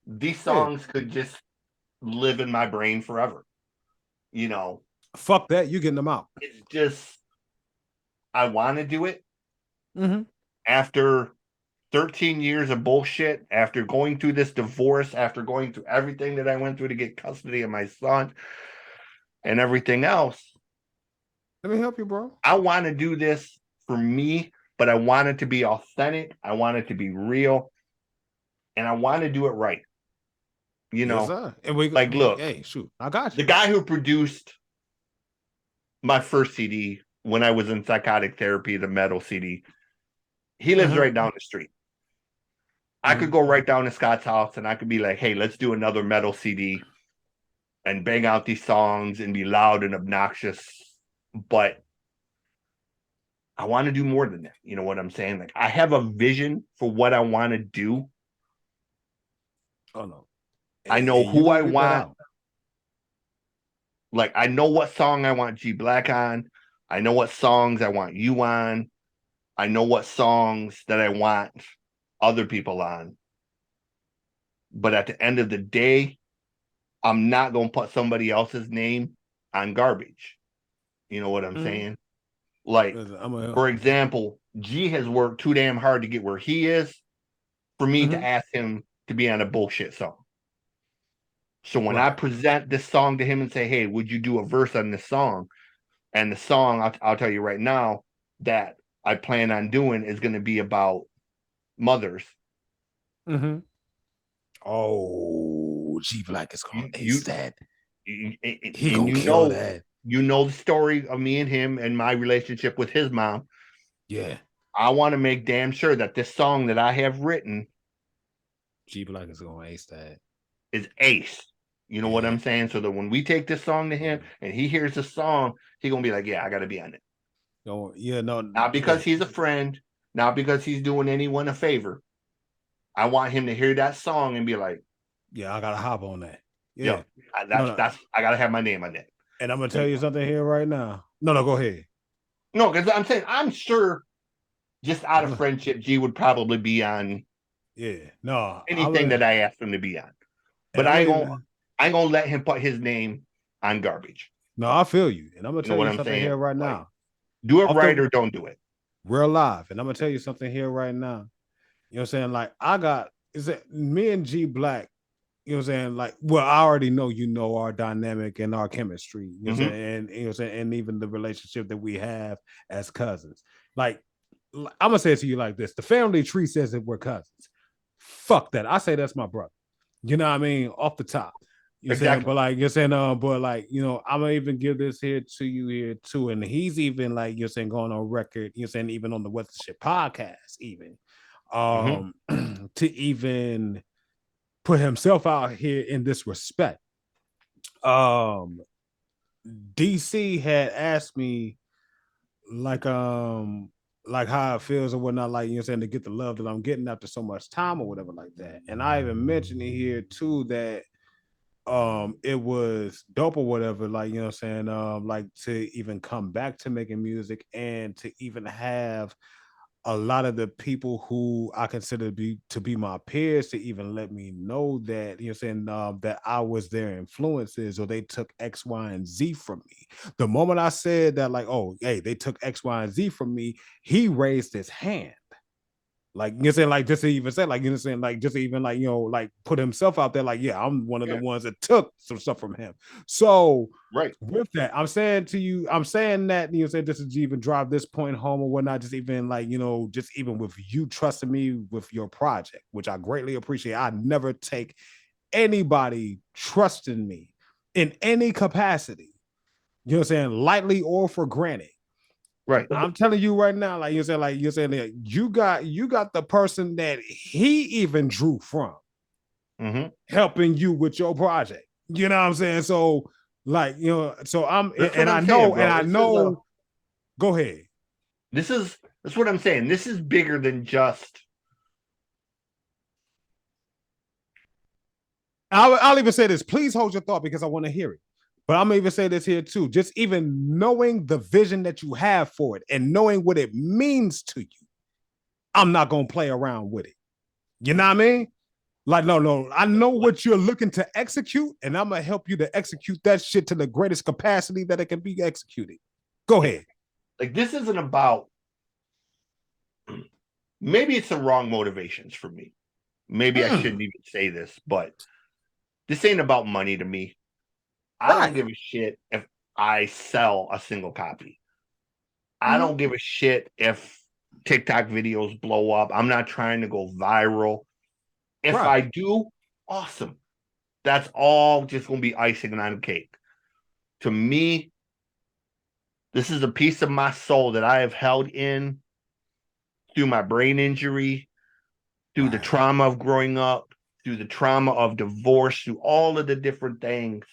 B: These songs could just live in my brain forever. You know,
D: fuck that. You getting them out.
B: It's just I want to do it. After 13 years of bullshit, after going through this divorce, after going through everything that I went through to get custody of my son and everything else.
D: Let me help you, bro.
B: I want to do this for me, but I want it to be authentic. I want it to be real. And I want to do it right. You know,
D: sir. And look, hey, shoot, I got you.
B: The guy who produced my first CD when I was in psychotic therapy, the metal CD, he lives right down the street. I could go right down to Scott's house and I could be like, hey, let's do another metal CD and bang out these songs and be loud and obnoxious. But I want to do more than that. You know what I'm saying? Like, I have a vision for what I want to do.
D: Oh, no.
B: I know who I want. Like, I know what song I want G Black on. I know what songs I want you on. I know what songs that I want other people on. But at the end of the day, I'm not going to put somebody else's name on garbage. You know what I'm saying? Like, for example, G has worked too damn hard to get where he is for me to ask him to be on a bullshit song. So when I present this song to him and say, hey, would you do a verse on this song? And the song, I'll tell you right now, that I plan on doing is going to be about mothers.
D: Oh, G Black is going to ace that.
B: He gonna kill that. You know the story of me and him and my relationship with his mom.
D: Yeah.
B: I want to make damn sure that this song that I have written,
D: G Black is going to ace that.
B: Is ace. You know what I'm saying? So that when we take this song to him and he hears the song, he's going to be like, yeah, I got to be on it. Not because he's a friend, not because he's doing anyone a favor. I want him to hear that song and be like,
D: yeah, I got to hop on that.
B: Yeah. I got to have my name on it.
D: And I'm going to tell you something here right now. No, go ahead.
B: No, because I'm saying, I'm sure just out of friendship, G would probably be on anything that I asked him to be on. But I ain't gonna let him put his name on garbage.
D: No, I feel you. And I'm going to tell you something here right now.
B: Do it right or don't do it.
D: We're live. And I'm going to tell you something here right now. You know what I'm saying? Like, me and G Black you know what I'm saying? Like, well, I already know our dynamic and our chemistry, you know what I'm saying? And you know what I'm saying, and even the relationship that we have as cousins. Like, I'm gonna say it to you like this: the family tree says that we're cousins. Fuck that. I say that's my brother. You know what I mean? Off the top. You know what I'm saying? But like you're saying, but like, you know, I'm gonna even give this here to you here too. And he's even like you're saying going on record, you're saying even on the What the Shit podcast, even to even put himself out here in this respect. DC had asked me like how it feels or whatnot, like you know what I'm saying, to get the love that I'm getting after so much time or whatever like that. And I even mentioned it here too that it was dope or whatever, like you know what I'm saying, like to even come back to making music and to even have a lot of the people who I consider to be my peers to even let me know that, you know what I'm saying, that I was their influences or they took X, Y, and Z from me. The moment I said that, like, oh, hey, they took X, Y, and Z from me, he raised his hand. Like, you know what I'm saying, like, just to even say, like, you know what I'm saying, like, just to even, like, you know, like, put himself out there, like, yeah, I'm one of the ones that took some stuff from him. So, with that, I'm saying to you, I'm saying that, you know what I'm saying, just to even drive this point home or whatnot, just even, like, you know, just even with you trusting me with your project, which I greatly appreciate. I never take anybody trusting me in any capacity, you know what I'm saying, lightly or for granted.
B: Right.
D: I'm telling you right now, like you're saying that you got the person that he even drew from helping you with your project. You know what I'm saying? So, like, you know, so I know. Go ahead.
B: That's what I'm saying. This is bigger than just.
D: I'll even say this. Please hold your thought because I want to hear it. But I'm gonna even say this here too. Just even knowing the vision that you have for it and knowing what it means to you, I'm not gonna play around with it. You know what I mean? Like, no. I know what you're looking to execute, and I'm gonna help you to execute that shit to the greatest capacity that it can be executed. Go ahead.
B: Like, this isn't about. Maybe it's the wrong motivations for me. Maybe I shouldn't even say this, but this ain't about money to me. I don't give a shit if I sell a single copy. I don't give a shit if TikTok videos blow up. I'm not trying to go viral. If I do, awesome. That's all just going to be icing on the cake. To me, this is a piece of my soul that I have held in through my brain injury, through the trauma of growing up, through the trauma of divorce, through all of the different things.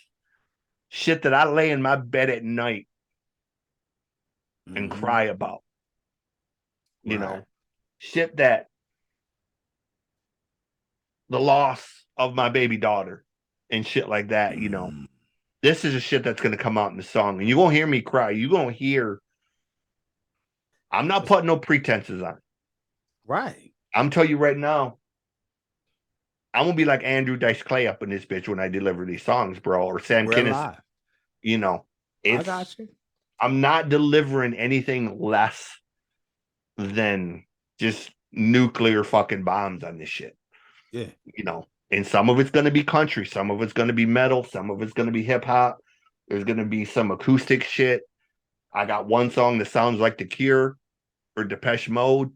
B: Shit that I lay in my bed at night and cry about. You know, shit that the loss of my baby daughter and shit like that, you know. This is a shit that's going to come out in the song. And you won't hear me cry. You're going to hear. I'm not putting no pretenses on it.
D: Right.
B: I'm telling you right now, I'm going to be like Andrew Dice Clay up in this bitch when I deliver these songs, bro. Or Sam Kinison. You know,
D: I got you.
B: I'm not delivering anything less than just nuclear fucking bombs on this shit.
D: Yeah.
B: You know, and some of it's going to be country, some of it's going to be metal, some of it's going to be hip hop. There's going to be some acoustic shit. I got one song that sounds like The Cure or Depeche Mode.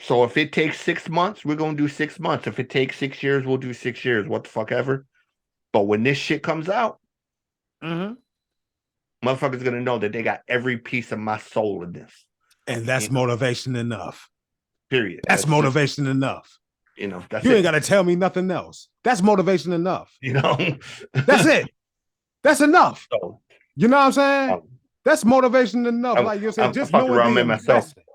B: So if it takes 6 months, we're going to do 6 months. If it takes 6 years, we'll do 6 years. What the fuck ever. But when this shit comes out, motherfuckers going to know that they got every piece of my soul in this.
D: And that's motivation enough.
B: Period.
D: That's motivation enough.
B: You know,
D: you ain't got to tell me nothing else. That's motivation enough.
B: You know,
D: that's it. That's enough.
B: So,
D: you know what I'm saying? That's motivation enough. Like you're saying, just knowing the investment.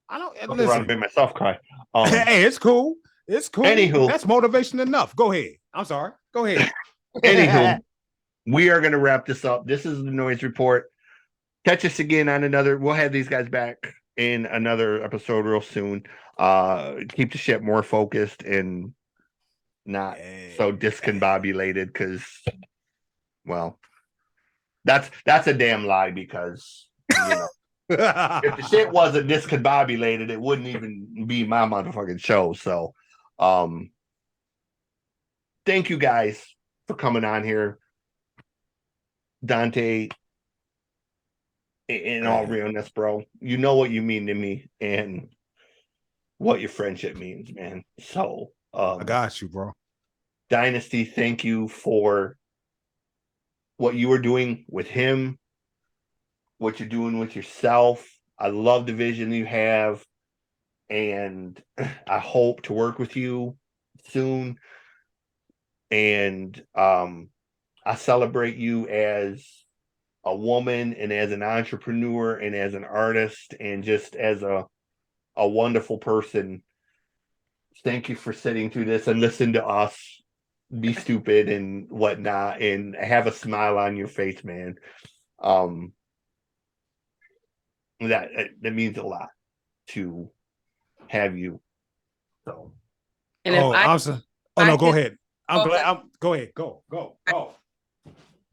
D: I don't listen.
B: Made myself cry.
D: Hey, it's cool. It's cool.
B: Anywho,
D: that's motivation enough. Go ahead. I'm sorry. Go ahead.
B: Anywho, we are going to wrap this up. This is the Noize Report. Catch us again on another. We'll have these guys back in another episode real soon. Keep the shit more focused and not so discombobulated because, well, that's a damn lie because, you know, if the shit wasn't discombobulated, it wouldn't even be my motherfucking show. So, thank you guys for coming on here. Dante, in all realness, bro, you know what you mean to me and what your friendship means, man. So
D: I got you, bro.
B: Dynasti, thank you for what you were doing with him, what you're doing with yourself. I love the vision you have, and I hope to work with you soon. And I celebrate you as a woman and as an entrepreneur and as an artist and just as a wonderful person. Thank you for sitting through this and listen to us be stupid and whatnot and have a smile on your face, man. That means a lot to have you. So
C: And if
D: go ahead. I'm glad. Go ahead. Go.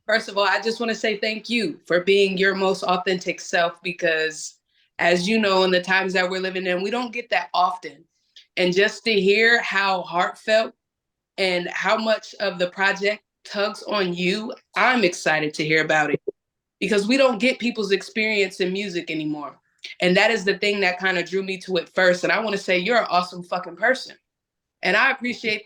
C: First of all, I just want to say thank you for being your most authentic self, because as you know, in the times that we're living in, we don't get that often. And just to hear how heartfelt and how much of the project tugs on you, I'm excited to hear about it, because we don't get people's experience in music anymore. And that is the thing that kind of drew me to it first. And I want to say you're an awesome fucking person. And I appreciate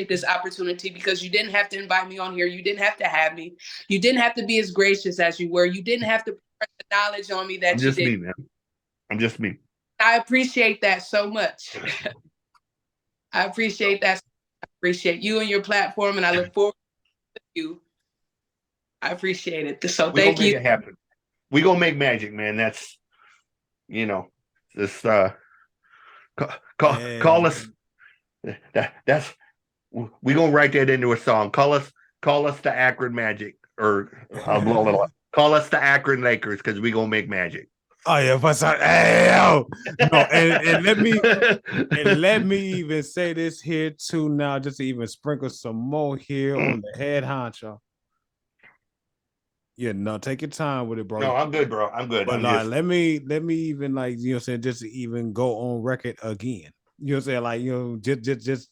C: this opportunity, because you didn't have to invite me on here. You didn't have to have me. You didn't have to be as gracious as you were. You didn't have to put the knowledge on me that
B: I'm
C: you
B: just
C: did.
B: me, man. I'm just me.
C: I appreciate that so much. I appreciate that. I appreciate you and your platform, and I look forward to you. I appreciate it. So thank you.
B: Make it happen. We gonna make magic, man. That's, you know, this call us. That's we gonna write that into a song. Call us the Akron Magic, or call us the Akron Lakers, because we gonna make magic.
D: Oh yeah, but no, and let me even say this here too now, just to even sprinkle some more here on the head honcho. Yeah, no, take your time with it, bro.
B: No, I'm good, bro. I'm good.
D: But let me even, like, you know what I'm saying, just to even go on record again. You know what I'm saying? Like, you know,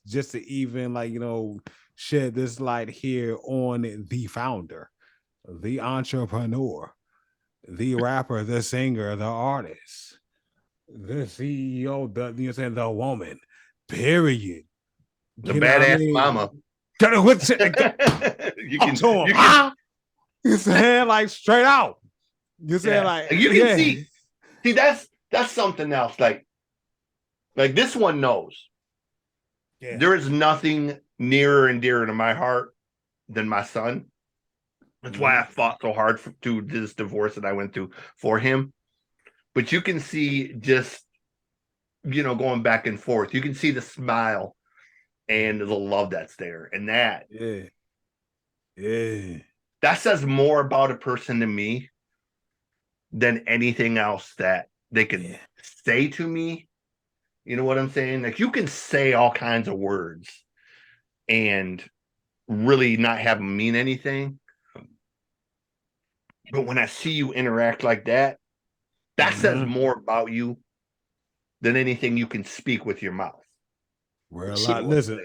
D: just to even, like, you know, shed this light here on the founder, the entrepreneur, the rapper, the singer, the artist, the CEO, the, you know what I'm saying, the woman, period.
B: The badass mama.
D: You can you saying, like, straight out. You saying, like,
B: you can see that's something else. Like this one knows. Yeah. There is nothing nearer and dearer to my heart than my son. That's why I fought so hard to this divorce that I went through for him. But you can see, just, you know, going back and forth, you can see the smile and the love that's there. And that, that says more about a person to me than anything else that they can say to me. You know what I'm saying? Like, you can say all kinds of words and really not have them mean anything. But when I see you interact like that, that says more about you than anything you can speak with your mouth.
D: Listen,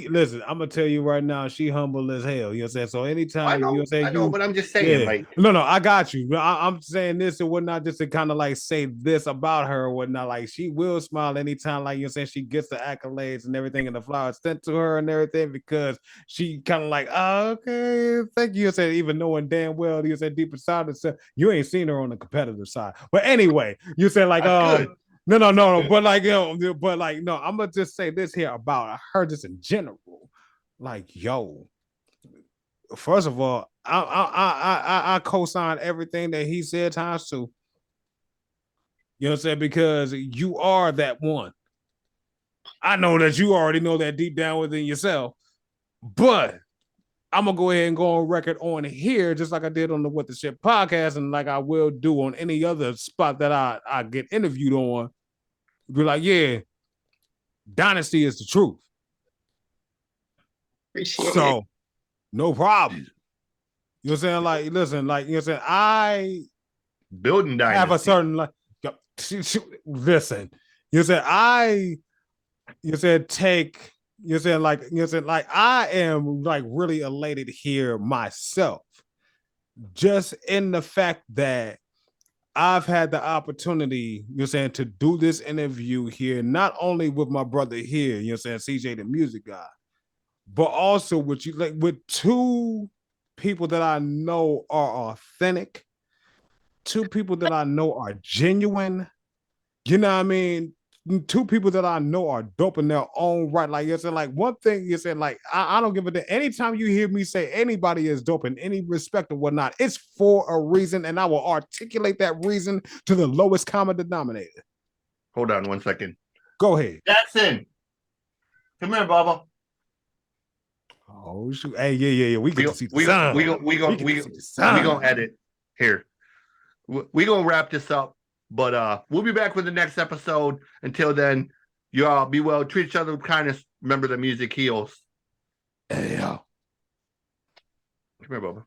D: listen, I'm gonna tell you right now, she humble as hell. You know what I'm saying? So anytime, you know what I'm saying,
B: I know, but I'm just saying, like,
D: no, I got you. I'm saying this and whatnot, just to kind of like say this about her or whatnot. Like, she will smile anytime, like, you know what I'm saying, she gets the accolades and everything and the flowers sent to her and everything, because she kind of like, oh, okay, thank you. You know what I'm saying, even knowing damn well, you know what I'm saying, deep inside herself, you ain't seen her on the competitive side. But anyway, you said, like, No, but like, you know, but like, no, I'm gonna just say this here about her, just in general. Like, yo, first of all, I co-sign everything that he said times two. You know what I'm saying? Because you are that one. I know that you already know that deep down within yourself, but I'm gonna go ahead and go on record on here, just like I did on the What the Shit podcast, and like I will do on any other spot that I get interviewed on. Be like, yeah, Dynasti is the truth.
C: Appreciate it.
D: No problem. You know what I'm saying? Like, listen, like, you know what I'm saying? I
B: building Dynasti.
D: Have a certain, like, listen, you know what I'm saying? You know what I'm saying? Take You know what I'm saying? Like, you know what I'm saying? Like, I am like really elated here myself. Just in the fact that I've had the opportunity, you know what I'm saying, to do this interview here, not only with my brother here, you know what I'm saying, CJ the music guy, but also with you, like with two people that I know are authentic, two people that I know are genuine. You know what I mean? Two people that I know are dope in their own right. Like you said, like one thing you said, like I don't give a damn. Anytime you hear me say anybody is dope in any respect or whatnot, it's for a reason, and I will articulate that reason to the lowest common denominator.
B: Hold on 1 second.
D: Go ahead.
B: Jackson, come here, Bubba.
D: Oh shoot! Hey, yeah. We get to see the sun.
B: We gonna edit here. We gonna wrap this up. But we'll be back with the next episode. Until then, you all be well. Treat each other with kindness. Remember that music heals.
D: Yeah.
B: Come here, Bubba.